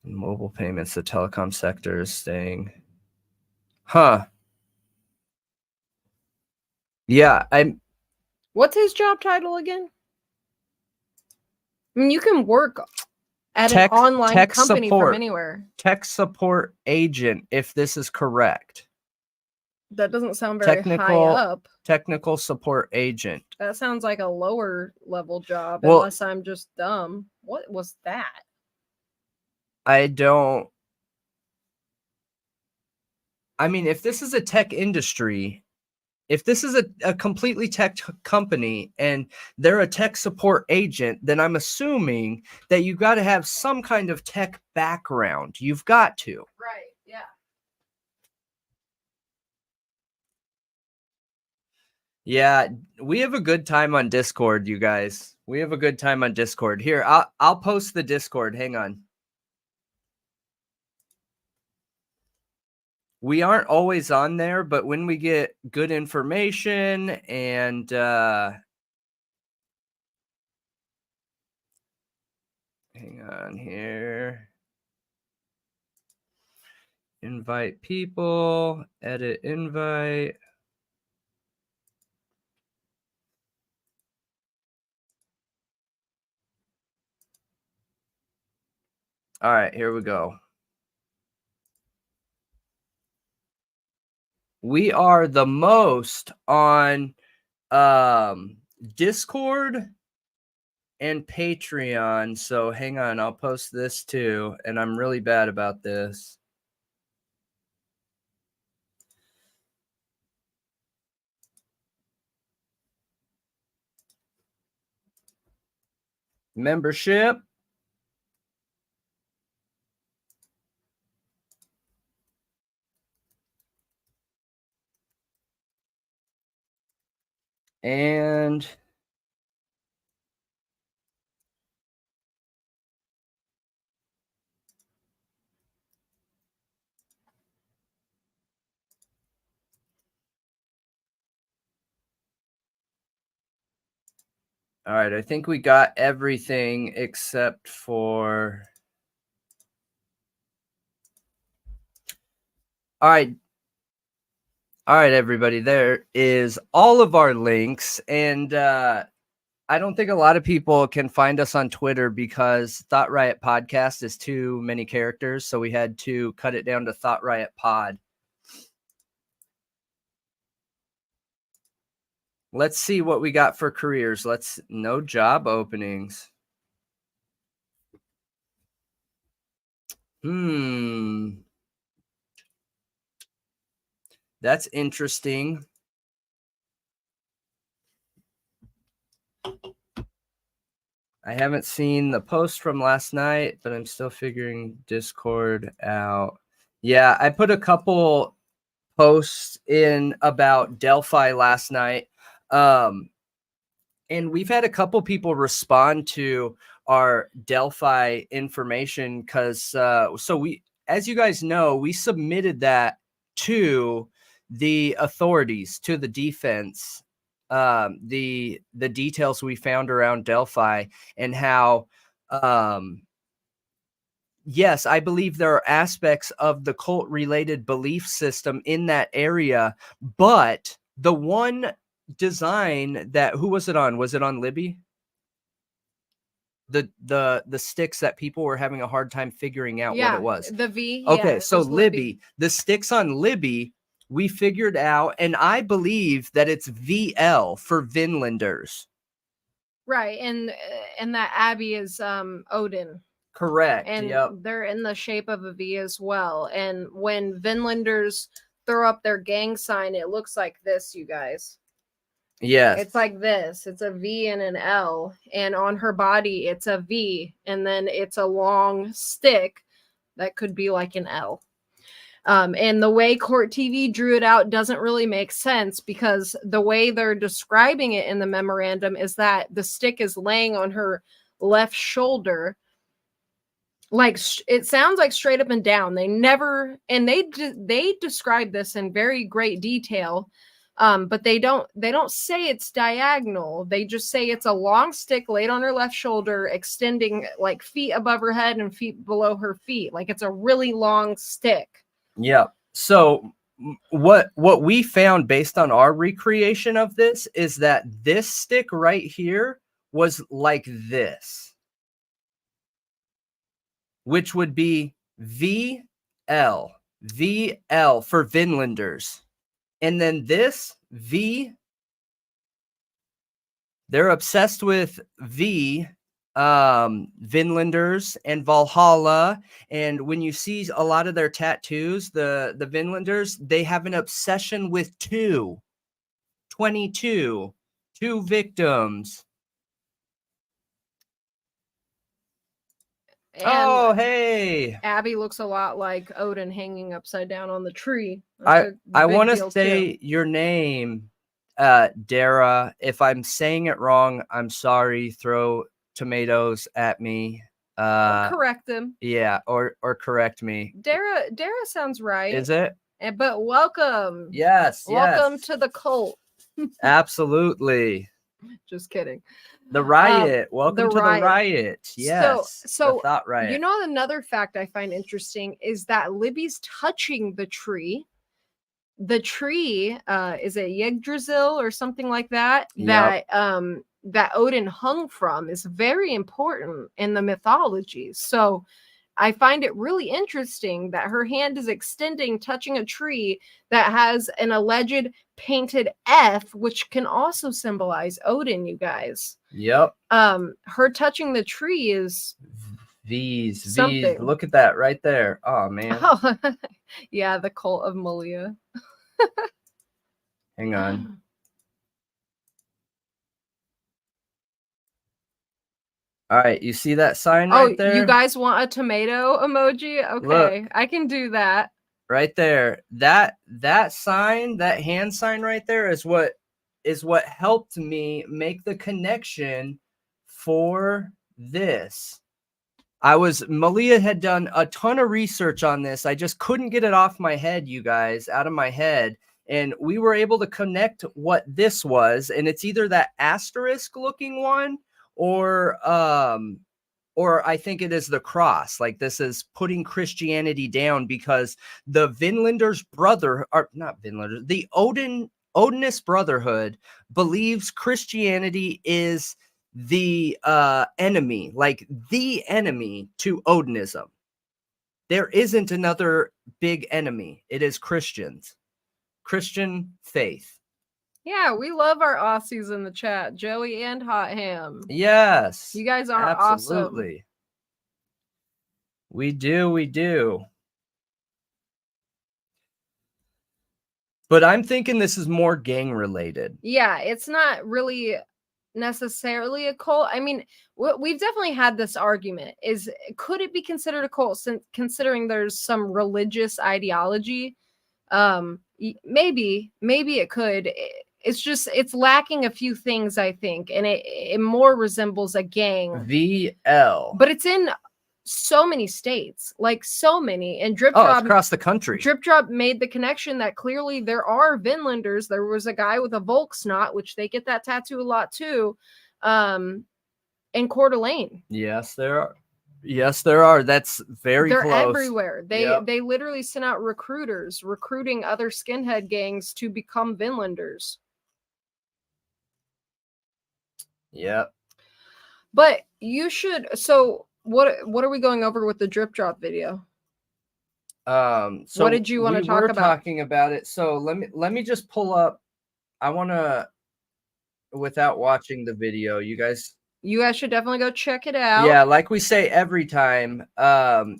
Mobile payments, the telecom sector is staying. Huh. Yeah, What's his job title again? I mean, you can work at an online company from anywhere. Tech support agent, if this is correct. That doesn't sound very high up. Technical support agent. That sounds like a lower level job, unless I'm just dumb. What was that? I mean, if this is a tech industry, if this is a completely tech company and they're a tech support agent, then I'm assuming that you got to have some kind of tech background. You've got to. Right, yeah. Yeah, we have a good time on Discord, you guys. We have a good time on Discord. Here, I'll post the Discord. Hang on. We aren't always on there, but when we get good information and hang on here. Invite people, edit invite. All right, here we go. We are the most on Discord and Patreon. So hang on, I'll post this too. And I'm really bad about this. Membership. And All right, I think we got everything except for... All right. All right, everybody, there is all of our links. And I don't think a lot of people can find us on Twitter because Thought Riot Podcast is too many characters. So we had to cut it down to Thought Riot Pod. Let's see what we got for careers. No job openings. That's interesting. I haven't seen the post from last night, but I'm still figuring Discord out. Yeah, I put a couple posts in about Delphi last night. And we've had a couple people respond to our Delphi information because so we, as you guys know, we submitted that to the authorities, to the defense, the details we found around Delphi and how yes, I believe there are aspects of the cult related belief system in that area, but the one design that, who was it on? Was it on Libby? The sticks that people were having a hard time figuring out what it was. The V. Okay, yeah, so Libby, the sticks on Libby, we figured out, and I believe that it's VL for Vinlanders. Right, and that Abby is Odin. Correct. And yep. They're in the shape of a V as well. And when Vinlanders throw up their gang sign, it looks like this, you guys. Yes. It's like this. It's a V and an L. And on her body, it's a V. And then it's a long stick that could be like an L. And the way Court TV drew it out doesn't really make sense because the way they're describing it in the memorandum is that the stick is laying on her left shoulder. Like it sounds like straight up and down. They never, and they describe this in very great detail, but they don't say it's diagonal. They just say it's a long stick laid on her left shoulder, extending like feet above her head and feet below her feet. Like it's a really long stick. Yeah. So what we found based on our recreation of this is that this stick right here was like this, which would be VL for Vinlanders. And then this V, they're obsessed with V, Vinlanders and Valhalla. And when you see a lot of their tattoos, the Vinlanders, they have an obsession with 22 victims. And oh, hey. Abby looks a lot like Odin hanging upside down on the tree. I want to say your name, Dara. If I'm saying it wrong, I'm sorry. Throw tomatoes at me. Or correct them. Yeah, or correct me. Dara sounds right. Is it? But welcome. Yes. Welcome to the cult. Absolutely. Just kidding. The Riot. Welcome to the Riot. Yes. So the Thought Riot. You know, another fact I find interesting is that Libby's touching the tree. The tree, is it Yggdrasil or something like that? Yep. That Odin hung from is very important in the mythology. So I find it really interesting that her hand is extending, touching a tree that has an alleged painted F, which can also symbolize Odin, you guys. Yep. Her touching the tree is V's. Look at that right there. Oh, man. Oh, yeah, the cult of Malia. Hang on. All right, you see that sign right there? Oh, you guys want a tomato emoji? Okay, look, I can do that. Right there. That sign, that hand sign right there is what helped me make the connection for this. Malia had done a ton of research on this. I just couldn't get it off my head, you guys, out of my head. and we were able to connect what this was, and it's either that asterisk looking one or I think it is the cross. Like, this is putting Christianity down because the Vinlanders brother, or not Vinlanders, the Odinist Brotherhood believes Christianity is the enemy, like the enemy to Odinism. There isn't another big enemy. It is Christians, Christian faith. Yeah, we love our Aussies in the chat, Joey and Hot Ham. Yes. You guys are absolutely awesome. We do. But I'm thinking this is more gang related. Yeah, it's not really necessarily a cult. I mean, we've definitely had this argument, is could it be considered a cult, since considering there's some religious ideology? Maybe it could. It's just, it's lacking a few things, I think, and it more resembles a gang. VL. But it's in so many states, like so many, and Drip it's Drop across the country. Drip Drop made the connection that clearly there are Vinlanders. There was a guy with a Volksnot, which they get that tattoo a lot too, in Coeur d'Alene. Yes, there are. Yes, there are. That's very They're close. everywhere. They literally sent out recruiters recruiting other skinhead gangs to become Vinlanders. Yep. But you should. So what are we going over with the Drip Drop video? So what did you want to talk about? Talking about it. So let me just pull up. I want to, without watching the video, you guys should definitely go check it out. Yeah, like we say every time,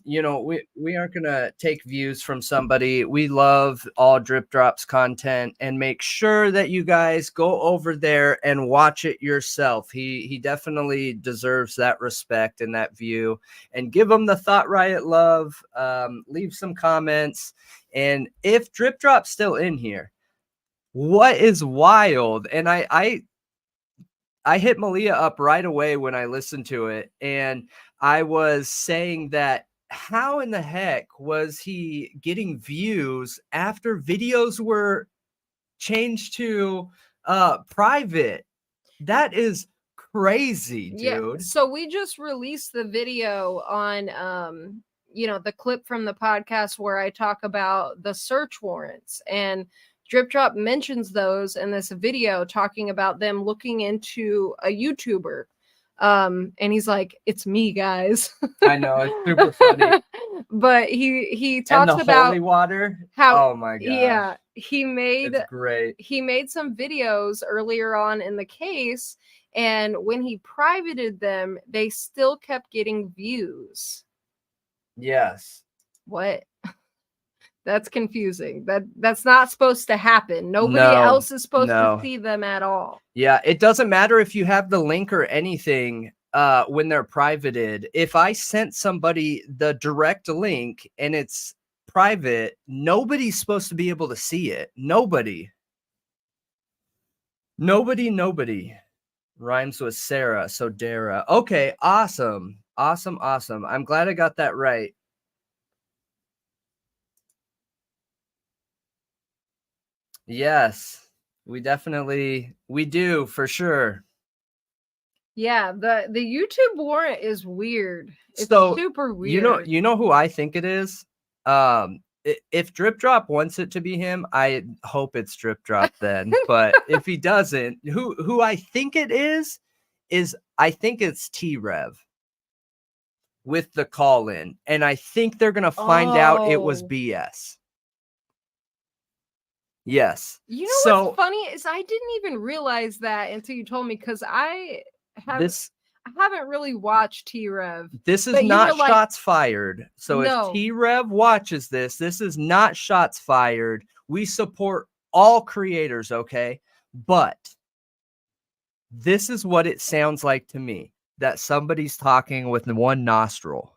you know, we aren't gonna take views from somebody. We love all Drip Drops content, and make sure that you guys go over there and watch it yourself. He definitely deserves that respect and that view, and give him the Thought Riot love. Leave some comments, and if Drip Drop's still in here, what is wild, and I hit Malia up right away when I listened to it, and I was saying that how in the heck was he getting views after videos were changed to private? That is crazy, dude. Yeah, so we just released the video on you know, the clip from the podcast where I talk about the search warrants, and Drip Drop mentions those in this video, talking about them looking into a YouTuber. And he's like, "It's me, guys." I know, it's super funny. But he talks and the about holy water. How, oh my god. Yeah, he made some videos earlier on in the case, and when he privated them, they still kept getting views. Yes. What? That's confusing. That's not supposed to happen. Nobody else is supposed to see them at all. Yeah, it doesn't matter if you have the link or anything when they're privated. If I sent somebody the direct link and it's private, nobody's supposed to be able to see it. Nobody. Rhymes with Sarah, so Dara. Okay, awesome. I'm glad I got that right. Yes, we do, for sure. Yeah, the YouTube warrant is weird. It's super weird. You know who I think it is? If Drip Drop wants it to be him, I hope it's Drip Drop then. But if he doesn't, who I think it is I think it's T-Rev with the call in, and I think they're gonna find out it was BS. Yes. You know what's funny is I didn't even realize that until you told me, because I haven't really watched T-Rev. This is not shots fired. So if T-Rev watches this is not shots fired. We support all creators, okay? But this is what it sounds like to me, that somebody's talking with one nostril.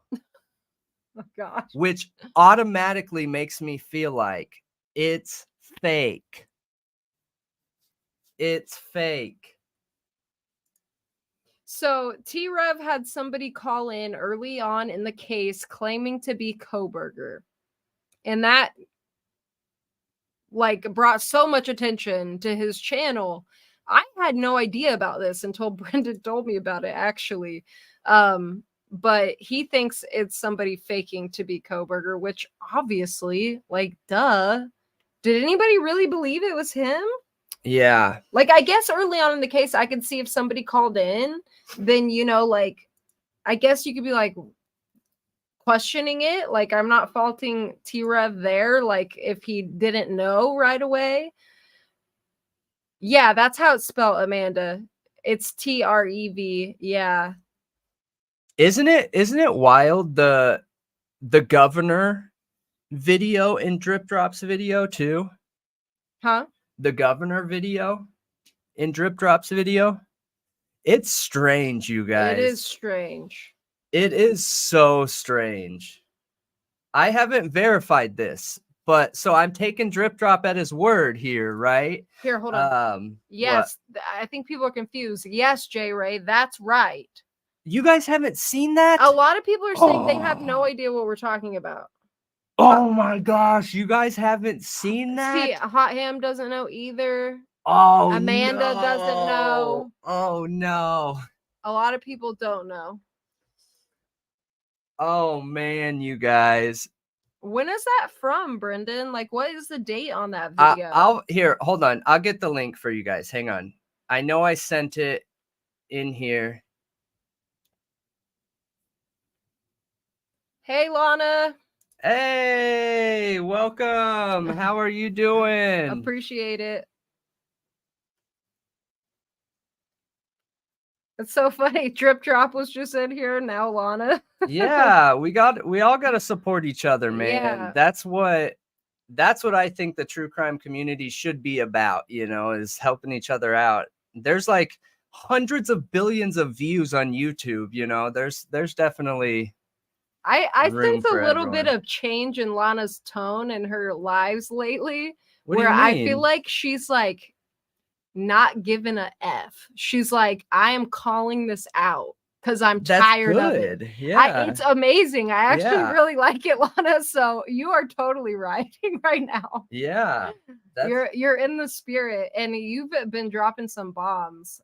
Oh gosh. Which automatically makes me feel like it's fake. It's fake. So T-Rev had somebody call in early on in the case claiming to be Koberger. And that like brought so much attention to his channel. I had no idea about this until Brendan told me about it, actually. But he thinks it's somebody faking to be Koberger, which obviously, like, duh. Did anybody really believe it was him? Yeah. Like, I guess early on in the case, I could see if somebody called in, then, you know, like, I guess you could be like questioning it. Like, I'm not faulting T-Rev there. Like, if he didn't know right away. Yeah, that's how it's spelled, Amanda. It's Trev. Yeah. Isn't it wild, the governor video in Drip Drop's video too? Huh? The governor video in Drip Drop's video? It's strange, you guys. It is strange. It is so strange. I haven't verified this, but so I'm taking Drip Drop at his word here, right? Here, hold on. Yes, I think people are confused. Yes, J Ray, that's right. You guys haven't seen that? A lot of people are saying they have no idea what we're talking about. Oh my gosh, you guys haven't seen that? See, Hot Ham doesn't know either. Oh, Amanda doesn't know. Oh no. A lot of people don't know. Oh man, you guys. When is that from, Brendan? Like, what is the date on that video? I'll here, hold on. I'll get the link for you guys. Hang on. I know I sent it in here. Hey, Lana. Hey, welcome. How are you doing? Appreciate it. It's so funny. Drip Drop was just in here. Now Lana. Yeah, we all got to support each other, man. Yeah. That's what I think the true crime community should be about, you know, is helping each other out. There's like hundreds of billions of views on YouTube, you know. There's definitely I sense a little everyone. bit of change in Lana's tone in her lives lately, What do where you I mean? feel like she's like not giving a F. She's like, I am calling this out because I'm tired of it. Yeah. It's amazing. I actually really like it, Lana. So you are totally writing right now. Yeah. You're in the spirit, and you've been dropping some bombs.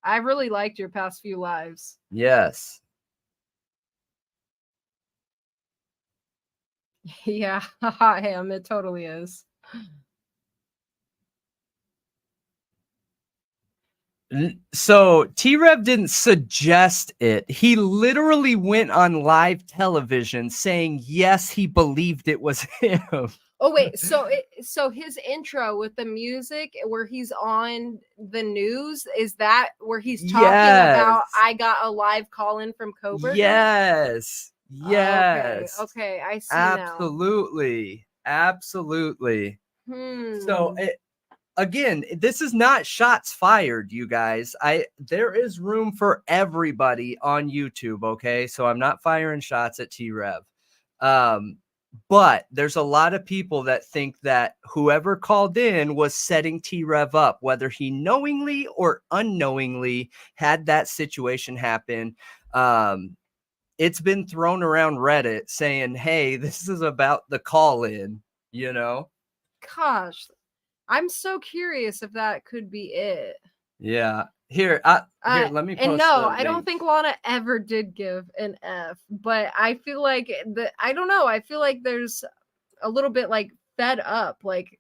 I really liked your past few lives. Yes. Yeah, Hot Ham, it totally is. So T-Rev didn't suggest it. He literally went on live television saying, yes, he believed it was him. Oh, wait. So his intro with the music where he's on the news, is that where he's talking about, I got a live call in from Koberger? Yes. Yes. Okay. I see Absolutely. now. Absolutely. So again, this is not shots fired, you guys. There is room for everybody on YouTube, okay? So I'm not firing shots at T-Rev. But there's a lot of people that think that whoever called in was setting T-Rev up, whether he knowingly or unknowingly had that situation happen. It's been thrown around Reddit saying, hey, this is about the call-in, you know? Gosh, I'm so curious if that could be it. Yeah. Here, let me post. And no, I don't think Lana ever did give an F, but I feel like I don't know. I feel like there's a little bit like fed up, like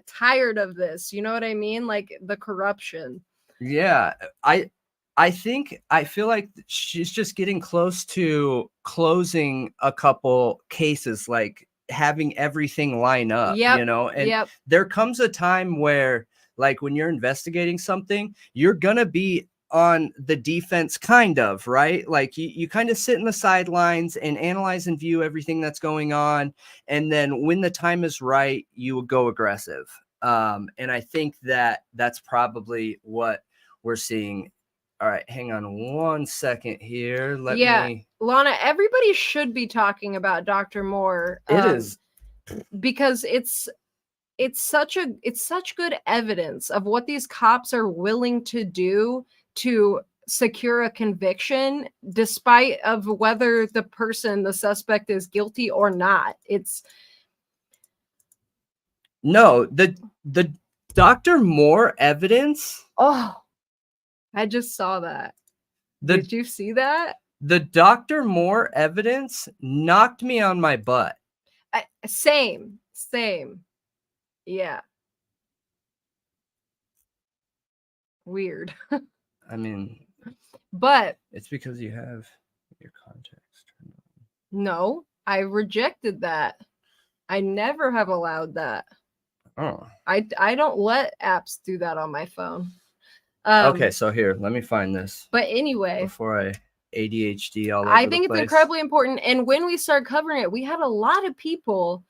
tired of this. You know what I mean? Like the corruption. Yeah. I feel like she's just getting close to closing a couple cases, like having everything line up, you know, and there comes a time where, like, when you're investigating something, you're gonna be on the defense, kind of, right? Like you kind of sit in the sidelines and analyze and view everything that's going on, and then when the time is right, you will go aggressive. And I think that that's probably what we're seeing. All right, hang on 1 second here. Lana, everybody should be talking about Dr. Moore. It is, because it's such good evidence of what these cops are willing to do to secure a conviction, despite of whether the suspect is guilty or not. No, the Dr. Moore evidence, Oh, I just saw that. the Did you see that? the Dr. Moore evidence knocked me on my butt. Same. Yeah. Weird. I mean, But it's because you have your context turned no, I rejected that. I never have allowed that. on. Oh. I don't let apps do that on my phone. Okay, so here, let me find this But anyway, before I ADHD all over I the think it's place. incredibly important. And when we started covering it, we had a lot of people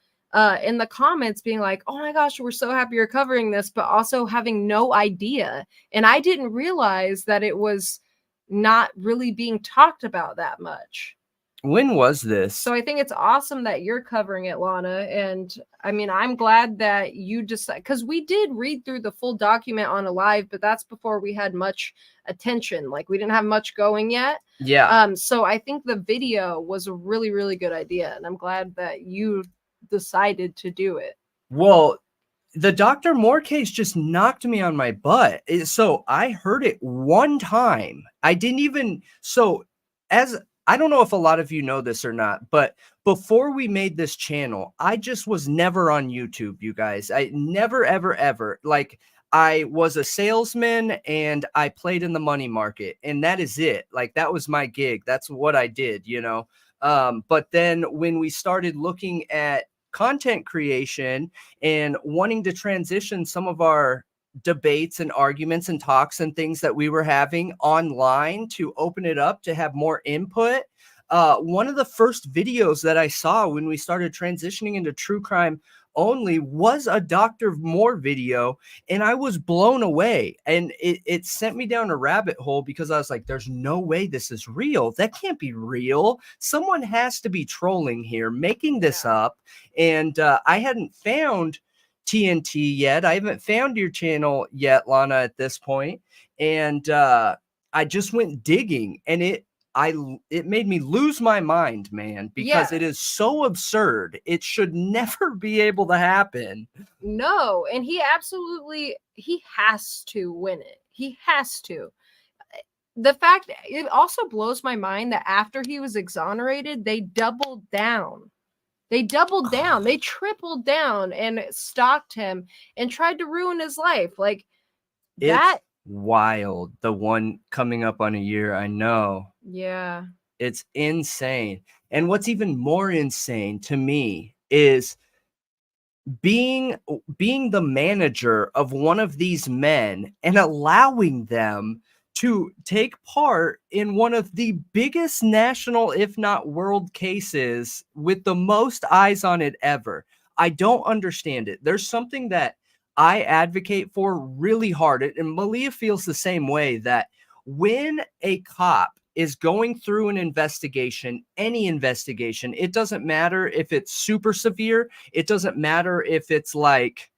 in the comments being like, oh my gosh, we're so happy you're covering this, but also having no idea. And I didn't realize that it was not really being talked about that much. When was this? So I think it's awesome that you're covering it, Lana. And I mean, I'm glad that you decided, because we did read through the full document on a live, but that's before we had much attention. Like we didn't have much going yet. Yeah. So I think the video was a really, really good idea. And I'm glad that you decided to do it. Well, the Dr. Moore case just knocked me on my butt. So I heard it one time. I didn't even, so as I don't know if a lot of you know this or not, but before we made this channel, I just was never on YouTube, you guys. I never, ever, ever. Like, I was a salesman and I played in the money market, and that is it. Like, that was my gig. That's what I did, you know. But then when we started looking at content creation and wanting to transition some of our debates and arguments and talks and things that we were having online to open it up to have more input. One of the first videos that I saw when we started transitioning into true crime only was a Dr. Moore video, and I was blown away. And it sent me down a rabbit hole because I was like, there's no way this is real. That can't be real. Someone has to be trolling here, making this up. And I hadn't found TNT yet. I haven't found your channel yet, Lana, at this point. And I just went digging, and it made me lose my mind, man, because it is so absurd. It should never be able to happen. No, and he has to win it. He has to. The fact, it also blows my mind that after he was exonerated, they doubled down. They doubled down. They tripled down and stalked him and tried to ruin his life. Like that. It's wild. The one coming up on a year, I know. Yeah. It's insane. And what's even more insane to me is being the manager of one of these men and allowing them to take part in one of the biggest national, if not world, cases with the most eyes on it ever. I don't understand it. There's something that I advocate for really hard, and Malia feels the same way, that when a cop is going through an investigation, any investigation, it doesn't matter if it's super severe. It doesn't matter if it's like,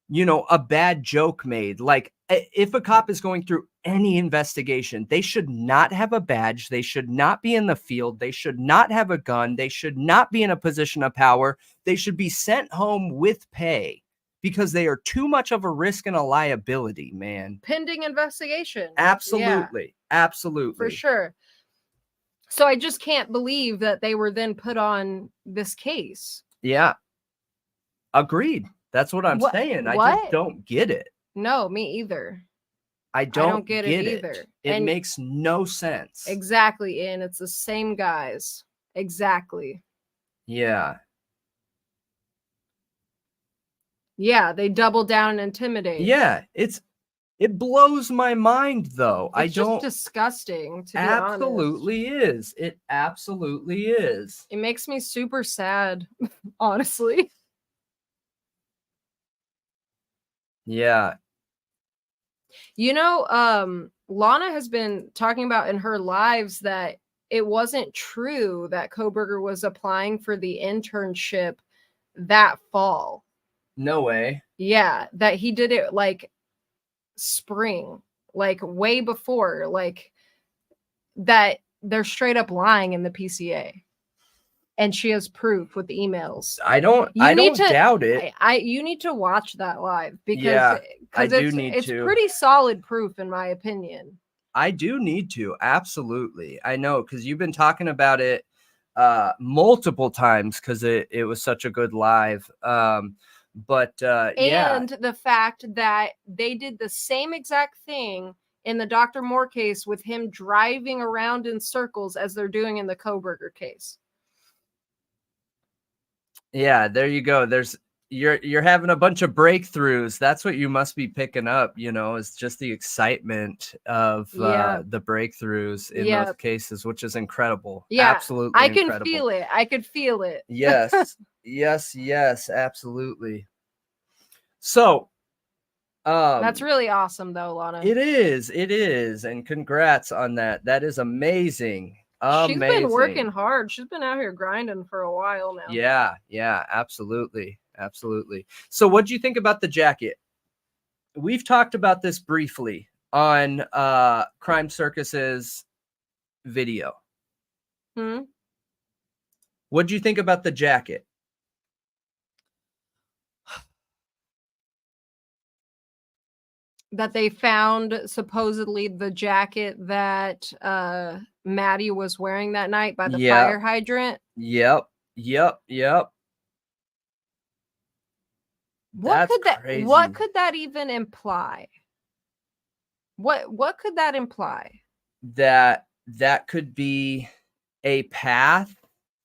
you know, a bad joke made. Like, if a cop is going through any investigation, they should not have a badge. They should not be in the field. They should not have a gun. They should not be in a position of power. They should be sent home with pay because they are too much of a risk and a liability, man. Pending investigation. Absolutely. Yeah. Absolutely. For sure. So I just can't believe that they were then put on this case. Yeah. Agreed. That's what I'm saying. I just don't get it. No, me either. I don't get it either. It makes no sense. Exactly, and it's the same guys. Exactly. Yeah. Yeah, they double down and intimidate. Yeah, it blows my mind though. It's just disgusting, to be honest. Absolutely is. It absolutely is. It makes me super sad, honestly. Yeah. You know, Lana has been talking about in her lives that it wasn't true that Kohberger was applying for the internship that fall. No way. Yeah, that he did it like spring, like way before, like that they're straight up lying in the PCA. and she has proof with emails. I don't doubt it. You need to watch that live because Yeah, I do it's need to. pretty solid proof in my opinion. I do need to. Absolutely. I know, because you've been talking about it multiple times because it was such a good live. But yeah. And the fact that they did the same exact thing in the Dr. Moore case with him driving around in circles as they're doing in the Kohberger case. Yeah, there you go. You're having a bunch of breakthroughs. That's what you must be picking up, is just the excitement of the breakthroughs in those cases, which is incredible. Yeah, absolutely I can incredible. feel it. I could feel it. Yes, yes, absolutely. So, that's really awesome, though, Lana. It is, and congrats on that. That is amazing. She's been working hard. She's been out here grinding for a while now. Yeah, absolutely. So what do you think about the jacket? We've talked about this briefly on Crime Circus's video. What do you think about the jacket? That they found supposedly the jacket that Maddie was wearing that night by the fire hydrant. Yep. What could that even imply? What could that imply? That could be a path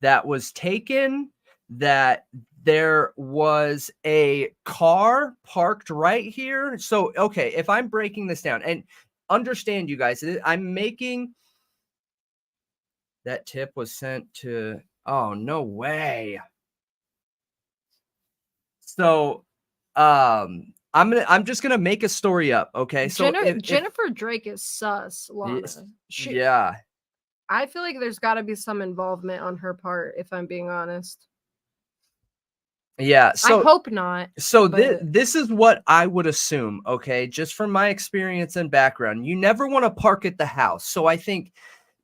that was taken, that there was a car parked right here. So, okay, if I'm breaking this down, and understand, you guys, I'm making that tip was sent to, oh, no way. So, I'm just gonna make a story up, okay? So Jennifer Drake is sus, Lana. Yeah. I feel like there's got to be some involvement on her part, if I'm being honest. Yeah, so I hope not. So this is what I would assume, okay? Just from my experience and background, you never want to park at the house. So I think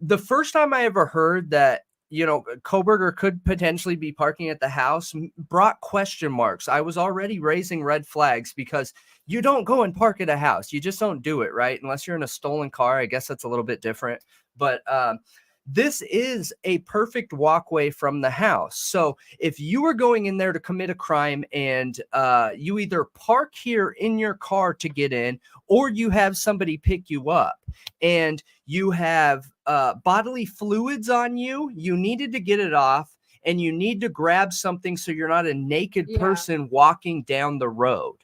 the first time I ever heard that, Kohberger could potentially be parking at the house brought question marks. I was already raising red flags because you don't go and park at a house. You just don't do it, right? Unless you're in a stolen car. I guess that's a little bit different. But this is a perfect walkway from the house. So if you were going in there to commit a crime and you either park here in your car to get in, or you have somebody pick you up and you have bodily fluids on you, you needed to get it off and you need to grab something so you're not a naked person walking down the road.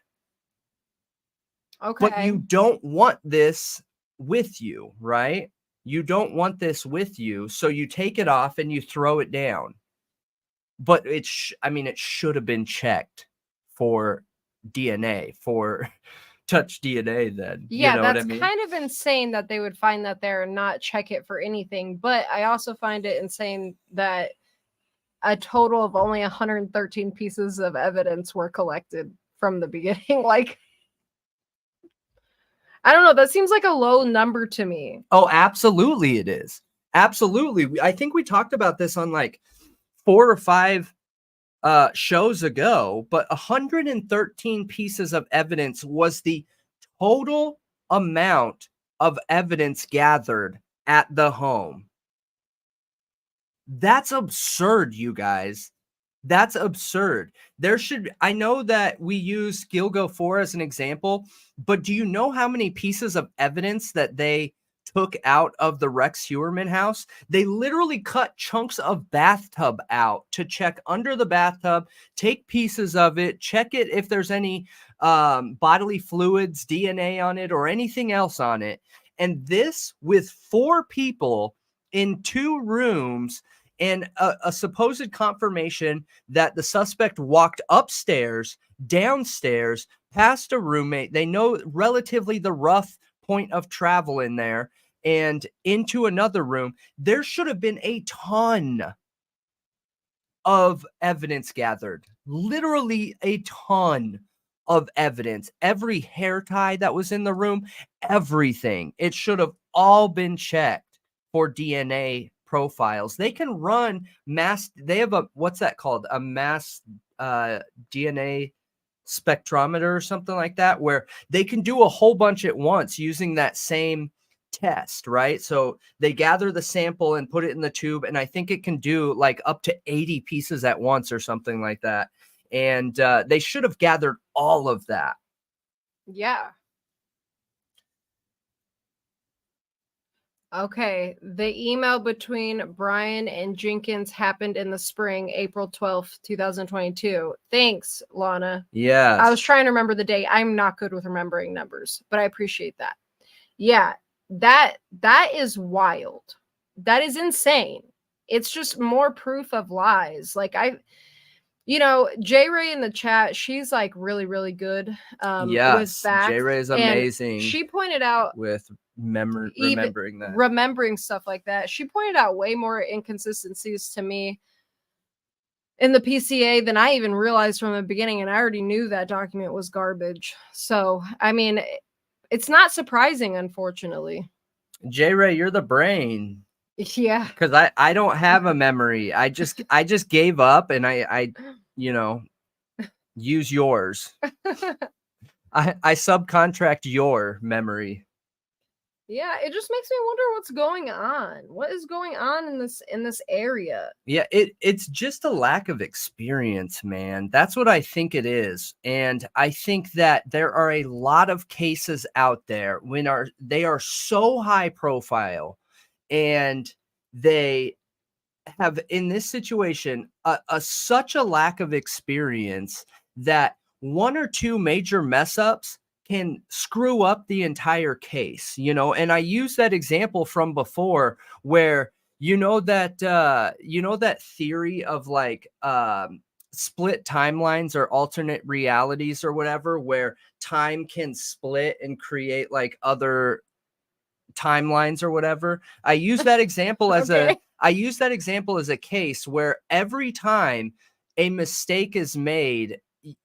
Okay. But you don't want this with you, right? You don't want this with you, so you take it off and you throw it down. But it should have been checked for DNA, for touch DNA then. Yeah, you know that's what I mean? kind of insane that they would find that there and not check it for anything. But I also find it insane that a total of only 113 pieces of evidence were collected from the beginning. Like, I don't know. That seems like a low number to me. Oh, absolutely it is. Absolutely. I think we talked about this on like 4 or 5 shows ago, but 113 pieces of evidence was the total amount of evidence gathered at the home. That's absurd, you guys. That's absurd. I know that we use Idaho4 as an example, but do you know how many pieces of evidence that they took out of the Rex Heuermann house? They literally cut chunks of bathtub out to check under the bathtub, take pieces of it, check it if there's any bodily fluids, DNA on it, or anything else on it. And this with 4 people in 2 rooms, and a supposed confirmation that the suspect walked upstairs, downstairs, past a roommate. They know relatively the rough point of travel in there and into another room. There should have been a ton of evidence gathered, literally a ton of evidence. Every hair tie that was in the room, everything. It should have all been checked for DNA profiles. They can run mass. They have a, what's that called? A mass DNA spectrometer or something like that, where they can do a whole bunch at once using that same test, right? So they gather the sample and put it in the tube, and I think it can do like up to 80 pieces at once or something like that. And they should have gathered all of that. Yeah. Okay, the email between Brian and Jenkins happened in the spring, April 12th, 2022. Thanks, Lana. Yes. I was trying to remember the date. I'm not good with remembering numbers, but I appreciate that. Yeah, that is wild. That is insane. It's just more proof of lies. Like J Ray in the chat, she's like really, really good with facts. J Ray is amazing. She pointed out with remembering stuff like that. She pointed out way more inconsistencies to me in the PCA than I even realized from the beginning, and I already knew that document was garbage. So, I mean, it's not surprising, unfortunately. J Ray, you're the brain. Yeah. Because I don't have a memory. I just gave up, and I use yours. I subcontract your memory. Yeah, it just makes me wonder what's going on. What is going on in this area? Yeah, it's just a lack of experience, man. That's what I think it is. And I think that there are a lot of cases out there they are so high profile, and they have, in this situation, such a lack of experience that one or two major mess ups can screw up the entire case, and I use that example from before where, that theory of like, split timelines or alternate realities or whatever, where time can split and create like other timelines or whatever. I use that example as a case where every time a mistake is made,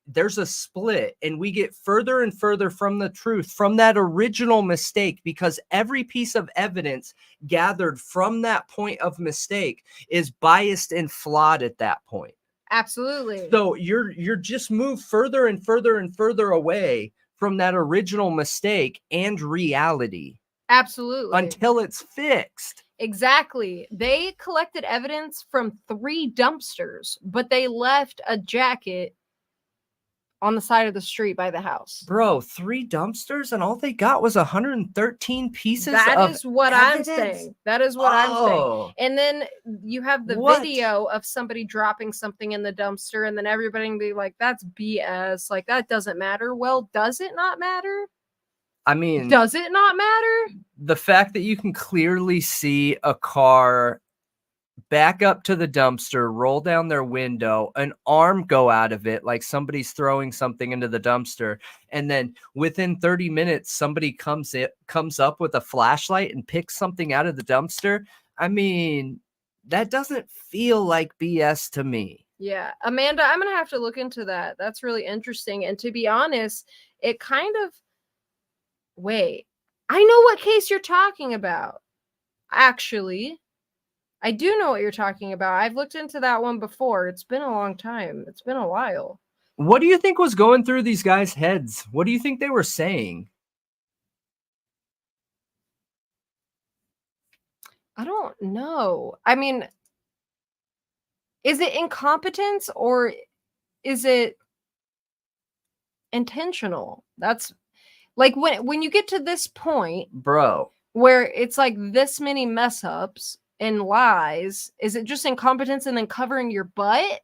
there's a split, and we get further and further from the truth from that original mistake, because every piece of evidence gathered from that point of mistake is biased and flawed at that point. Absolutely. So you're just moved further and further and further away from that original mistake and reality. Absolutely. Until it's fixed. Exactly. They collected evidence from 3 dumpsters, but they left a jacket on the side of the street by the house. Bro, 3 dumpsters, and all they got was 113 pieces That of is what evidence? I'm saying. That is what I'm saying. And then you have the video of somebody dropping something in the dumpster, and then everybody can be like, that's BS. Like, that doesn't matter. Well, does it not matter? I mean, does it not matter? The fact that you can clearly see a car back up to the dumpster, roll down their window, an arm go out of it like somebody's throwing something into the dumpster, and then within 30 minutes somebody comes up with a flashlight and picks something out of the dumpster. I mean, that doesn't feel like BS to me. Yeah, Amanda, I'm gonna have to look into that. That's really interesting. And to be honest, it kind of wait, I know what case you're talking about. Actually, I do know what you're talking about. I've looked into that one before. It's been a long time. It's been a while. What do you think was going through these guys' heads? What do you think they were saying? I don't know. I mean, is it incompetence or is it intentional? That's like when you get to this point, bro, where it's like this many mess ups and lies, is it just incompetence and then covering your butt,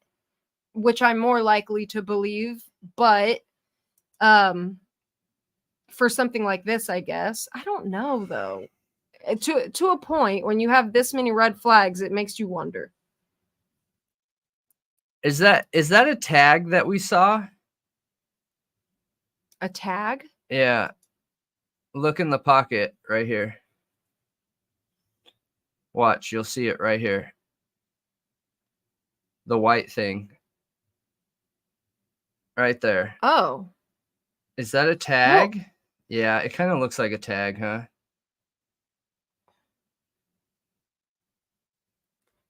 which I'm more likely to believe, but for something like this, I guess. I don't know though. To a point, when you have this many red flags, it makes you wonder. Is that a tag that we saw? A tag? Yeah. Look in the pocket right here. Watch, you'll see it right here. The white thing. Right there. Oh. Is that a tag? Well, yeah, it kind of looks like a tag, huh?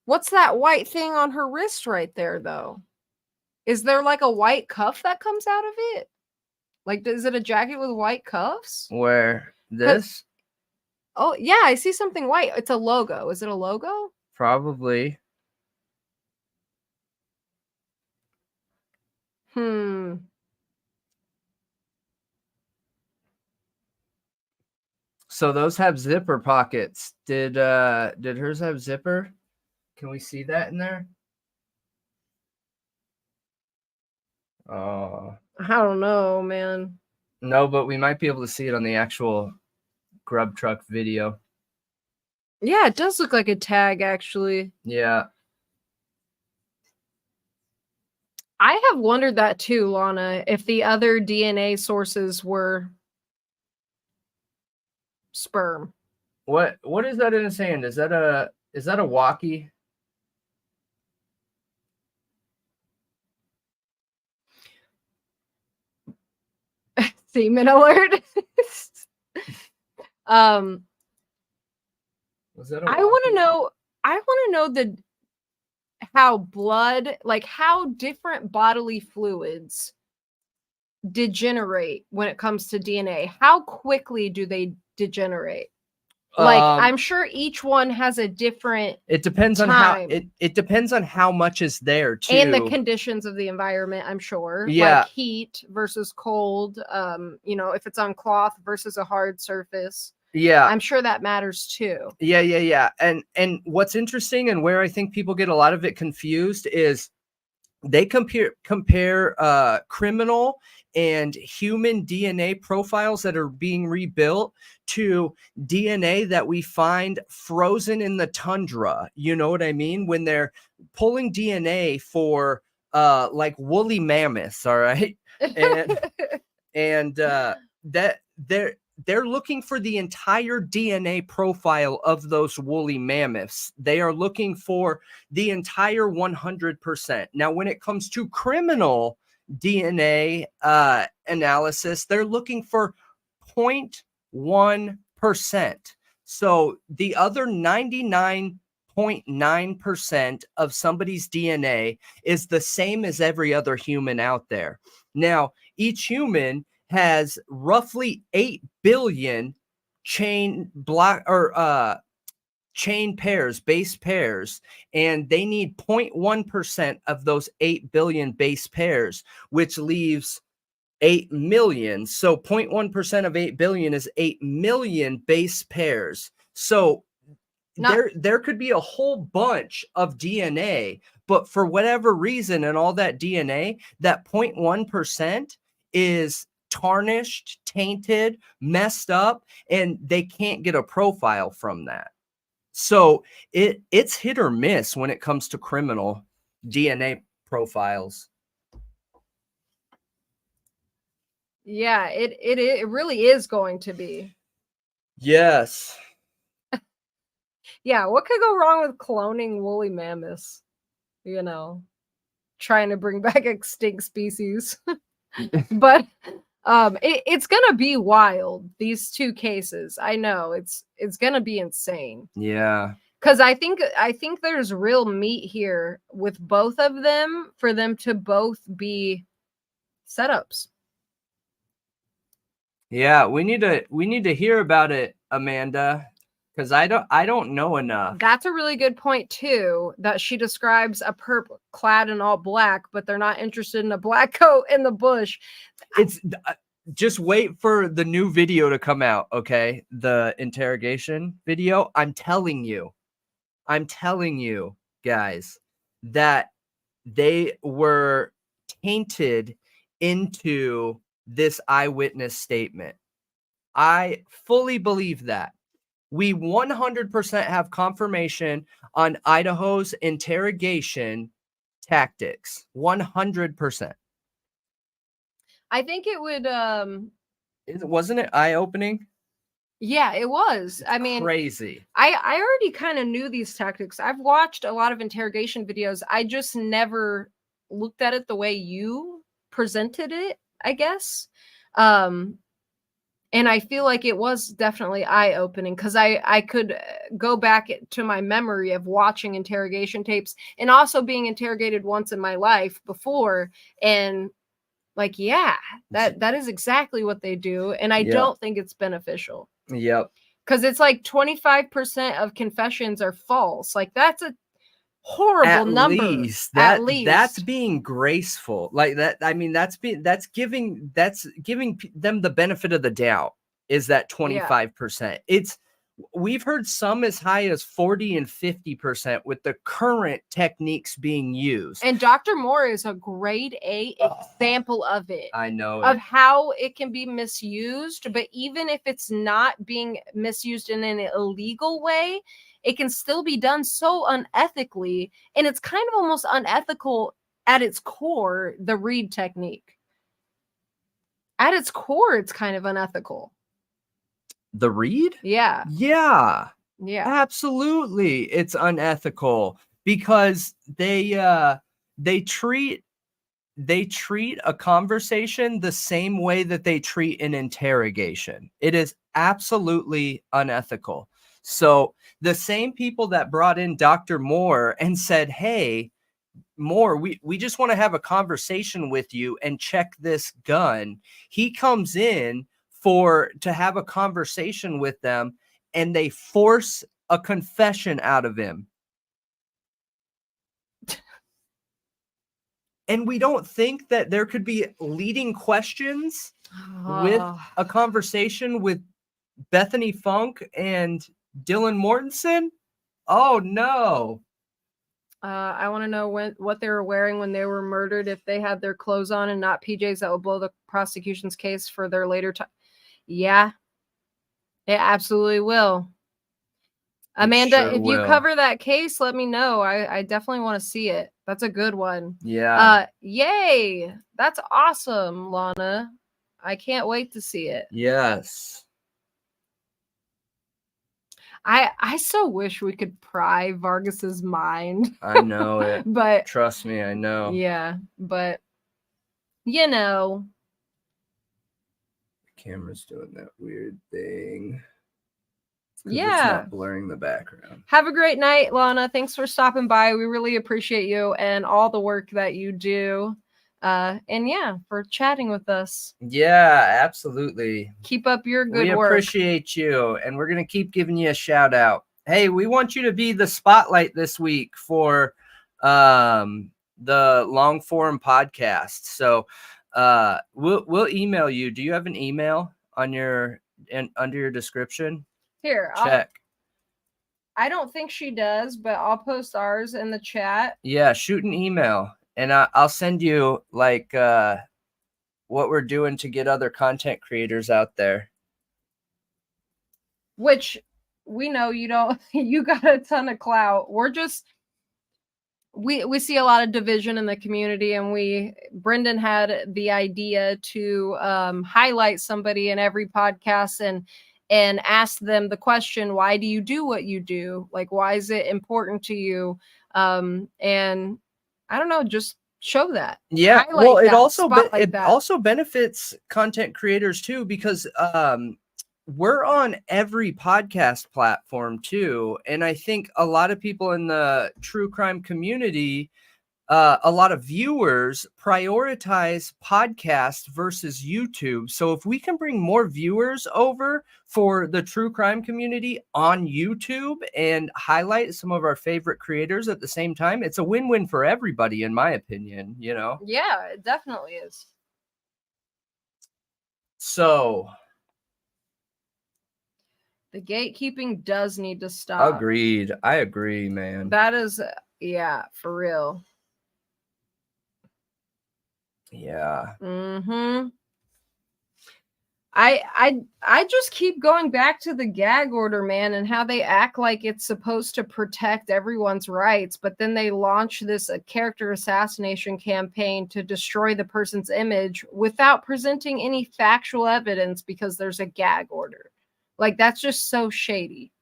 What's that white thing on her wrist right there, though? Is there like a white cuff that comes out of it? Like, is it a jacket with white cuffs? Where 'Cause this oh, yeah, I see something white. It's a logo. Is it a logo? probably. Hmm. So those have zipper pockets. Did hers have zipper? Can we see that in there? Oh, I don't know, man. no, but we might be able to see it on the actual Grub Truck video. Yeah, it does look like a tag, actually. Yeah. I have wondered that too, Lana, if the other DNA sources were sperm. What is that in his hand? Is that a walkie? Semen alert. um, Was that a I want to walkie? know. I want to know the how blood, like how different bodily fluids degenerate when it comes to DNA. How quickly do they degenerate? Like, I'm sure each one has a different It depends on how time it depends on how much is there too. and the conditions of the environment, I'm sure. Yeah. Like heat versus cold, if it's on cloth versus a hard surface. Yeah. I'm sure that matters too. Yeah. And what's interesting and where I think people get a lot of it confused is they compare criminal and human DNA profiles that are being rebuilt to DNA that we find frozen in the tundra. You know what I mean? When they're pulling DNA for like woolly mammoths, all right? And that they're looking for the entire DNA profile of those woolly mammoths. They are looking for the entire 100%. Now, when it comes to criminal DNA analysis, they're looking for 0.1%. So the other 99.9% of somebody's DNA is the same as every other human out there. Now, each human has roughly 8 billion chain pairs, base pairs, and they need 0.1% of those 8 billion base pairs, which leaves 8 million. So 0.1% of 8 billion is 8 million base pairs. So there could be a whole bunch of DNA, but for whatever reason, and all that DNA, that 0.1% is tarnished, tainted, messed up, and they can't get a profile from that. So it's hit or miss when it comes to criminal DNA profiles. Yeah, it really is going to be. Yes. Yeah, what could go wrong with cloning woolly mammoths? Trying to bring back extinct species. But it's gonna be wild, these two cases. I know it's gonna be insane. Yeah. Because I think there's real meat here with both of them for them to both be setups. Yeah, we need to hear about it, Amanda, because I don't know enough. That's a really good point too, that she describes a perp clad in all black, but they're not interested in a black coat in the bush. It's just wait for the new video to come out, okay? The interrogation video. I'm telling you, guys, that they were tainted into this eyewitness statement. I fully believe that. We 100% have confirmation on Idaho's interrogation tactics. 100%. I think it would Wasn't it eye-opening? yeah, it was. I mean, crazy. I already kind of knew these tactics. I've watched a lot of interrogation videos. I just never looked at it the way you presented it, I guess. And And I feel like it was definitely eye-opening because I could go back to my memory of watching interrogation tapes and also being interrogated once in my life before. And like, yeah, that is exactly what they do. And I don't think it's beneficial. Yep. Because it's like 25% of confessions are false. Like, that's a horrible number. At least that's being graceful. Like that. I mean, that's giving them the benefit of the doubt. Is that 25%? We've heard some as high as 40 and 50% with the current techniques being used. And Dr. Moore is a grade A example of it. I know of how it can be misused. But even if it's not being misused in an illegal way, it can still be done so unethically. And it's kind of almost unethical at its core, the Reed technique. At its core, it's kind of unethical. The Reed? Yeah. Yeah. Yeah. Absolutely. It's unethical because they treat a conversation the same way that they treat an interrogation. It is absolutely unethical. So the same people that brought in Dr. Moore and said, hey, Moore, we just want to have a conversation with you and check this gun. He comes in to have a conversation with them, and they force a confession out of him. And we don't think that there could be leading questions with a conversation with Bethany Funk and Dylan Mortensen? Oh, no. I want to know what they were wearing when they were murdered, if they had their clothes on and not PJs that will blow the prosecution's case for their later time. Yeah, it absolutely will. Amanda, if you cover that case, let me know. I definitely want to see it. That's a good one. Yeah. Yay. That's awesome, Lana. I can't wait to see it. Yes. I so wish we could pry Vargas's mind. I know it. But trust me, I know. Yeah, but you know. The camera's doing that weird thing. Yeah. It's not blurring the background. Have a great night, Lana. Thanks for stopping by. We really appreciate you and all the work that you do. And yeah, for chatting with us. Yeah, absolutely. Keep up your good work. We appreciate you, and we're going to keep giving you a shout out. Hey, we want you to be the spotlight this week for the long form podcast. So we'll email you. Do you have an email on under your description? Here, check. I don't think she does, but I'll post ours in the chat. Yeah, shoot an email, and I'll send you like what we're doing to get other content creators out there. Which we know you don't. You got a ton of clout. We're just we see a lot of division in the community, and Brendan had the idea to highlight somebody in every podcast and ask them the question, why do you do what you do? Like, why is it important to you? And I don't know, just show that. Yeah. Well, it also benefits content creators too, because we're on every podcast platform too. And I think a lot of people in the true crime community, a lot of viewers prioritize podcast versus YouTube. So if we can bring more viewers over for the true crime community on YouTube and highlight some of our favorite creators at the same time, it's a win-win for everybody, in my opinion, you know? Yeah, it definitely is. So the gatekeeping does need to stop. Agreed. I agree, man. That is, yeah, for real. Yeah. Mm-hmm. I just keep going back to the gag order, man, and how they act like it's supposed to protect everyone's rights, but then they launch this character assassination campaign to destroy the person's image without presenting any factual evidence because there's a gag order. Like, that's just so shady.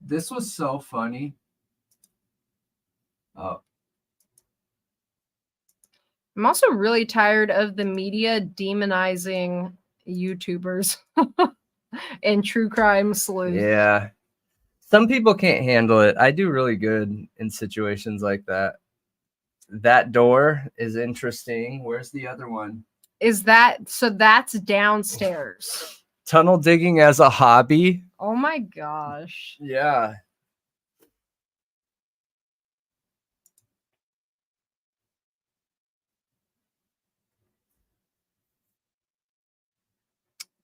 This was so funny. Oh. I'm also really tired of the media demonizing YouTubers and true crime sleuth. Yeah. Some people can't handle it. I do really good in situations like that. That door is interesting. Where's the other one? Is that so? That's downstairs. Tunnel digging as a hobby. Oh my gosh. Yeah.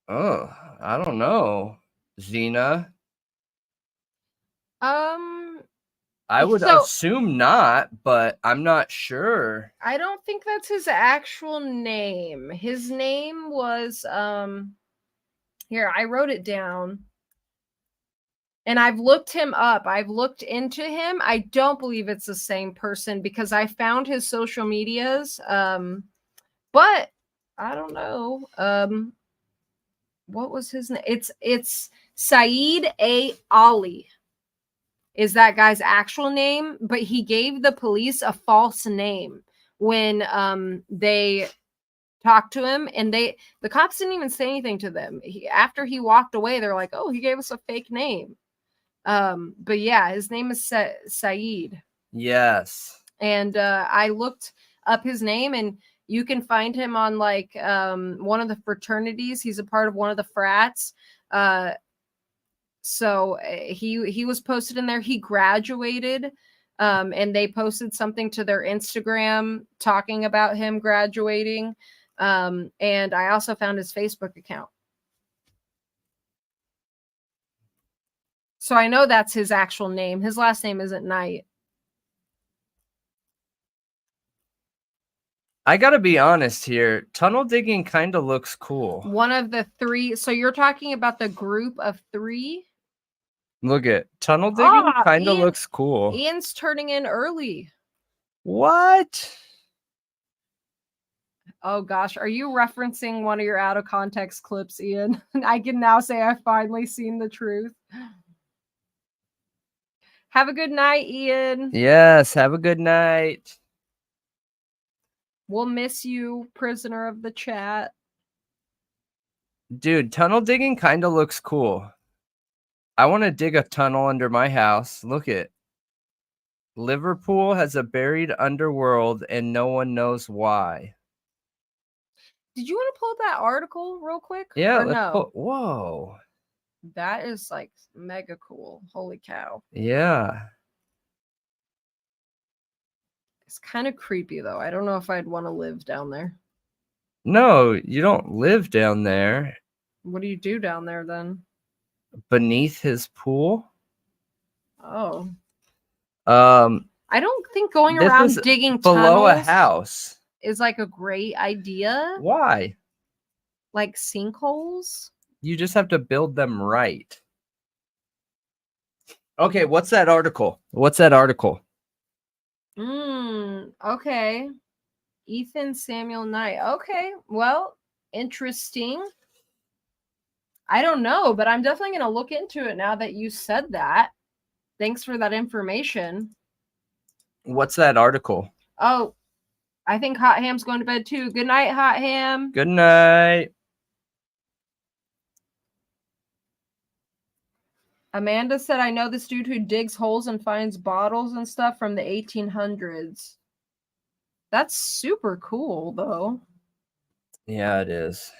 Oh, I don't know. Xena. I would So assume not, but I'm not sure. I don't think that's his actual name. His name was here, I wrote it down. And I've looked him up. I've looked into him. I don't believe it's the same person because I found his social medias. But I don't know. What was his name? It's Saeed A. Ali is that guy's actual name, but he gave the police a false name when they talked to him, and the cops didn't even say anything to them. After he walked away, they're like, "Oh, he gave us a fake name." But yeah, his name is Saeed. Yes. And I looked up his name, and you can find him on like one of the fraternities. He's a part of one of the frats. So he was posted in there. He graduated, and they posted something to their Instagram talking about him graduating. And I also found his Facebook account. So I know that's his actual name. His last name isn't Knight. I gotta be honest here. Tunnel digging kind of looks cool. One of the three. So you're talking about the group of three? Look at tunnel digging kind of looks cool. Ian's turning in early. What? Oh gosh, are you referencing one of your out of context clips, Ian? I can now say I've finally seen the truth. Have a good night, Ian. Yes, have a good night. We'll miss you, prisoner of the chat. Dude, tunnel digging kind of looks cool. I want to dig a tunnel under my house. Look it. Liverpool has a buried underworld and no one knows why. Did you want to pull up that article real quick? Yeah, or let's no? Whoa. That is like mega cool. Holy cow. Yeah. It's kind of creepy though. I don't know if I'd want to live down there. No, you don't live down there. What do you do down there then? Beneath his pool? Oh. I don't think going around digging below tunnels a house is like a great idea. Why? Like sinkholes? You just have to build them right. Okay, what's that article? Okay. Ethan Samuel Knight. Okay, well, interesting. I don't know, but I'm definitely going to look into it now that you said that. Thanks for that information. What's that article? Oh, I think Hot Ham's going to bed too. Good night, Hot Ham. Good night. Amanda said, I know this dude who digs holes and finds bottles and stuff from the 1800s. That's super cool, though. Yeah, it is.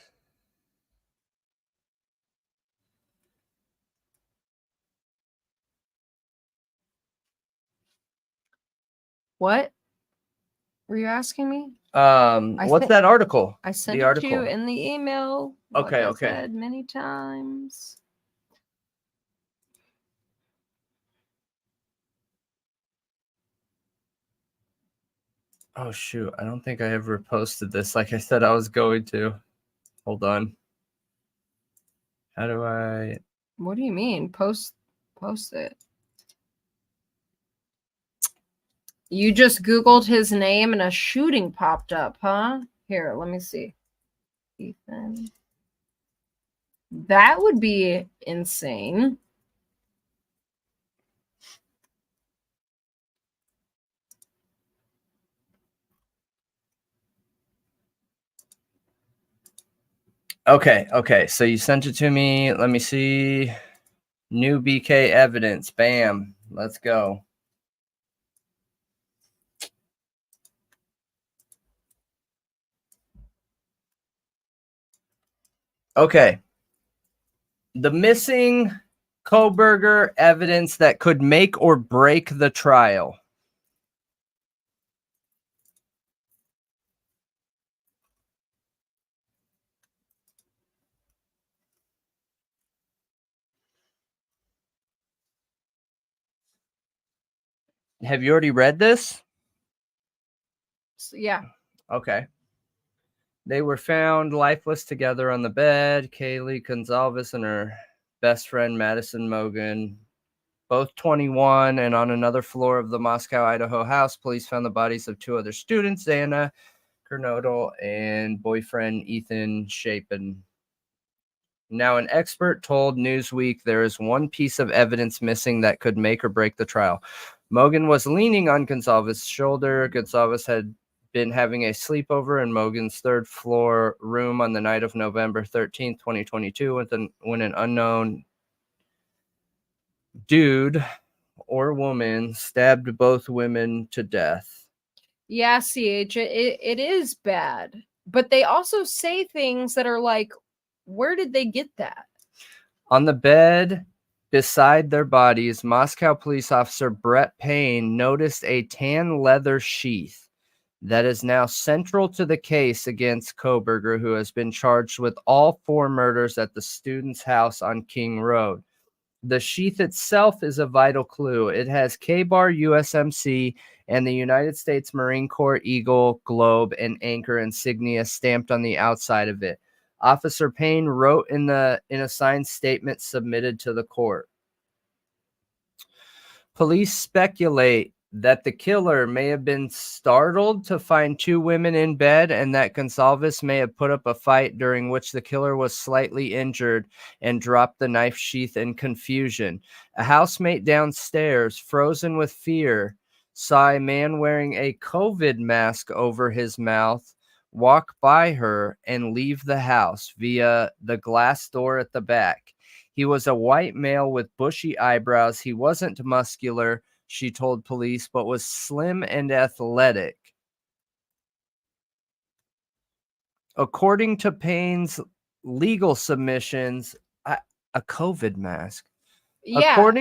What were you asking me? What's that article? I sent it to you in the email. Okay, like I said many times. Oh shoot, I don't think I ever posted this like I said I was going to. Hold on. How do I? What do you mean? Post it. You just Googled his name and a shooting popped up, huh? Here, let me see. Ethan. That would be insane. Okay. So you sent it to me. Let me see. New BK evidence. Bam. Let's go. Okay. The missing Koberger evidence that could make or break the trial. Have you already read this? Yeah. Okay. They were found lifeless together on the bed. Kaylee Gonzalez and her best friend Madison Mogan, both 21, and on another floor of the Moscow, Idaho house, police found the bodies of two other students, Xana Kernodle and boyfriend Ethan Chapin. Now, an expert told Newsweek there is one piece of evidence missing that could make or break the trial. Mogan was leaning on Gonzalez's shoulder. Gonzalez had been having a sleepover in Mogan's third floor room on the night of November 13th, 2022, when an unknown dude or woman stabbed both women to death. Yeah, CH, it is bad. But they also say things that are like, where did they get that? On the bed beside their bodies, Moscow police officer Brett Payne noticed a tan leather sheath that is now central to the case against Koberger, who has been charged with all 4 murders at the student's house on King Road. The sheath itself is a vital clue. It has K-Bar USMC and the United States Marine Corps Eagle, Globe, and Anchor insignia stamped on the outside of it. Officer Payne wrote in a signed statement submitted to the court. Police speculate that the killer may have been startled to find 2 women in bed and that Gonzalez may have put up a fight during which the killer was slightly injured and dropped the knife sheath in confusion. A housemate downstairs, frozen with fear, saw a man wearing a COVID mask over his mouth walk by her and leave the house via the glass door at the back. He was a white male with bushy eyebrows. He wasn't muscular, she told police, but was slim and athletic. According to Payne's legal submissions, a COVID mask. Yeah,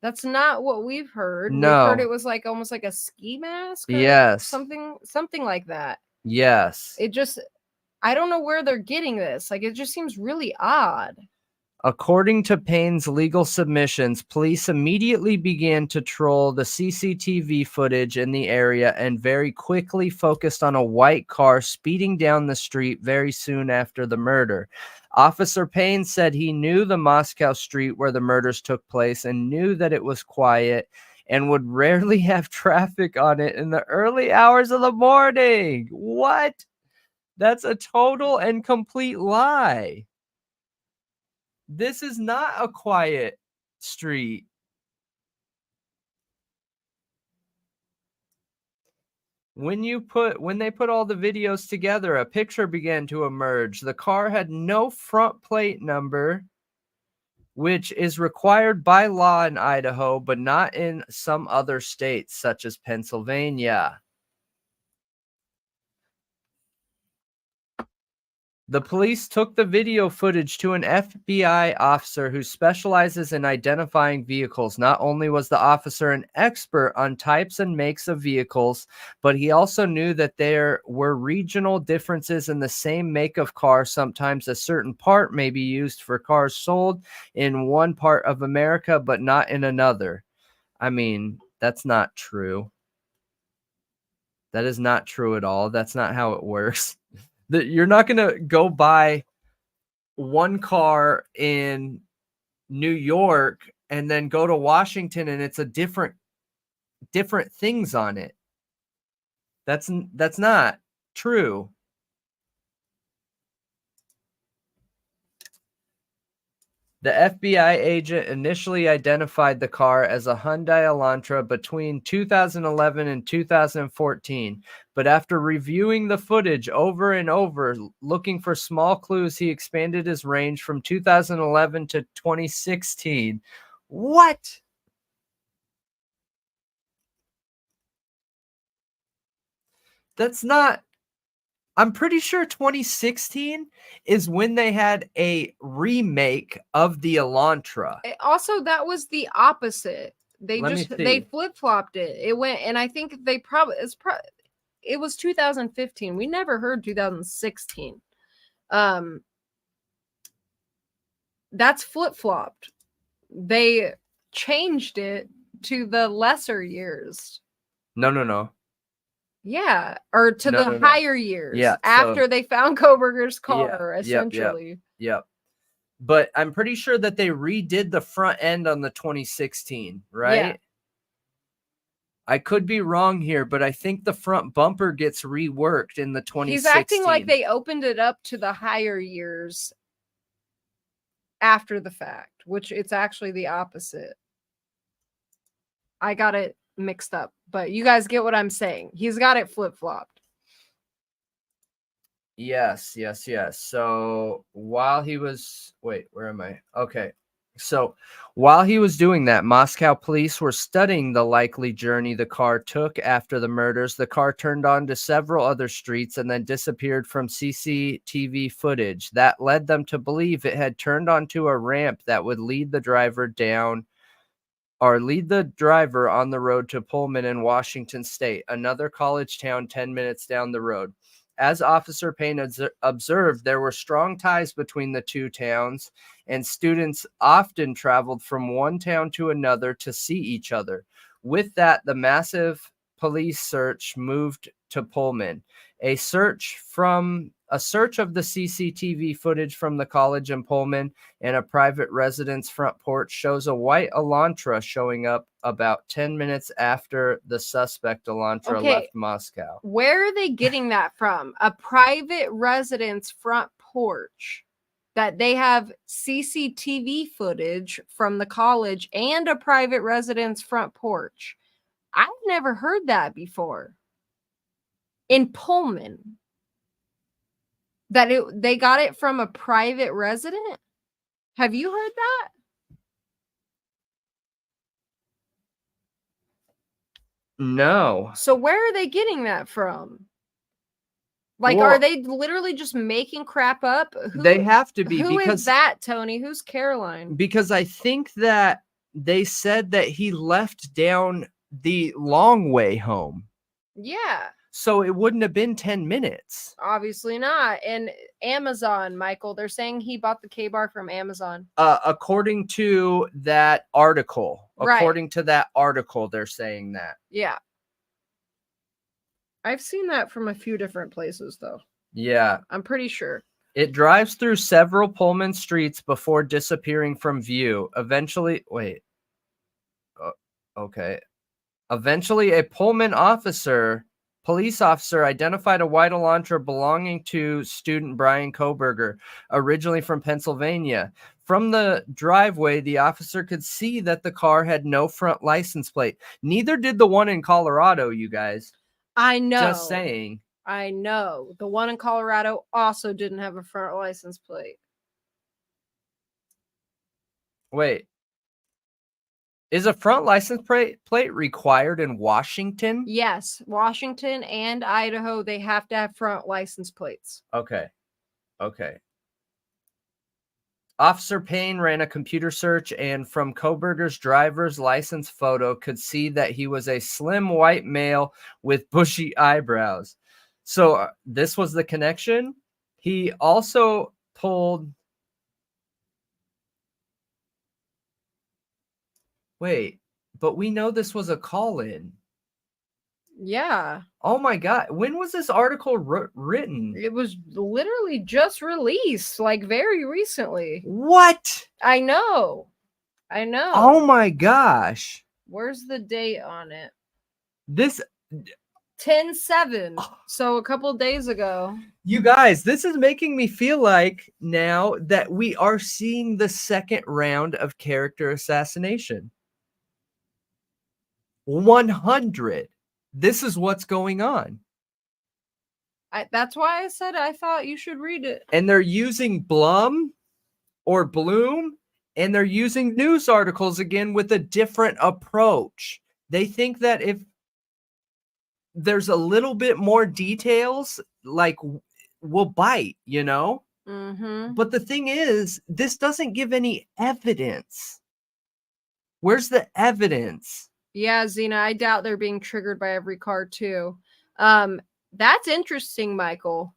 that's not what we've heard. No. We've heard it was like almost like a ski mask. Yes. Something like that. Yes. It just, I don't know where they're getting this. Like, it just seems really odd. According to Payne's legal submissions, police immediately began to troll the CCTV footage in the area and very quickly focused on a white car speeding down the street very soon after the murder. Officer Payne said he knew the Moscow street where the murders took place and knew that it was quiet and would rarely have traffic on it in the early hours of the morning. What? That's a total and complete lie. This is not a quiet street. When they put all the videos together, a picture began to emerge. The car had no front plate number, which is required by law in Idaho, but not in some other states, such as Pennsylvania. The police took the video footage to an FBI officer who specializes in identifying vehicles. Not only was the officer an expert on types and makes of vehicles, but he also knew that there were regional differences in the same make of car. Sometimes a certain part may be used for cars sold in one part of America, but not in another. I mean, that's not true. That is not true at all. That's not how it works. You're not going to go buy one car in New York and then go to Washington and it's a different things on it. That's not true. The FBI agent initially identified the car as a Hyundai Elantra between 2011 and 2014, but after reviewing the footage over and over, looking for small clues, he expanded his range from 2011 to 2016. What? That's not... I'm pretty sure 2016 is when they had a remake of the Elantra. Also, that was the opposite. They Let me they see. flip-flopped it. It went, and I think they probably it was 2015. We never heard 2016. That's flip-flopped. They changed it to the lesser years. No. Yeah, or to the No. higher years. Yeah, after they found Koberger's car, Yep. essentially. But I'm pretty sure that they redid the front end on the 2016, right? Yeah. I could be wrong here, but I think the front bumper gets reworked in the 2016. He's acting like they opened it up to the higher years after the fact, which it's actually the opposite. I got it mixed up, but you guys get what I'm saying. He's got it flip-flopped. Yes. So while he was... Wait, where am I? Okay. So while he was doing that, Moscow police were studying the likely journey the car took after the murders. The car turned onto several other streets and then disappeared from CCTV footage. That led them to believe it had turned onto a ramp that would lead the driver on the road to Pullman in Washington State, another college town 10 minutes down the road. As Officer Payne observed, there were strong ties between the two towns, and students often traveled from one town to another to see each other. With that, the massive police search moved to Pullman. A search of the CCTV footage from the college in Pullman and a private residence front porch shows a white Elantra showing up about 10 minutes after the suspect Elantra left Moscow. Where are they getting that from? A private residence front porch that they have CCTV footage from the college and a private residence front porch. I've never heard that before. In Pullman. They got it from a private resident? Have you heard that? No. So where are they getting that from? Like, Well, are they literally just making crap up? They have to be. Who because is that, Tony? Who's Caroline? Because I think that they said that he left down the long way home. Yeah. So it wouldn't have been 10 minutes. Obviously not. And Amazon, Michael, they're saying he bought the K-Bar from Amazon. According to that article. Right. According to that article, they're saying that. Yeah. I've seen that from a few different places, though. Yeah. I'm pretty sure. It drives through several Pullman streets before disappearing from view. Eventually, Eventually, a Pullman police officer identified a white Elantra belonging to student Brian Koberger, originally from Pennsylvania. From the driveway, the officer could see that the car had no front license plate. Neither did the one in Colorado, you guys. I know. Just saying. I know. The one in Colorado also didn't have a front license plate. Wait. Is a front license plate required in Washington? Yes. Washington and Idaho, they have to have front license plates. Okay. Officer Payne ran a computer search and from Koberger's driver's license photo could see that he was a slim white male with bushy eyebrows. So this was the connection. He also pulled... Wait, but we know this was a call-in. Yeah. Oh my God. When was this article written? It was literally just released, like very recently. What? I know. Oh my gosh. Where's the date on it? This 10-7. So a couple days ago. You guys, this is making me feel like now that we are seeing the second round of character assassination. 100. This is what's going on. That's why I said I thought you should read it. And they're using Bloom, and they're using news articles again with a different approach. They think that if there's a little bit more details, like, will bite, you know? Mm-hmm. But the thing is, this doesn't give any evidence. Where's the evidence? Yeah, Xena, I doubt they're being triggered by every card too. That's interesting, Michael.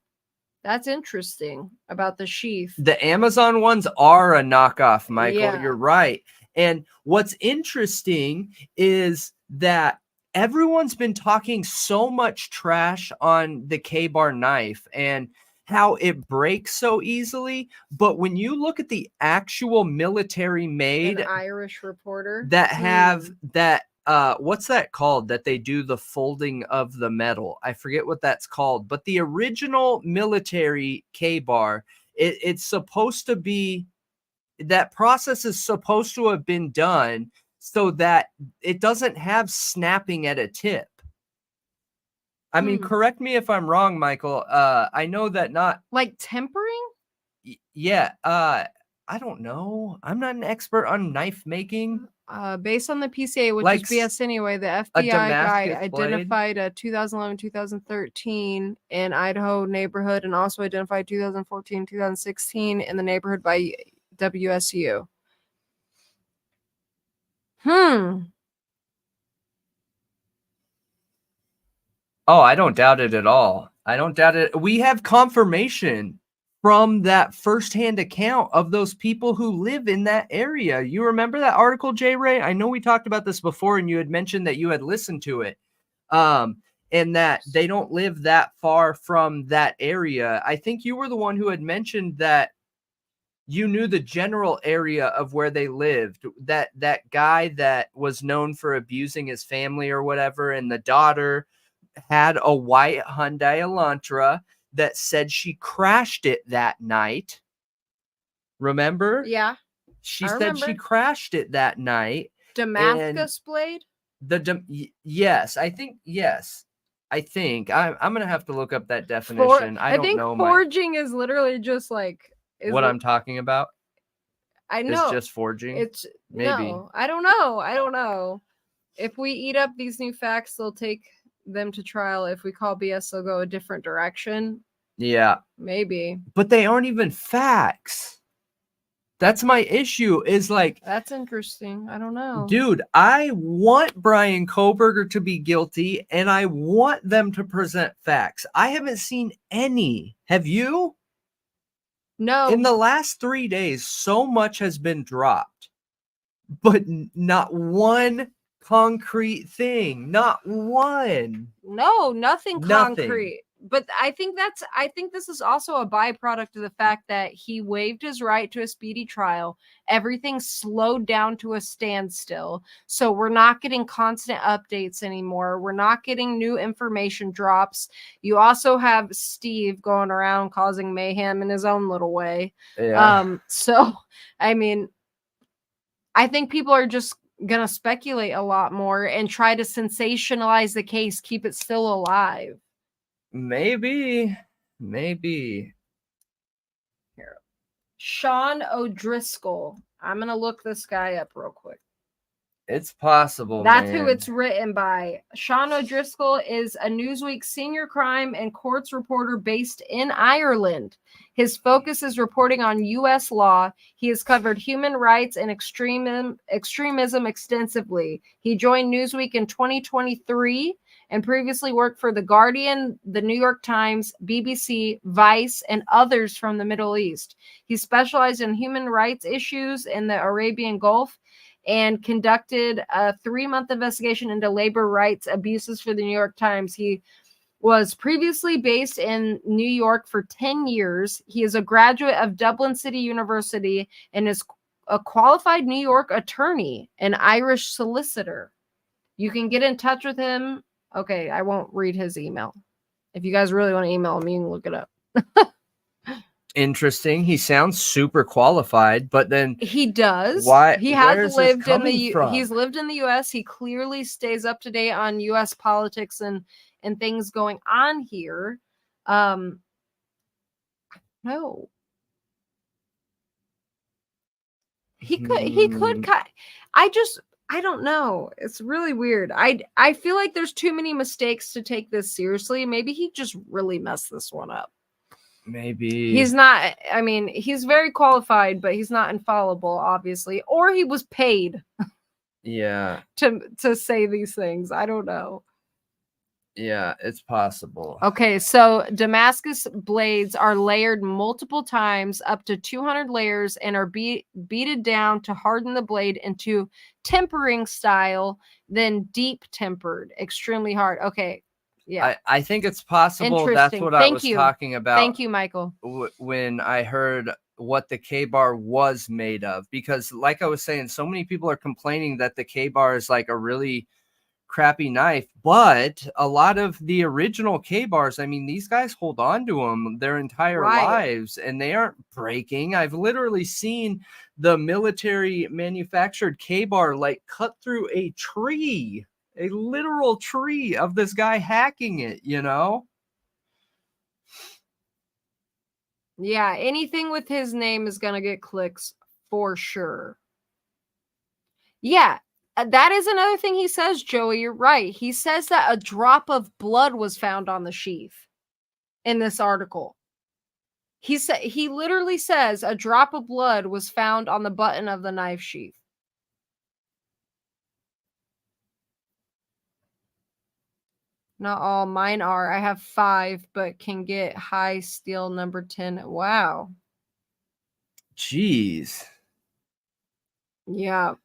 That's interesting about the sheath. The Amazon ones are a knockoff, Michael. Yeah. You're right. And what's interesting is that everyone's been talking so much trash on the K-bar knife and how it breaks so easily. But when you look at the actual military made An Irish reporter that have that, what's that called, that they do the folding of the metal? I forget what that's called, but the original military K-bar, it's supposed to be, that process is supposed to have been done so that it doesn't have snapping at a tip. I mean, correct me if I'm wrong, Michael. I know that not like tempering. Yeah. I don't know. I'm not an expert on knife making. Based on the PCA, which Like is BS anyway, the FBI guy identified a 2011-2013 in Idaho neighborhood and also identified 2014-2016 in the neighborhood by WSU. Oh, I don't doubt it at all. I don't doubt it. We have confirmation from that firsthand account of those people who live in that area. You remember that article, J. Ray? I know we talked about this before, and you had mentioned that you had listened to it, and that they don't live that far from that area. I think you were the one who had mentioned that you knew the general area of where they lived. That guy that was known for abusing his family or whatever, and the daughter had a white Hyundai Elantra that said she crashed it that night. Remember? Yeah. She said she crashed it that night. Damascus blade? Yes, I think yes. I think I'm gonna have to look up that definition. I don't know. Forging is literally just like what I'm talking about. I know it's just forging. It's maybe. No, I don't know. If we eat up these new facts, they'll take them to trial. If we call BS, they'll go a different direction. Yeah, maybe. But they aren't even facts. That's my issue, is like, that's interesting. I don't know. Dude, I want Brian Kohberger to be guilty, and I want them to present facts. I haven't seen any. Have you? No. In the last 3 days, so much has been dropped, but not one concrete thing. Not one. No, nothing concrete. But I think this is also a byproduct of the fact that he waived his right to a speedy trial. Everything slowed down to a standstill. So we're not getting constant updates anymore. We're not getting new information drops. You also have Steve going around causing mayhem in his own little way. Yeah. So I mean, I think people are just gonna speculate a lot more and try to sensationalize the case, keep it still alive. Maybe. Here. Sean O'Driscoll. I'm going to look this guy up real quick. It's possible. That's who it's written by. Sean O'Driscoll is a Newsweek senior crime and courts reporter based in Ireland. His focus is reporting on U.S. law. He has covered human rights and extremism extensively. He joined Newsweek in 2023 and previously worked for The Guardian, The New York Times, BBC, Vice, and others from the Middle East. He specialized in human rights issues in the Arabian Gulf and conducted a 3-month investigation into labor rights abuses for the New York Times. He was previously based in New York for 10 years. He is a graduate of Dublin City University and is a qualified New York attorney and Irish solicitor. You can get in touch with him Okay, I won't read his email. If you guys really want to email him, you can look it up. Interesting. He sounds super qualified, but then he does. why? He has Where is this lived in coming the from? he's lived in the US. He clearly stays up to date on US politics and things going on here. No. He could I don't know. It's really weird. I feel like there's too many mistakes to take this seriously. Maybe he just really messed this one up. Maybe he's not. I mean, he's very qualified, but he's not infallible, obviously. Or he was paid. Yeah. To say these things. I don't know. Yeah, it's possible. Okay, so Damascus blades are layered multiple times, up to 200 layers, and are beaten down to harden the blade into tempering style, then deep tempered, extremely hard. Okay, yeah. I think it's possible. That's what I was talking about. Thank you, Michael. When I heard what the K-bar was made of, because like I was saying, so many people are complaining that the K-bar is like a really crappy knife, but a lot of the original K-bars, I mean, these guys hold on to them their entire lives and they aren't breaking. I've literally seen the military manufactured K-bar like cut through a tree, a literal tree of this guy hacking it, you know? Yeah, anything with his name is gonna get clicks for sure. Yeah, that is another thing he says, Joey. You're right. He says that a drop of blood was found on the sheath in this article. He literally says a drop of blood was found on the button of the knife sheath. Not all. Mine are. I have 5, but can get high steel number 10. Wow. Jeez. Yeah.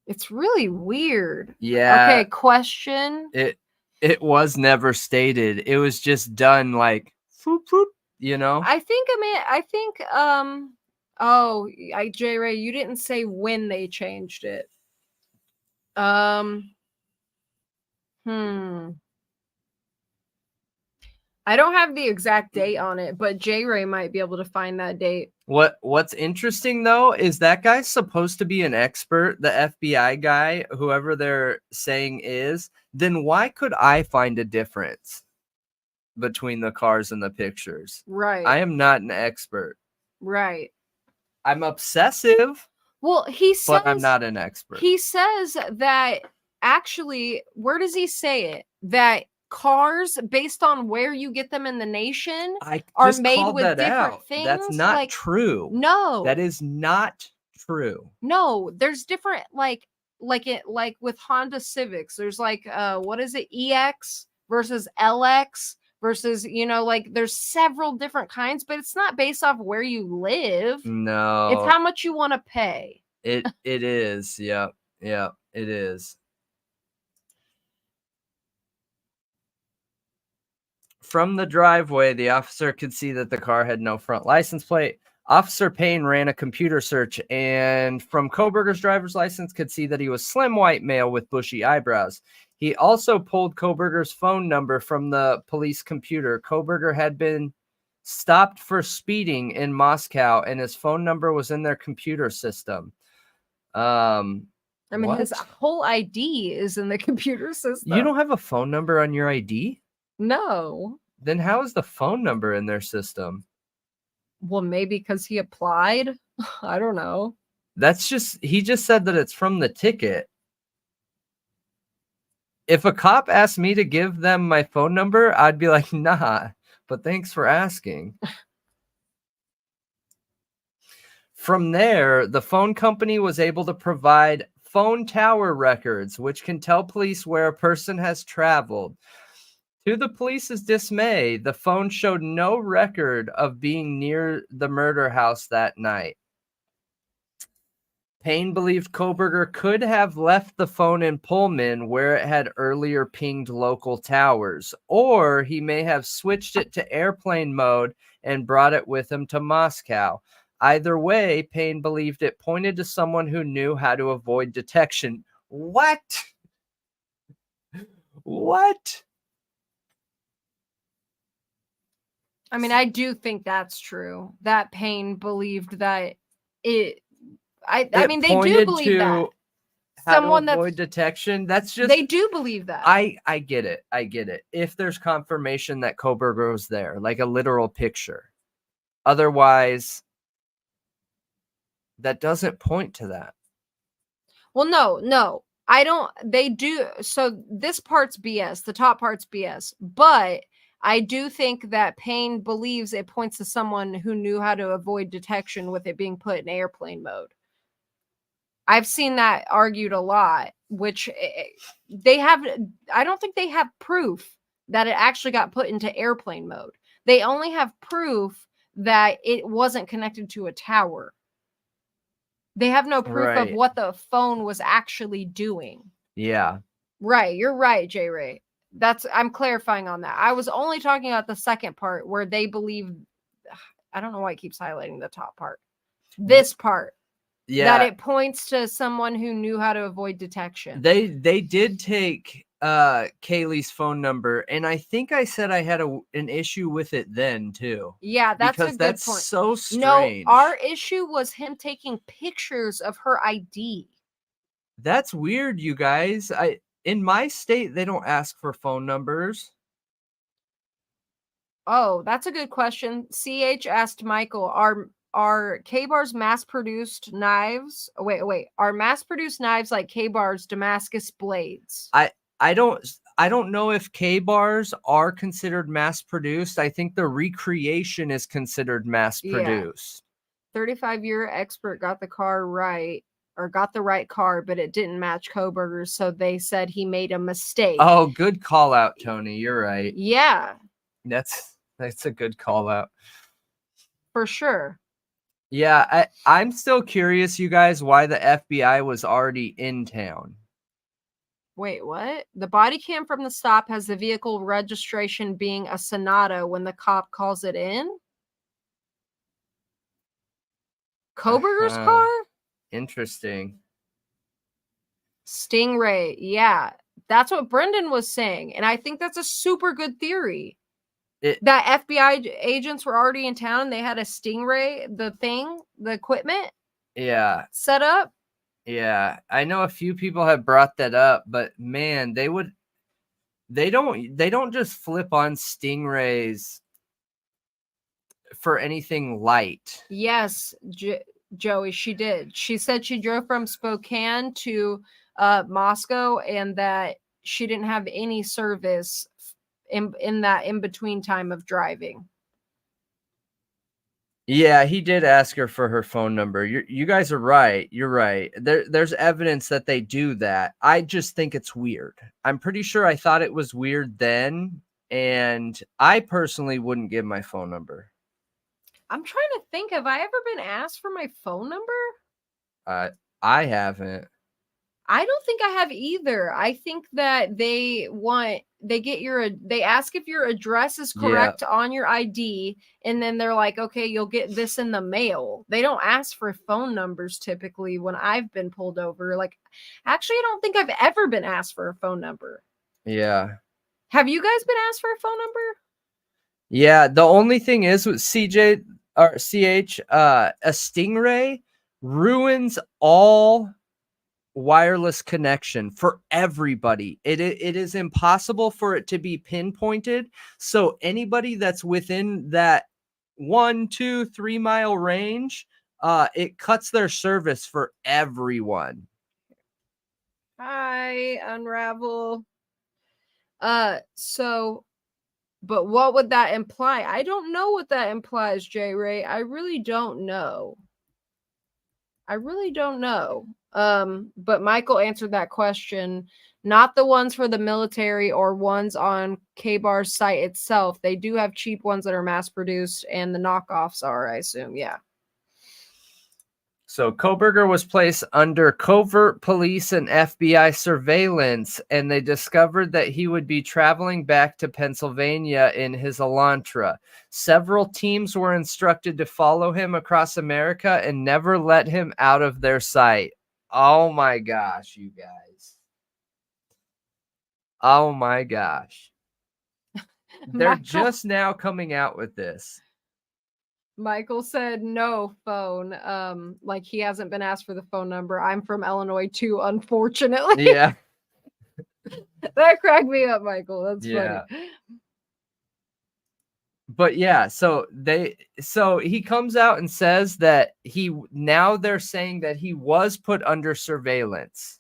It's really weird. Yeah. Okay, question. It was never stated. It was just done like whoop, whoop, you know? I think J Ray, you didn't say when they changed it. I don't have the exact date on it, but J Ray might be able to find that date. What's interesting though is that guy's supposed to be an expert, the FBI guy, whoever they're saying is. Then why could I find a difference between the cars and the pictures? Right. I am not an expert. Right. I'm obsessive. Well, but I'm not an expert. He says that actually, where does he say it? That cars, based on where you get them in the nation, are made with different things. That's not true. No, that is not true. No, there's different like with Honda Civics. There's like what is it? EX versus LX versus, you know, like there's several different kinds, but it's not based off where you live. No, it's how much you want to pay. It is. Yeah, it is. From the driveway, the officer could see that the car had no front license plate. Officer Payne ran a computer search and from Kohberger's driver's license could see that he was slim white male with bushy eyebrows. He also pulled Kohberger's phone number from the police computer. Kohberger had been stopped for speeding in Moscow and his phone number was in their computer system. I mean, his whole ID is in the computer system. You don't have a phone number on your ID? No. Then how is the phone number in their system? Well, maybe because he applied. I don't know. He just said that it's from the ticket. If a cop asked me to give them my phone number, I'd be like, nah, but thanks for asking. From there, the phone company was able to provide phone tower records, which can tell police where a person has traveled. To the police's dismay, the phone showed no record of being near the murder house that night. Payne believed Kohberger could have left the phone in Pullman where it had earlier pinged local towers, or he may have switched it to airplane mode and brought it with him to Moscow. Either way, Payne believed it pointed to someone who knew how to avoid detection. What? What? I mean, I do think that's true. That Payne believed that it. I It mean, they do pointed believe that. to how to Someone avoid that's detection. That's just they do believe that. I get it. I get it. If there's confirmation that Koberger was there, like a literal picture. Otherwise, that doesn't point to that. Well, no. I don't they do so this part's BS. The top part's BS. But I do think that Payne believes it points to someone who knew how to avoid detection with it being put in airplane mode. I've seen that argued a lot, which they have. I don't think they have proof that it actually got put into airplane mode. They only have proof that it wasn't connected to a tower. They have no proof of Right. what the phone was actually doing. Yeah. Right. You're right, J Ray. I'm clarifying on that. I was only talking about the second part where they believe. I don't know why it keeps highlighting the top part. This part. Yeah. That it points to someone who knew how to avoid detection. They did take Kaylee's phone number, and I think I said I had an issue with it then too. Yeah, that's because a good that's point. so strange. No, our issue was him taking pictures of her ID. That's weird, you guys. In my state, they don't ask for phone numbers. Oh, that's a good question. CH asked Michael, are K-Bar's mass-produced knives? Wait. Are mass-produced knives like K-Bar's Damascus blades? I don't know if K-bars are considered mass-produced. I think the recreation is considered mass-produced. 35-year expert got the right car, but it didn't match Koberger's, so they said he made a mistake. Oh, good call out, Tony. You're right. Yeah. That's a good call out. For sure. Yeah, I'm still curious, you guys, why the FBI was already in town. Wait, what? The body cam from the stop has the vehicle registration being a Sonata when the cop calls it in? Koberger's car? Interesting. Stingray. Yeah. That's what Brendan was saying. And I think that's a super good theory. That FBI agents were already in town. They had a Stingray, the equipment. Yeah. Set up. Yeah. I know a few people have brought that up, but man, they don't just flip on Stingrays for anything light. Yes, Joey, she did. She said she drove from Spokane to Moscow and that she didn't have any service in that in-between time of driving. Yeah, he did ask her for her phone number. You guys are right. You're right. There's evidence that they do that. I just think it's weird. I'm pretty sure I thought it was weird then, and I personally wouldn't give my phone number. I'm trying to think, have I ever been asked for my phone number? I haven't. I don't think I have either. I think that they ask if your address is correct on your ID, and then they're like, okay, you'll get this in the mail. They don't ask for phone numbers typically when I've been pulled over. Like, actually, I don't think I've ever been asked for a phone number. Yeah. Have you guys been asked for a phone number? Yeah, the only thing is with CJ or CH, a Stingray ruins all wireless connection for everybody. It is impossible for it to be pinpointed. So anybody that's within that 1, 2, 3 mile range, it cuts their service for everyone. Hi, Unravel. But what would that imply? I don't know what that implies, J Ray. I really don't know. But Michael answered that question. Not the ones for the military or ones on K-Bar's site itself. They do have cheap ones that are mass produced, and the knockoffs are, I assume. Yeah. So Koberger was placed under covert police and FBI surveillance, and they discovered that he would be traveling back to Pennsylvania in his Elantra. Several teams were instructed to follow him across America and never let him out of their sight. Oh my gosh, you guys. Oh my gosh. They're Michael, just now coming out with this. Michael said no phone. Like he hasn't been asked for the phone number. I'm from Illinois too, unfortunately. Yeah. That cracked me up, Michael. That's Yeah. funny. But yeah, so he comes out and says that now they're saying that he was put under surveillance.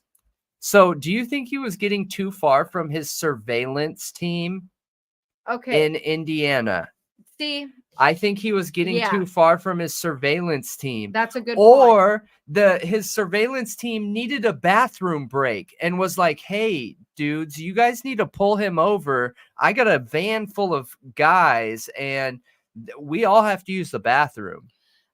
So do you think he was getting too far from his surveillance team Okay. in Indiana? See, I think he was getting too far from his surveillance team. that's a good point. Or his surveillance team needed a bathroom break and was like, hey, dudes, you guys need to pull him over. I got a van full of guys and we all have to use the bathroom.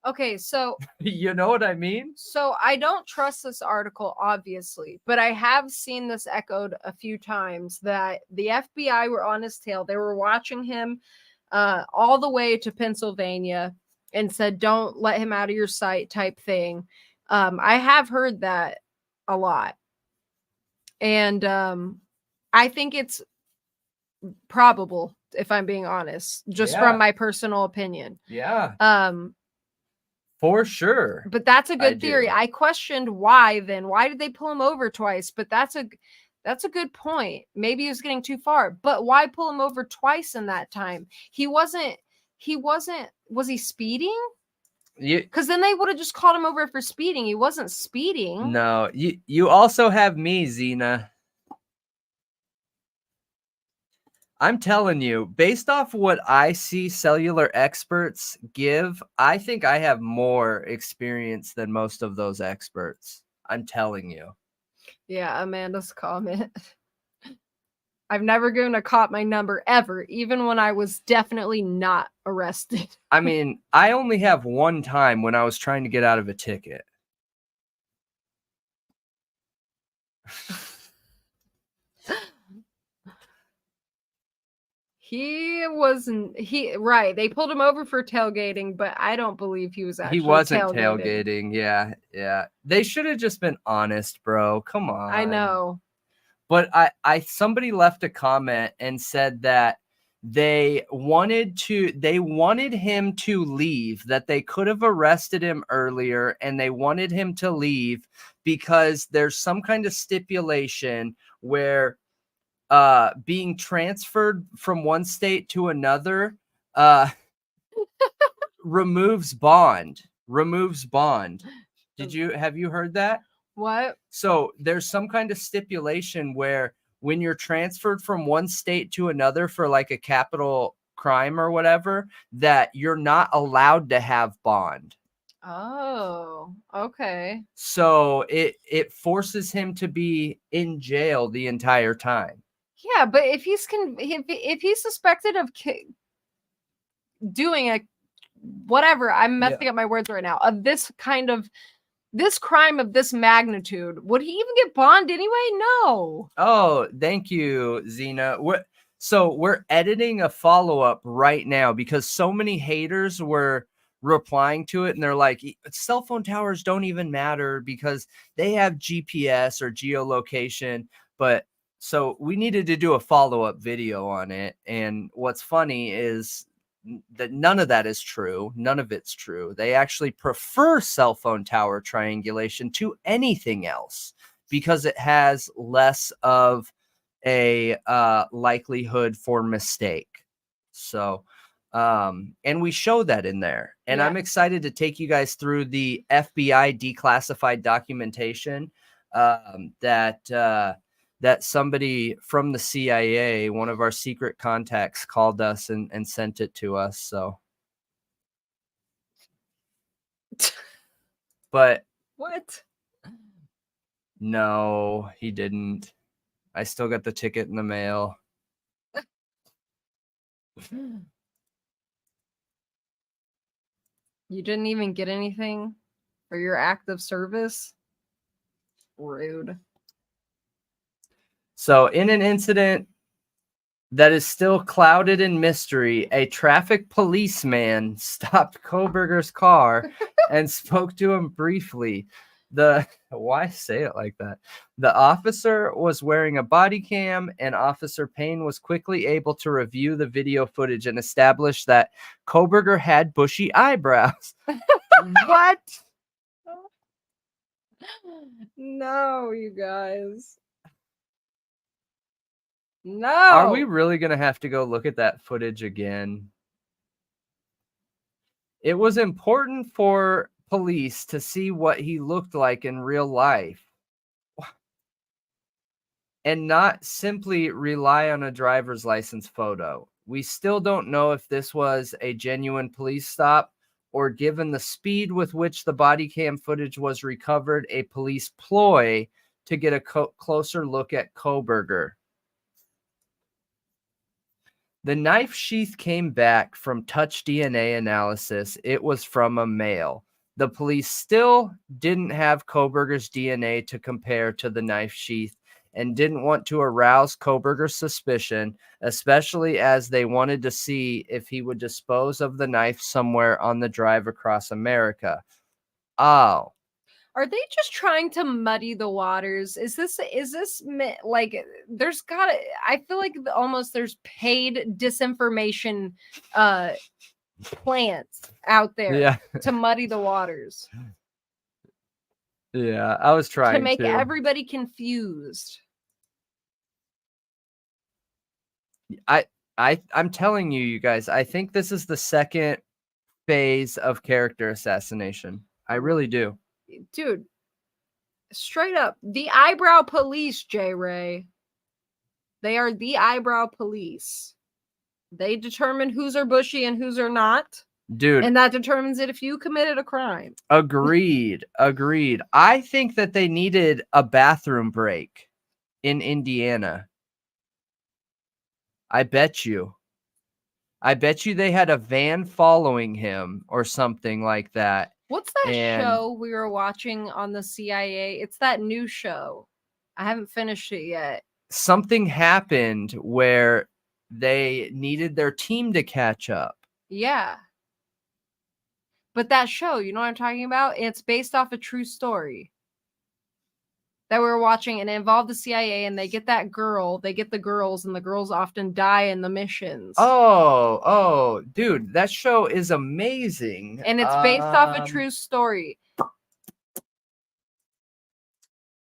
Okay, so You know what I mean? So I don't trust this article, obviously, but I have seen this echoed a few times that the FBI were on his tail. They were watching him all the way to Pennsylvania and said, don't let him out of your sight type thing. I have heard that a lot. And I think it's probable, if I'm being honest, just from my personal opinion. Yeah. For sure. But that's a good theory. I questioned why then. Why did they pull him over twice? But that's a good point. Maybe he was getting too far. But why pull him over twice in that time? Was he speeding? Because then they would have just called him over for speeding. He wasn't speeding. No, you also have me, Xena. I'm telling you, based off what I see cellular experts give, I think I have more experience than most of those experts. I'm telling you. Yeah, Amanda's comment. I've never given a cop my number ever, even when I was definitely not arrested. I mean, I only have one time when I was trying to get out of a ticket. Right. They pulled him over for tailgating, but I don't believe he was actually He wasn't tailgating. Yeah. They should have just been honest, bro. Come on. I know. But somebody left a comment and said that they wanted him to leave, that they could have arrested him earlier and they wanted him to leave because there's some kind of stipulation where being transferred from one state to another removes bond. Have you heard that? What? So there's some kind of stipulation where when you're transferred from one state to another for like a capital crime or whatever, that you're not allowed to have bond. Oh, okay. So it forces him to be in jail the entire time. Yeah, but if he's suspected of doing a whatever, I'm messing up my words right now, of this crime of this magnitude, would he even get bond anyway? No. Oh, thank you, Xena. We're editing a follow-up right now because so many haters were replying to it and they're like, cell phone towers don't even matter because they have GPS or geolocation. But so we needed to do a follow-up video on it. And what's funny is that none of that is true. None of it's true. They actually prefer cell phone tower triangulation to anything else because it has less of a likelihood for mistake. So, and we show that in there. And I'm excited to take you guys through the FBI declassified documentation that somebody from the CIA, one of our secret contacts, called us and sent it to us. So, but what? No, he didn't. I still got the ticket in the mail. You didn't even get anything for your act of service? Rude. So, in an incident that is still clouded in mystery, a traffic policeman stopped Koberger's car and spoke to him briefly. Why say it like that? The officer was wearing a body cam, and Officer Payne was quickly able to review the video footage and establish that Kohberger had bushy eyebrows. What? No, you guys. No. Are we really going to have to go look at that footage again? It was important for police to see what he looked like in real life and not simply rely on a driver's license photo. We still don't know if this was a genuine police stop or, given the speed with which the body cam footage was recovered, a police ploy to get a closer look at Kohberger. The knife sheath came back from touch DNA analysis. It was from a male. The police still didn't have Kohberger's DNA to compare to the knife sheath and didn't want to arouse Kohberger's suspicion, especially as they wanted to see if he would dispose of the knife somewhere on the drive across America. Oh. Are they just trying to muddy the waters? Is this like, there's gotta, I feel like almost there's paid disinformation plants out there to muddy the waters. Yeah, I was trying to make everybody confused. I'm telling you, you guys, I think this is the second phase of character assassination. I really do. Dude, straight up, the eyebrow police, J-Ray. They are the eyebrow police. They determine whose are bushy and whose are not. Dude. And that determines it if you committed a crime. Agreed. I think that they needed a bathroom break in Indiana. I bet you they had a van following him or something like that. What's that show we were watching on the CIA? It's that new show. I haven't finished it yet. Something happened where they needed their team to catch up. Yeah. But that show, you know what I'm talking about? It's based off a true story that we were watching, and it involved the CIA, and they get the girls, and the girls often die in the missions. Oh, dude, that show is amazing. And it's based off a true story.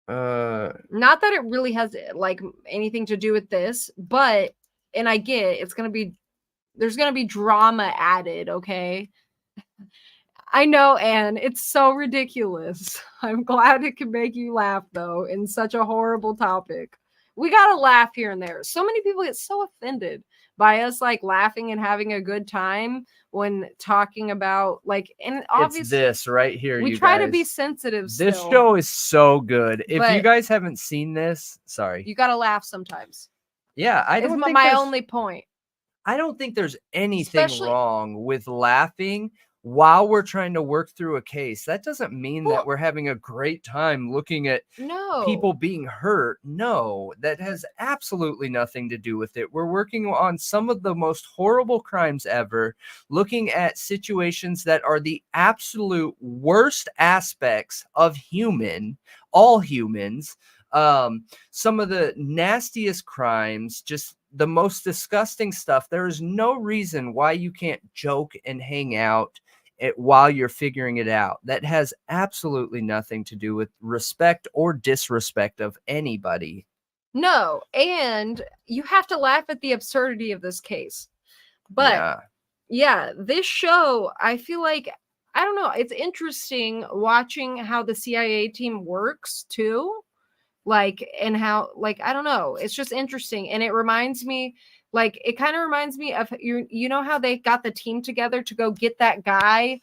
Not that it really has like anything to do with this, but, and I get there's gonna be drama added, okay? I know, Anne, it's so ridiculous. I'm glad it can make you laugh, though, in such a horrible topic. We gotta laugh here and there. So many people get so offended by us, like, laughing and having a good time when talking about, like, and obviously it's this right here. We try to be sensitive. This show is so good. If you guys haven't seen this, sorry, you gotta laugh sometimes. Yeah, I don't think my only point. I don't think there's anything wrong with laughing while we're trying to work through a case. That doesn't mean that we're having a great time looking at people being hurt. No, that has absolutely nothing to do with it. We're working on some of the most horrible crimes ever, looking at situations that are the absolute worst aspects of all humans. Some of the nastiest crimes, just the most disgusting stuff. There is no reason why you can't joke and hang out while you're figuring it out. That has absolutely nothing to do with respect or disrespect of anybody. No, and you have to laugh at the absurdity of this case. But yeah, this show, I feel like, I don't know, it's interesting watching how the CIA team works too. Like, and how, like, I don't know, it's just interesting. And it reminds me, like, it kind of reminds me of, you know how they got the team together to go get that guy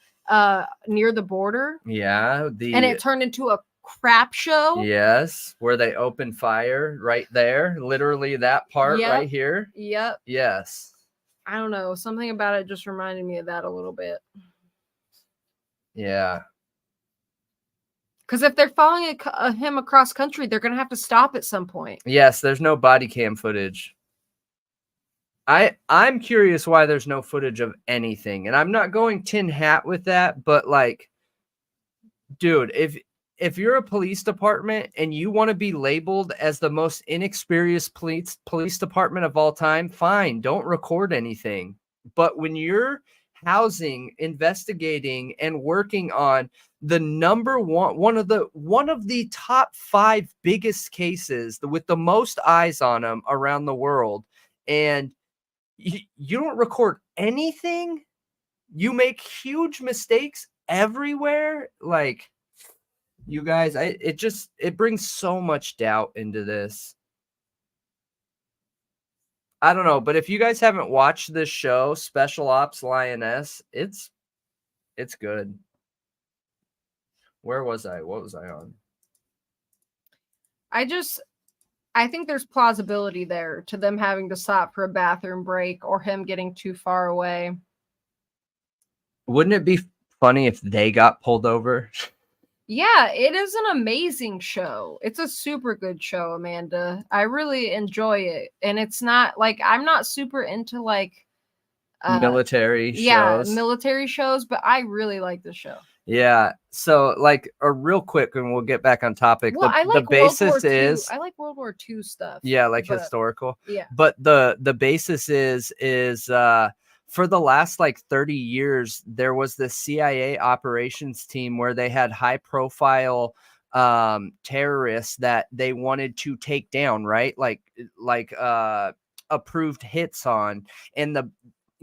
near the border? Yeah. And it turned into a crap show. Yes. Where they open fire right there. Literally that part right here. Yep. Yes. I don't know. Something about it just reminded me of that a little bit. Yeah. Because if they're following him across country, they're going to have to stop at some point. Yes, there's no body cam footage. I'm curious why there's no footage of anything. And I'm not going tin hat with that, but like, dude, if you're a police department and you want to be labeled as the most inexperienced police department of all time, fine, don't record anything. But when you're housing, investigating, and working on the number one of the top 5 biggest cases with the most eyes on them around the world, and you don't record anything, you make huge mistakes everywhere, like, you guys, it brings so much doubt into this. I don't know, but if you guys haven't watched this show, Special Ops Lioness, it's good. Where was I? What was I on? I think there's plausibility there to them having to stop for a bathroom break or him getting too far away. Wouldn't it be funny if they got pulled over? Yeah, it is an amazing show. It's a super good show, Amanda. I really enjoy it. And it's not like, I'm not super into like military shows. Military shows, but I really like the show. Yeah. So like real quick, and we'll get back on topic. Well, I like the basis is I like World War II stuff. Yeah, like historical. Yeah. But the basis is for the last like 30 years, there was this CIA operations team where they had high profile terrorists that they wanted to take down, right? Like approved hits on, and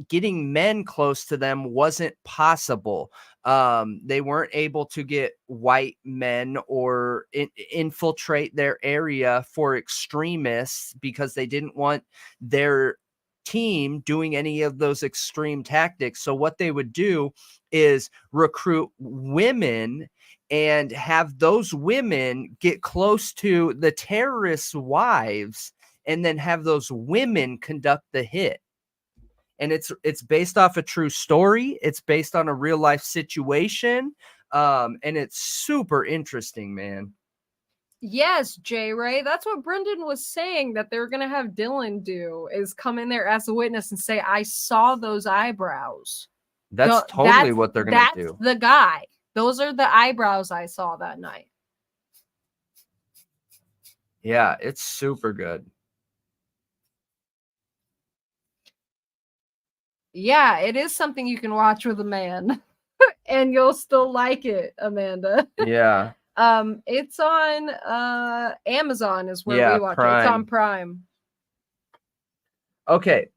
getting men close to them wasn't possible. They weren't able to get white men or infiltrate their area for extremists because they didn't want their team doing any of those extreme tactics. So what they would do is recruit women and have those women get close to the terrorists' wives and then have those women conduct the hit. And it's based off a true story. It's based on a real life situation. And it's super interesting, man. Yes, J. Ray. That's what Brendan was saying that they were going to have Dylan do, is come in there as a witness and say, I saw those eyebrows. That's totally what they're going to do. That's the guy. Those are the eyebrows I saw that night. Yeah, it's super good. Yeah, it is something you can watch with a man and you'll still like it, Amanda. Yeah. It's on Amazon is where we watch it. It's on Prime. Okay.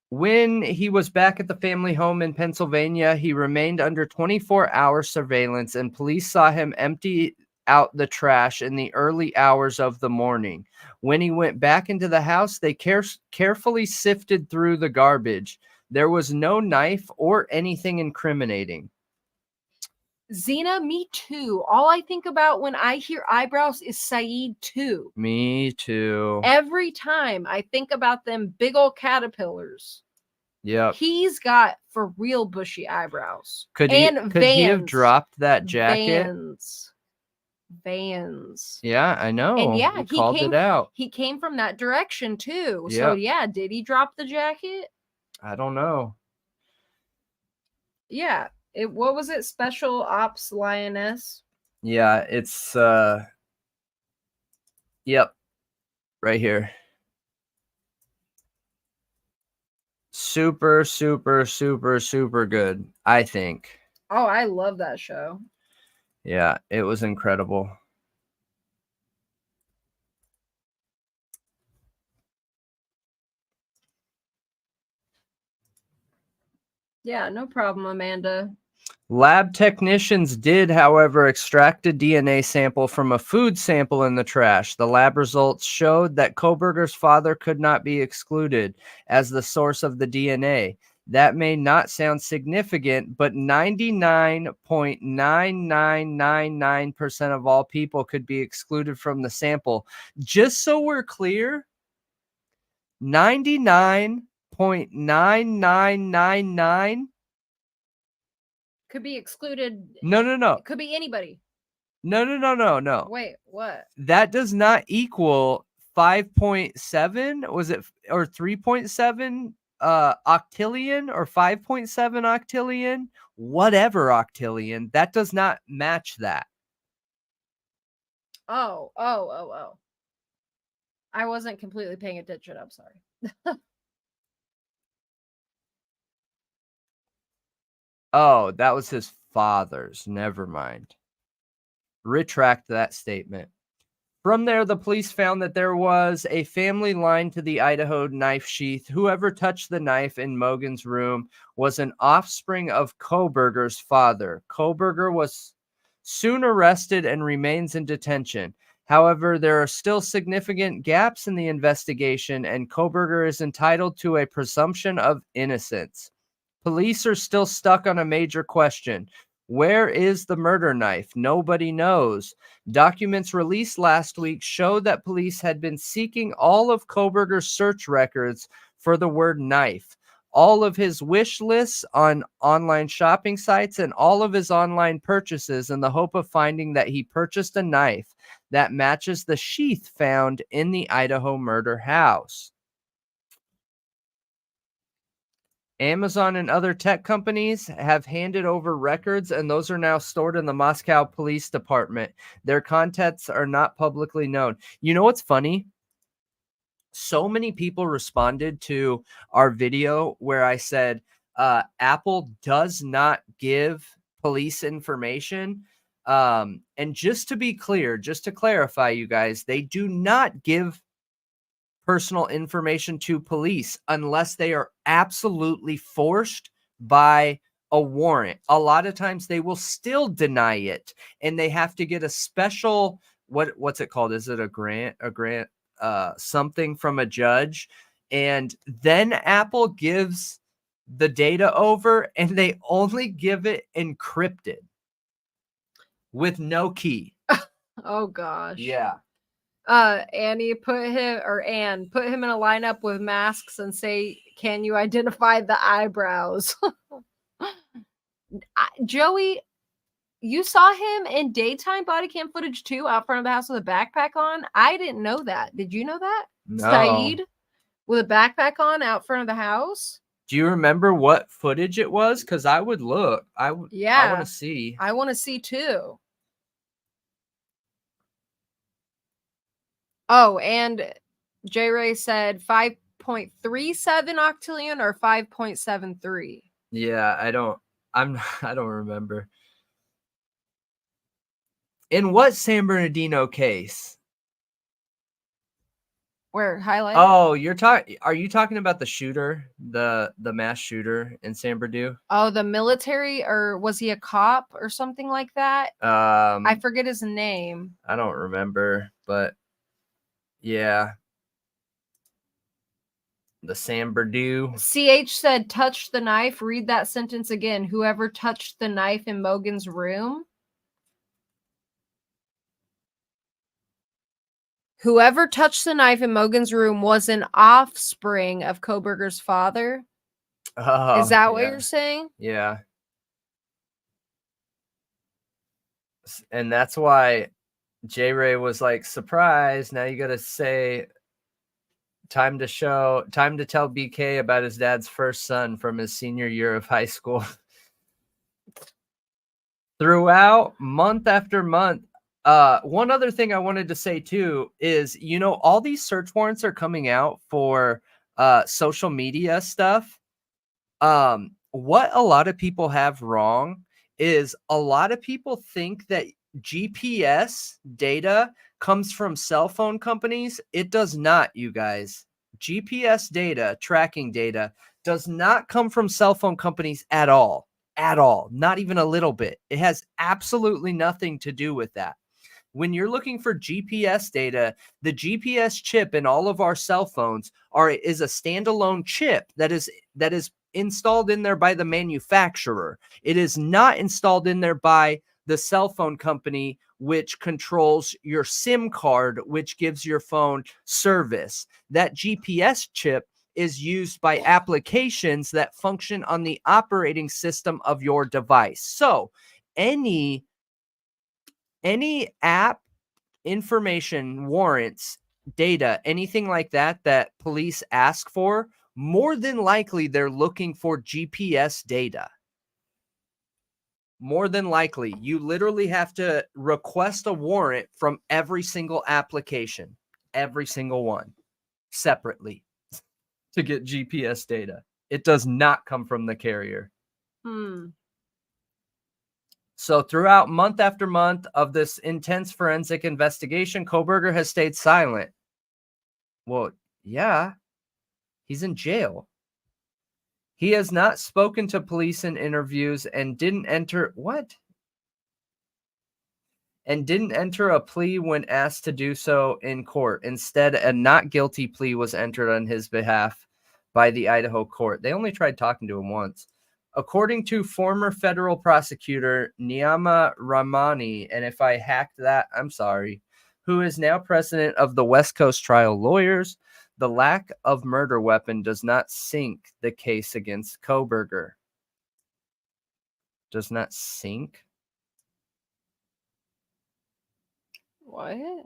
When he was back at the family home in Pennsylvania, he remained under 24-hour surveillance, and police saw him empty out the trash in the early hours of the morning. When he went back into the house, they carefully sifted through the garbage. There was no knife or anything incriminating. Xena, me too. All I think about when I hear eyebrows is Saeed too. Me too. Every time I think about them big old caterpillars. Yeah. He's got for real bushy eyebrows. Could he have dropped that jacket? Vans. Yeah, I know. And yeah, he called it out. He came from that direction too. Yep. So yeah, did he drop the jacket? I don't know. Yeah. What was it? Special Ops Lioness? Yeah, it's yep. Right here. Super, super, super, super good, I think. Oh, I love that show. Yeah, it was incredible. Yeah, no problem, Amanda. Lab technicians did, however, extract a DNA sample from a food sample in the trash. The lab results showed that Koberger's father could not be excluded as the source of the DNA. That may not sound significant, but 99.9999% of all people could be excluded from the sample. Just so we're clear, 99.9999 could be excluded. No. It could be anybody. No. Wait, what? That does not equal 5.7, was it, or 3.7 octillion or 5.7 octillion, whatever octillion. That does not match that. Oh. I wasn't completely paying attention. I'm sorry. Oh, that was his father's. Never mind. Retract that statement. From there, the police found that there was a family line to the Idaho knife sheath. Whoever touched the knife in Mogan's room was an offspring of Koberger's father. Koberger was soon arrested and remains in detention. However, there are still significant gaps in the investigation, and Koberger is entitled to a presumption of innocence. Police are still stuck on a major question. Where is the murder knife? Nobody knows. Documents released last week showed that police had been seeking all of Koberger's search records for the word knife, all of his wish lists on online shopping sites, and all of his online purchases in the hope of finding that he purchased a knife that matches the sheath found in the Idaho murder house. Amazon and other tech companies have handed over records, and those are now stored in the Moscow Police Department. Their contents are not publicly known. You know what's funny? So many people responded to our video where I said Apple does not give police information. And just to be clear, just to clarify, you guys, they do not give personal information to police unless they are absolutely forced by a warrant. A lot of times they will still deny it, and they have to get a special what's it called? Is it a grant something from a judge, and then Apple gives the data over, and they only give it encrypted with no key. Oh gosh. Yeah. Anne put him in a lineup with masks and say, "Can you identify the eyebrows?" Joey, you saw him in daytime body cam footage too, out front of the house with a backpack on. I didn't know that. Did you know that? No. Saeed with a backpack on out front of the house. Do you remember what footage it was? Because I would look. I want to see. I want to see too. Oh, and J Ray said 5.37 octillion or 5.73. Yeah, I don't remember. In what San Bernardino case? Where highlight? Oh, are you talking about the shooter, the mass shooter in San Bernardino? Oh, the military, or was he a cop or something like that? I forget his name. I don't remember, but yeah. The San Bernardino. CH said, touch the knife. Read that sentence again. Whoever touched the knife in Mogan's room. Whoever touched the knife in Mogan's room was an offspring of Koberger's father. Oh, is that what you're saying? Yeah. And that's why J Ray was like, surprise. Now you got to say, time to tell BK about his dad's first son from his senior year of high school. Throughout, month after month. One other thing I wanted to say too is, all these search warrants are coming out for social media stuff. What a lot of people have wrong is a lot of people think that GPS data comes from cell phone companies. It does not, you guys. GPS data, tracking data, does not come from cell phone companies at all. At all. Not even a little bit. It has absolutely nothing to do with that. When you're looking for GPS data, the GPS chip in all of our cell phones is a standalone chip that is installed in there by the manufacturer. It is not installed in there by the cell phone company, which controls your SIM card, which gives your phone service. That GPS chip is used by applications that function on the operating system of your device. So any app information, warrants, data, anything like that police ask for, more than likely they're looking for GPS data. More than likely, you literally have to request a warrant from every single application, every single one, separately to get GPS data. It does not come from the carrier. So throughout month after month of this intense forensic investigation, Kohberger has stayed silent. Well, yeah, he's in jail. He has not spoken to police in interviews and didn't enter a plea when asked to do so in court. Instead, a not guilty plea was entered on his behalf by the Idaho court. They only tried talking to him once. According to former federal prosecutor Niyama Ramani, and if I hacked that, I'm sorry, who is now president of the West Coast Trial Lawyers, the lack of murder weapon does not sink the case against Kohberger. Does not sink? What?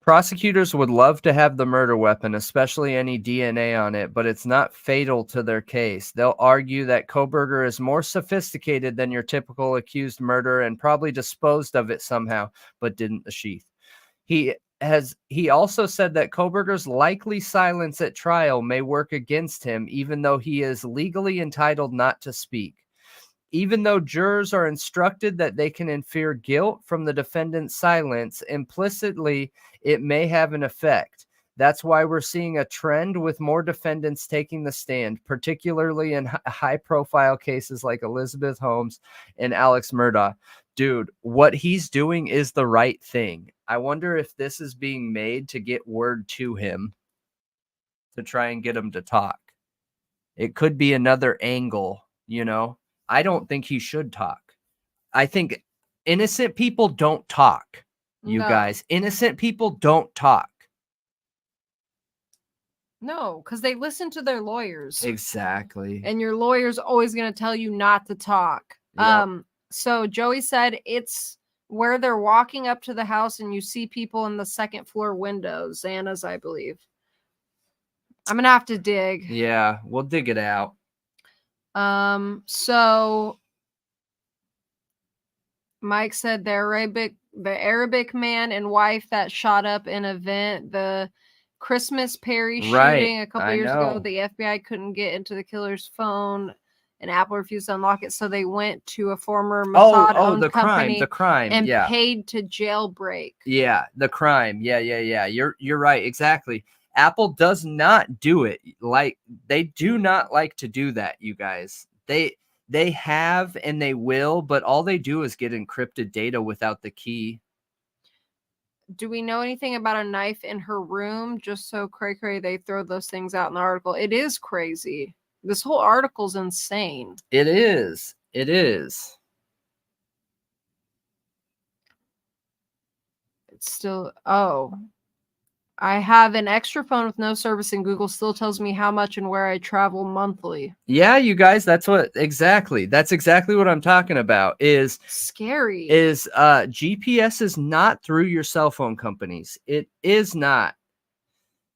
Prosecutors would love to have the murder weapon, especially any DNA on it, but it's not fatal to their case. They'll argue that Kohberger is more sophisticated than your typical accused murderer and probably disposed of it somehow, but didn't sheath. He also said that Kohberger's likely silence at trial may work against him, even though he is legally entitled not to speak. Even though jurors are instructed that they can infer guilt from the defendant's silence, implicitly, it may have an effect. That's why we're seeing a trend with more defendants taking the stand, particularly in high-profile cases like Elizabeth Holmes and Alex Murdaugh. Dude, what he's doing is the right thing. I wonder if this is being made to get word to him to try and get him to talk. It could be another angle, you know? I don't think he should talk. I think innocent people don't talk, you guys. Innocent people don't talk. No, because they listen to their lawyers. Exactly. And your lawyer's always going to tell you not to talk. Yep. So Joey said it's where they're walking up to the house and you see people in the second floor windows. Xana's, I believe. I'm going to have to dig. Yeah, we'll dig it out. So Mike said the Arabic man and wife that shot up an event, the Christmas Perry shooting a couple years ago, the FBI couldn't get into the killer's phone and Apple refused to unlock it. So they went to a former Mossad-owned company and paid to jailbreak. Yeah, the crime. Yeah. You're right. Exactly. Apple does not do it. Like, they do not like to do that, you guys. They have and they will, but all they do is get encrypted data without the key. Do we know anything about a knife in her room? Just so cray they throw those things out in the article. It is crazy. This whole article's insane. It is. It is. It's still, I have an extra phone with no service and Google still tells me how much and where I travel monthly. Yeah, you guys, that's exactly what I'm talking about. Is scary. Is GPS is not through your cell phone companies. It is not.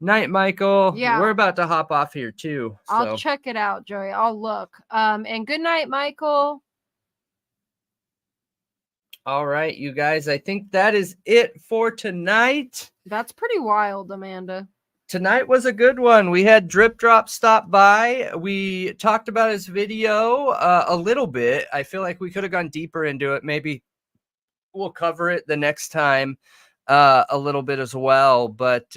Night, Michael. Yeah. We're about to hop off here too. I'll check it out, Joey. I'll look. And good night, Michael. All right, you guys, I think that is it for tonight. That's pretty wild, Amanda. Tonight was a good one. We had Drip Drop stop by. We talked about his video a little bit. I feel like we could have gone deeper into it. Maybe we'll cover it the next time a little bit as well. But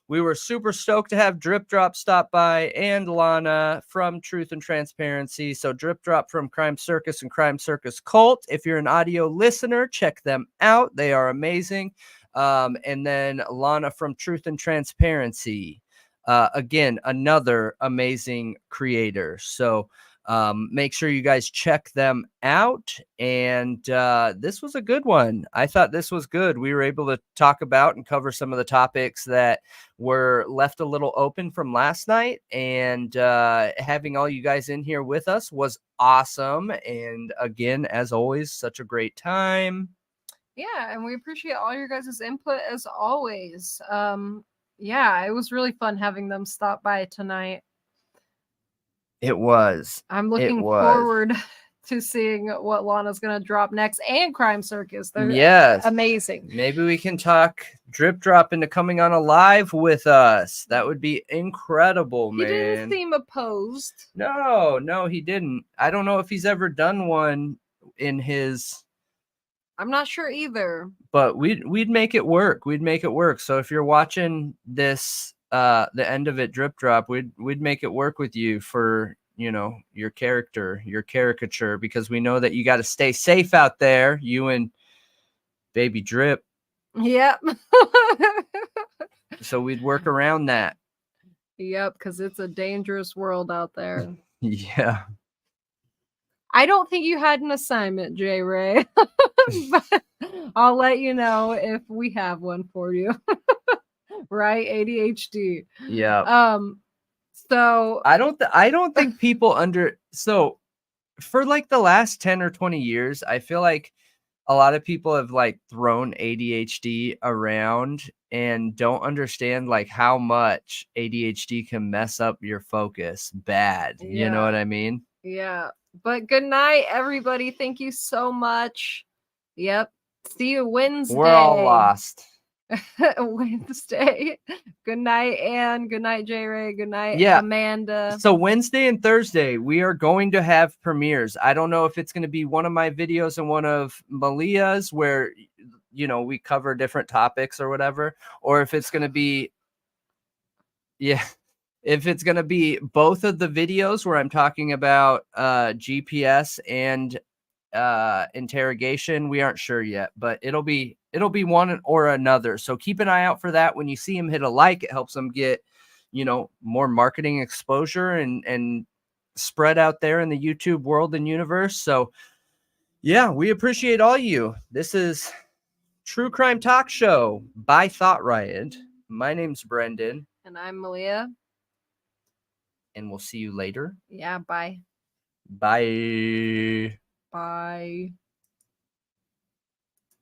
we were super stoked to have Drip Drop stop by and Lana from Truth and Transparency. So Drip Drop from Crime Circus and Crime Circus Cult. If you're an audio listener, check them out. They are amazing. And then Lana from Truth and Transparency. Again, another amazing creator. So make sure you guys check them out. And this was a good one. I thought this was good. We were able to talk about and cover some of the topics that were left a little open from last night. And having all you guys in here with us was awesome. And again, as always, such a great time. Yeah, and we appreciate all your guys' input as always. Yeah, it was really fun having them stop by tonight. It was. I'm It looking was. forward to seeing what Lana's gonna drop next, and Crime Circus. They're Yes. amazing. Maybe we can talk Drip Drop into coming on a live with us. That would be incredible, He man. didn't seem opposed. No, he didn't. I don't know if he's ever done one in his, I'm not sure either. but we'd make it work. We'd make it work. So if you're watching this, the end of it, Drip Drop, we'd make it work with you for, you know, your character, your caricature, because we know that you got to stay safe out there, you and Baby Drip. Yep. So we'd work around that. Yep, because it's a dangerous world out there. Yeah. I don't think you had an assignment, J. Ray. But I'll let you know if we have one for you. Right? ADHD. Yeah. So I don't think people so for like the last 10 or 20 years, I feel like a lot of people have like thrown ADHD around and don't understand like how much ADHD can mess up your focus bad. You know what I mean? Yeah. But good night, everybody. Thank you so much. Yep. See you Wednesday. We're all lost. Wednesday. Good night, Anne. Good night, J. Ray. Good night, Yeah. Amanda. So Wednesday and Thursday, we are going to have premieres. I don't know if it's going to be one of my videos and one of Malia's where, you know, we cover different topics or whatever, or if it's going to be, yeah, if it's going to be both of the videos where I'm talking about GPS and interrogation. We aren't sure yet, but it'll be one or another. So keep an eye out for that. When you see him hit a like, it helps them get, you know, more marketing exposure and spread out there in the YouTube world and universe. So yeah, we appreciate all you. This is True Crime Talk Show by Thought Riot. My name's Brendan. And I'm Malia. And we'll see you later. Yeah, bye. Bye. Bye.